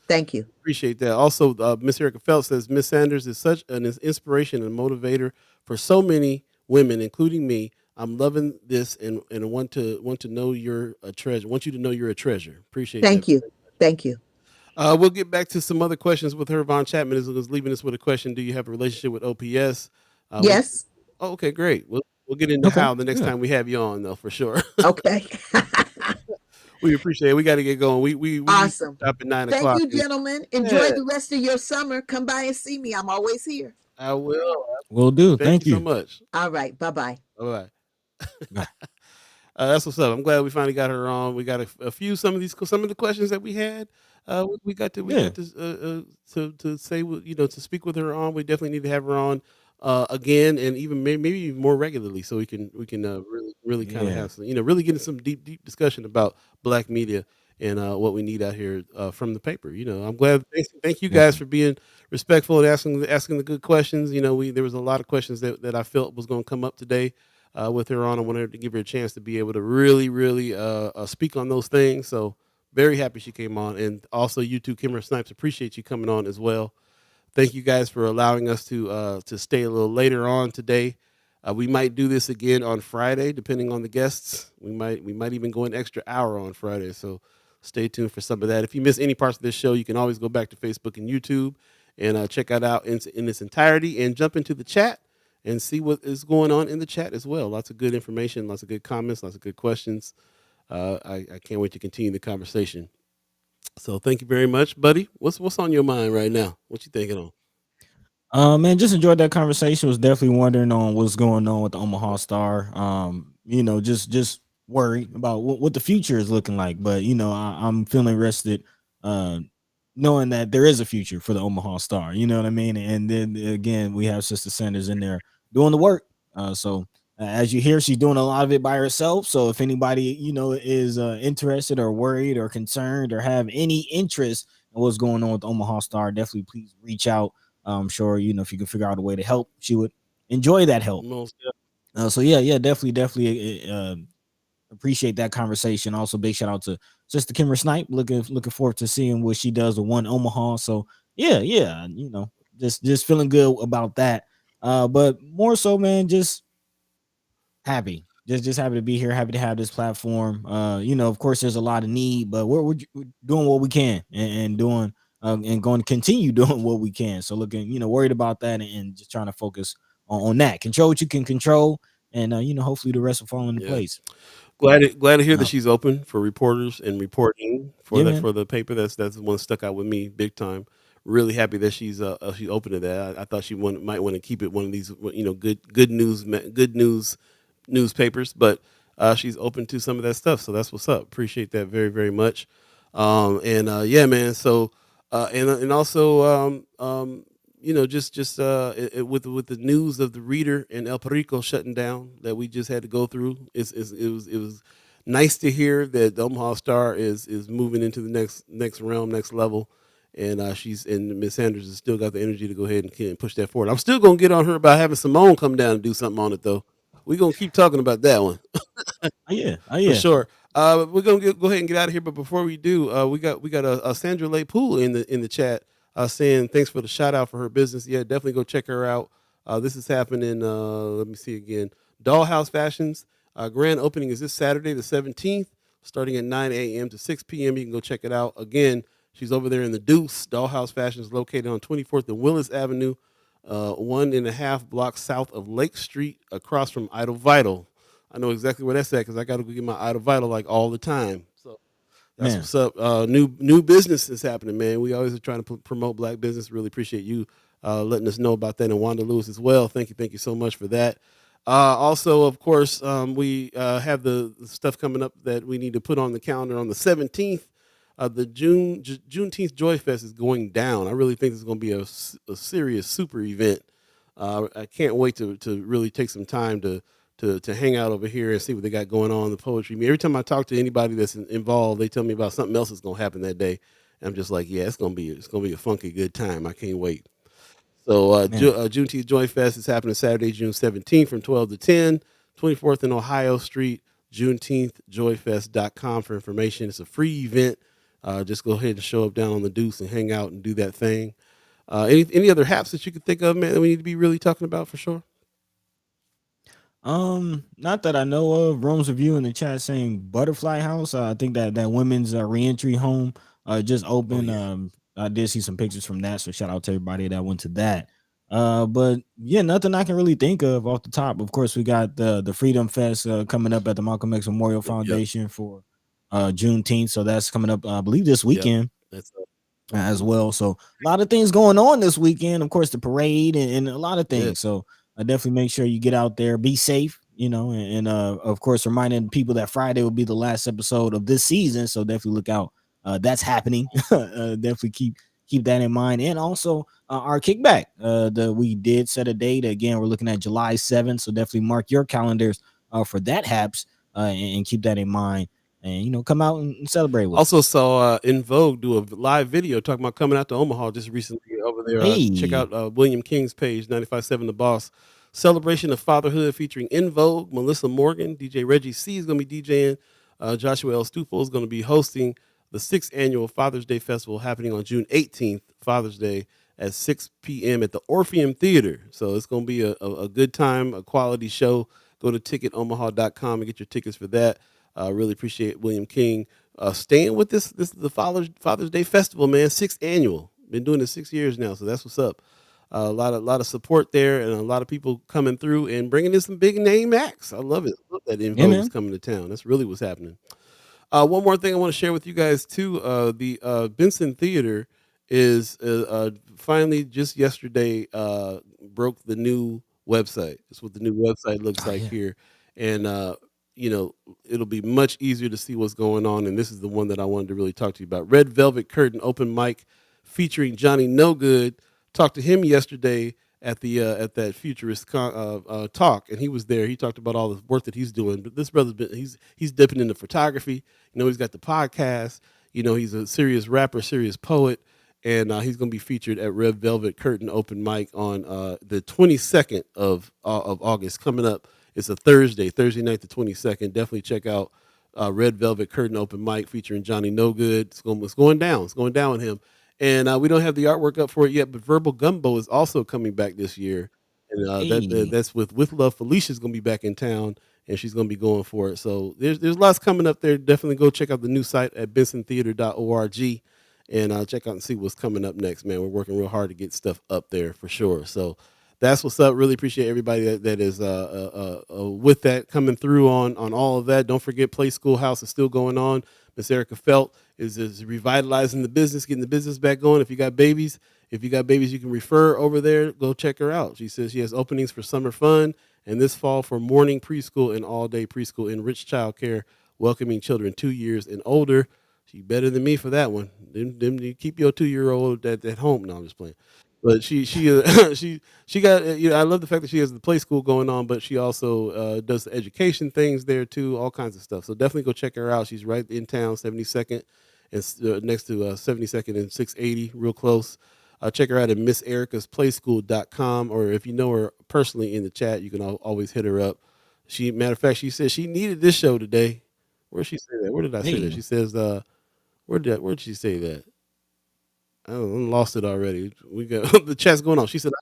Thank you. Appreciate that. Also, Miss Erica Phelps says, Miss Sanders is such an inspiration and motivator for so many women, including me. I'm loving this and want to know you're a treasure. Want you to know you're a treasure. Appreciate that. Thank you. Thank you. We'll get back to some other questions with her. Von Chapman is leaving us with a question. Do you have a relationship with OPS? Yes. Okay, great. We'll get into how the next time we have you on, though, for sure. Okay. We appreciate it. We got to get going. We Awesome. Stop at 9 Thank o'clock. you, gentlemen. Enjoy the rest of your summer. Come by and see me. I'm always here. I will. Will do. Thank you so much. All right. Bye-bye. Bye-bye. That's what's up. I'm glad we finally got her on. We got a few some of the questions that we had. We got to say, to speak with her on. We definitely need to have her on again, and even maybe even more regularly, so we can really kind of have some, really get into some deep discussion about Black media and what we need out here from the paper. I'm glad. Thank you guys for being respectful and asking the good questions. There was a lot of questions that I felt was going to come up today with her on. I wanted to give her a chance to be able to really speak on those things. So very happy she came on. And also you too, Kimara Snipes, appreciate you coming on as well. Thank you guys for allowing us to stay a little later on today. We might do this again on Friday, depending on the guests. We might even go an extra hour on Friday. So stay tuned for some of that. If you miss any parts of this show, you can always go back to Facebook and YouTube and check it out in its entirety and jump into the chat and see what is going on in the chat as well. Lots of good information, lots of good comments, lots of good questions. I can't wait to continue the conversation. So thank you very much, buddy. What's on your mind right now? What you thinking on? Man, just enjoyed that conversation. Was definitely wondering on what's going on with the Omaha Star. Just worried about what the future is looking like. But I'm feeling rested, knowing that there is a future for the Omaha Star. You know what I mean? And then again, we have Sister Sanders in there doing the work. As you hear, she's doing a lot of it by herself. So if anybody is interested or worried or concerned or have any interest in what's going on with the Omaha Star, definitely please reach out. I'm sure if you can figure out a way to help, she would enjoy that help. Definitely appreciate that conversation. Also, big shout out to Sister Kimara Snipe. Looking forward to seeing what she does with One Omaha. So just feeling good about that. But more so, man, just happy. Just happy to be here. Happy to have this platform. Of course, there's a lot of need, but we're doing what we can and doing. And going to continue doing what we can. So looking, worried about that and just trying to focus on that. Control what you can control, and hopefully the rest will fall into place. Glad to hear that she's open for reporters and reporting for the paper. That's the one that stuck out with me big time. Really happy that she's open to that. I thought she might want to keep it one of these good news newspapers, but she's open to some of that stuff. So that's what's up. Appreciate that very, very much. Yeah, man. So. And also, with the news of the Reader and El Perico shutting down that we just had to go through, it was nice to hear that the Omaha Star is moving into the next realm, next level, and Miss Sanders has still got the energy to go ahead and push that forward. I'm still gonna get on her about having Simone come down and do something on it though. We're gonna keep talking about that one. Yeah, for sure. We're gonna go ahead and get out of here, but before we do, we got a Sandra Lay Poole in the chat saying thanks for the shout out for her business. Yeah, definitely go check her out. This is happening. Let me see again. Dollhouse Fashions grand opening is this Saturday, the 17th, starting at 9 a.m. to 6 p.m. You can go check it out. Again, she's over there in the Deuce. Dollhouse Fashions located on 24th and Willis Avenue, 1.5 blocks south of Lake Street, across from Idle Vital. I know exactly where that's at because I got to go get my Idle Vital like all the time. So that's what's up. New business is happening, man. We always are trying to promote black business. Really appreciate you letting us know about that, and Wanda Lewis as well. Thank you so much for that. Also, of course, we have the stuff coming up that we need to put on the calendar on the 17th. The Juneteenth Joy Fest is going down. I really think it's going to be a serious super event. I can't wait to really take some time to hang out over here and see what they got going on in the poetry. Every time I talk to anybody that's involved, they tell me about something else that's going to happen that day. And I'm just like, yeah, it's going to be a funky good time. I can't wait. So Juneteenth Joy Fest is happening Saturday, June 17th from 12 to 10, 24th and Ohio Street, JuneteenthJoyFest.com for information. It's a free event. Just go ahead and show up down on the Deuce and hang out and do that thing. Any other haps that you could think of, man, that we need to be really talking about for sure? Not that I know of. Rome's review in the chat saying Butterfly House. I think that women's reentry home just opened. Oh, yeah. I did see some pictures from that, so shout out to everybody that went to that. But yeah, nothing I can really think of off the top. Of course, we got the Freedom Fest coming up at the Malcolm X Memorial Foundation for Juneteenth, so that's coming up, I believe, this weekend. That's as well. So a lot of things going on this weekend. Of course, the parade and a lot of things. Yeah. So definitely make sure you get out there, be safe, and of course, reminding people that Friday will be the last episode of this season. So definitely look out. That's happening. Definitely keep that in mind. And also our kickback. We did set a date. Again, we're looking at July 7th. So definitely mark your calendars for that haps and keep that in mind. And come out and celebrate with also us. Saw In Vogue do a live video talking about coming out to Omaha just recently over there. Hey. Check out William King's page, 95.7 The Boss. Celebration of Fatherhood featuring In Vogue, Melissa Morgan, DJ Reggie C is going to be DJing. Joshua L. Stufel is going to be hosting. the 6th annual Father's Day Festival happening on June 18th, Father's Day, at 6 p.m. at the Orpheum Theater. So it's going to be a good time, a quality show. Go to ticketomaha.com and get your tickets for that. Really appreciate William King staying with this. This is the Father's Day Festival, man. 6th annual. Been doing it 6 years now, so that's what's up. A lot of support there, and a lot of people coming through and bringing in some big name acts. I love it. I love that Yeah, Info is man. coming to town. That's really what's happening. One more thing I want to share with you guys too. The Benson Theater is finally just yesterday broke the new website. That's what the new website looks Oh like yeah. here, and you know, it'll be much easier to see what's going on. And this is the one that I wanted to really talk to you about. Red Velvet Curtain open mic featuring Johnny No Good. Talked to him yesterday at that futurist talk, and he was there. He talked about all the work that he's doing. But this brother's been he's dipping into photography. You know, he's got the podcast. You know, he's a serious rapper, serious poet, and he's going to be featured at Red Velvet Curtain open mic on the 22nd of August coming up. It's a Thursday night, the 22nd. Definitely check out Red Velvet Curtain open mic featuring Johnny No Good. It's going down. It's going down with him. And we don't have the artwork up for it yet, but Verbal Gumbo is also coming back this year, and Hey. that's with Love. Felicia's gonna be back in town, and she's gonna be going for it. So there's lots coming up there. Definitely go check out the new site at bensontheater.org, and check out and see what's coming up next. Man, we're working real hard to get stuff up there for sure. So that's what's up. Really appreciate everybody that is with that coming through on all of that. Don't forget, Play Schoolhouse is still going on. Miss Erica Felt is revitalizing the business, getting the business back going. If you got babies, you can refer over there. Go check her out. She says she has openings for summer fun and this fall for morning preschool and all day preschool enriched childcare, welcoming children 2 years and older. She better than me for that one. Them you keep your 2-year-old at home. No, I'm just playing. But she got you know, I love the fact that she has the play school going on, but she also does the education things there too, all kinds of stuff. So definitely go check her out. She's right in town, 72nd and next to 72nd and 680, real close. Check her out at MissEricasPlayschool.com, or if you know her personally in the chat, you can always hit her up. Matter of fact, she said she needed this show today. Where did she say that? Where did I say that? Hey. She says, where did she say that? I lost it already. We got the chat's going on. She said,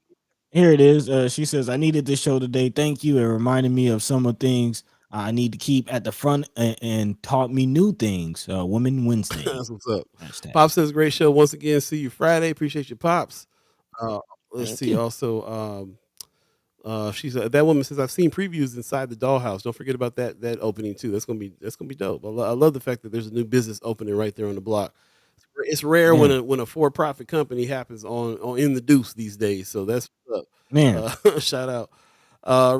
Here it is. She says, I needed this show today. Thank you. It reminded me of some of things I need to keep at the front and taught me new things. Women Wednesday. that's what's up. Hashtag. Pop says, great show once again. See you Friday. Appreciate your pops. Uh, let's Thank see. you. Also, she's that woman says I've seen previews inside the dollhouse. Don't forget about that opening too. That's gonna be dope. I love the fact that there's a new business opening right there on the block. It's rare when Yeah. a for-profit company happens on in the deuce these days. So that's what's Man. up. Shout out.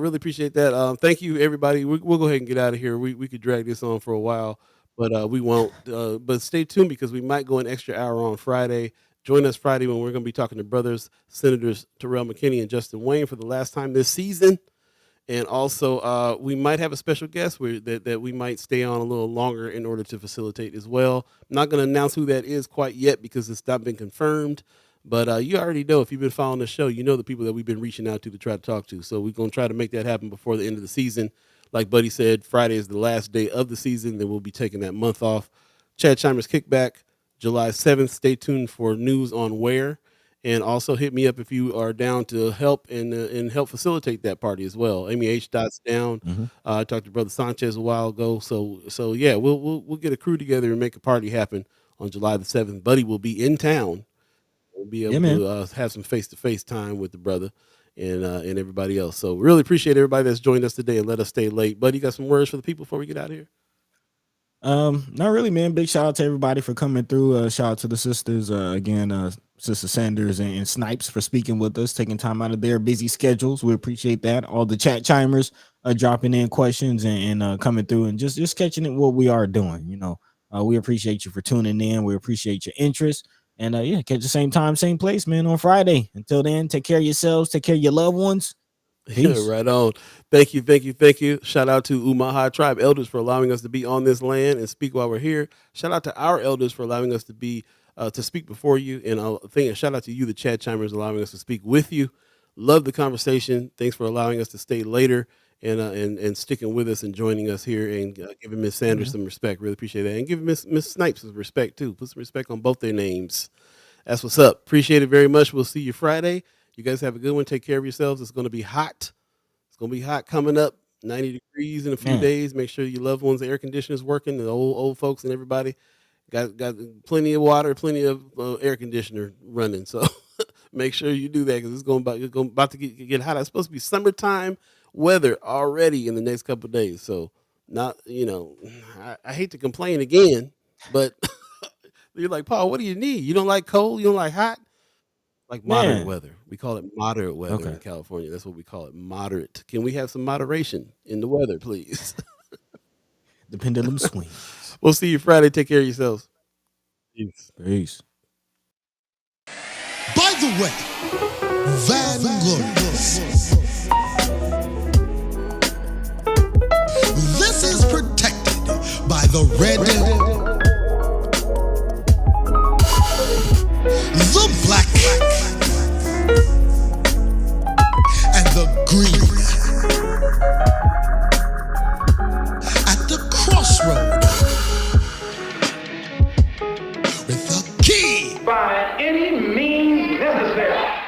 Really appreciate that. Thank you, everybody. We'll go ahead and get out of here. We could drag this on for a while, but we won't. But stay tuned because we might go an extra hour on Friday. Join us Friday when we're going to be talking to brothers, Senators Terrell McKinney and Justin Wayne for the last time this season. And also, we might have a special guest that we might stay on a little longer in order to facilitate as well. I'm not going to announce who that is quite yet because it's not been confirmed. But you already know, if you've been following the show, you know the people that we've been reaching out to try to talk to. So we're going to try to make that happen before the end of the season. Like Buddy said, Friday is the last day of the season. Then we'll be taking that month off. Chimers KickBack, July 7th. Stay tuned for news on where. And also hit me up if you are down to help and help facilitate that party as well. Amy H. Dot's down. Mhm. I talked to Brother Sanchez a while ago. So yeah, we'll get a crew together and make a party happen on July the 7th. Buddy will be in town. We'll be Yeah, able man. to have some face-to-face time with the brother and everybody else. So really appreciate everybody that's joined us today and let us stay late. Buddy, you got some words for the people before we get out of here? Not really, man. Big shout out to everybody for coming through. Shout out to the sisters again, Sister Sanders and Snipes for speaking with us, taking time out of their busy schedules. We appreciate that. All the chat chimers dropping in questions and coming through and just catching it what we are doing. You know, we appreciate you for tuning in. We appreciate your interest. And yeah, catch the same time, same place, man, on Friday. Until then, take care of yourselves, take care of your loved ones. Peace. Right on. Thank you. Shout out to Omaha Tribe elders for allowing us to be on this land and speak while we're here. Shout out to our elders for allowing us to be to speak before you. And shout out to you, the chat chimers, allowing us to speak with you. Love the conversation. Thanks for allowing us to stay later and sticking with us and joining us here and giving Miss Sanders some respect. Really appreciate that. And giving Miss Snipes some respect too. Put some respect on both their names. That's what's up. Appreciate it very much. We'll see you Friday. You guys have a good one. Take care of yourselves. It's going to be hot. It's going to be hot coming up. 90 degrees in a few days. Make sure your loved ones' air conditioner's working. The old folks and everybody got plenty of water, plenty of air conditioner running. So make sure you do that because it's about to get hot. It's supposed to be summertime weather already in the next couple of days. So not, I hate to complain again, but you're like, Paul, what do you need? You don't like cold? You don't like hot? Like moderate weather. We call it moderate weather in California. That's what we call it, moderate. Can we have some moderation in the weather, please? The pendulum swings. We'll see you Friday. Take care of yourselves. Peace. By the way, Vanglorious. This is protected by the red, the black, and the green.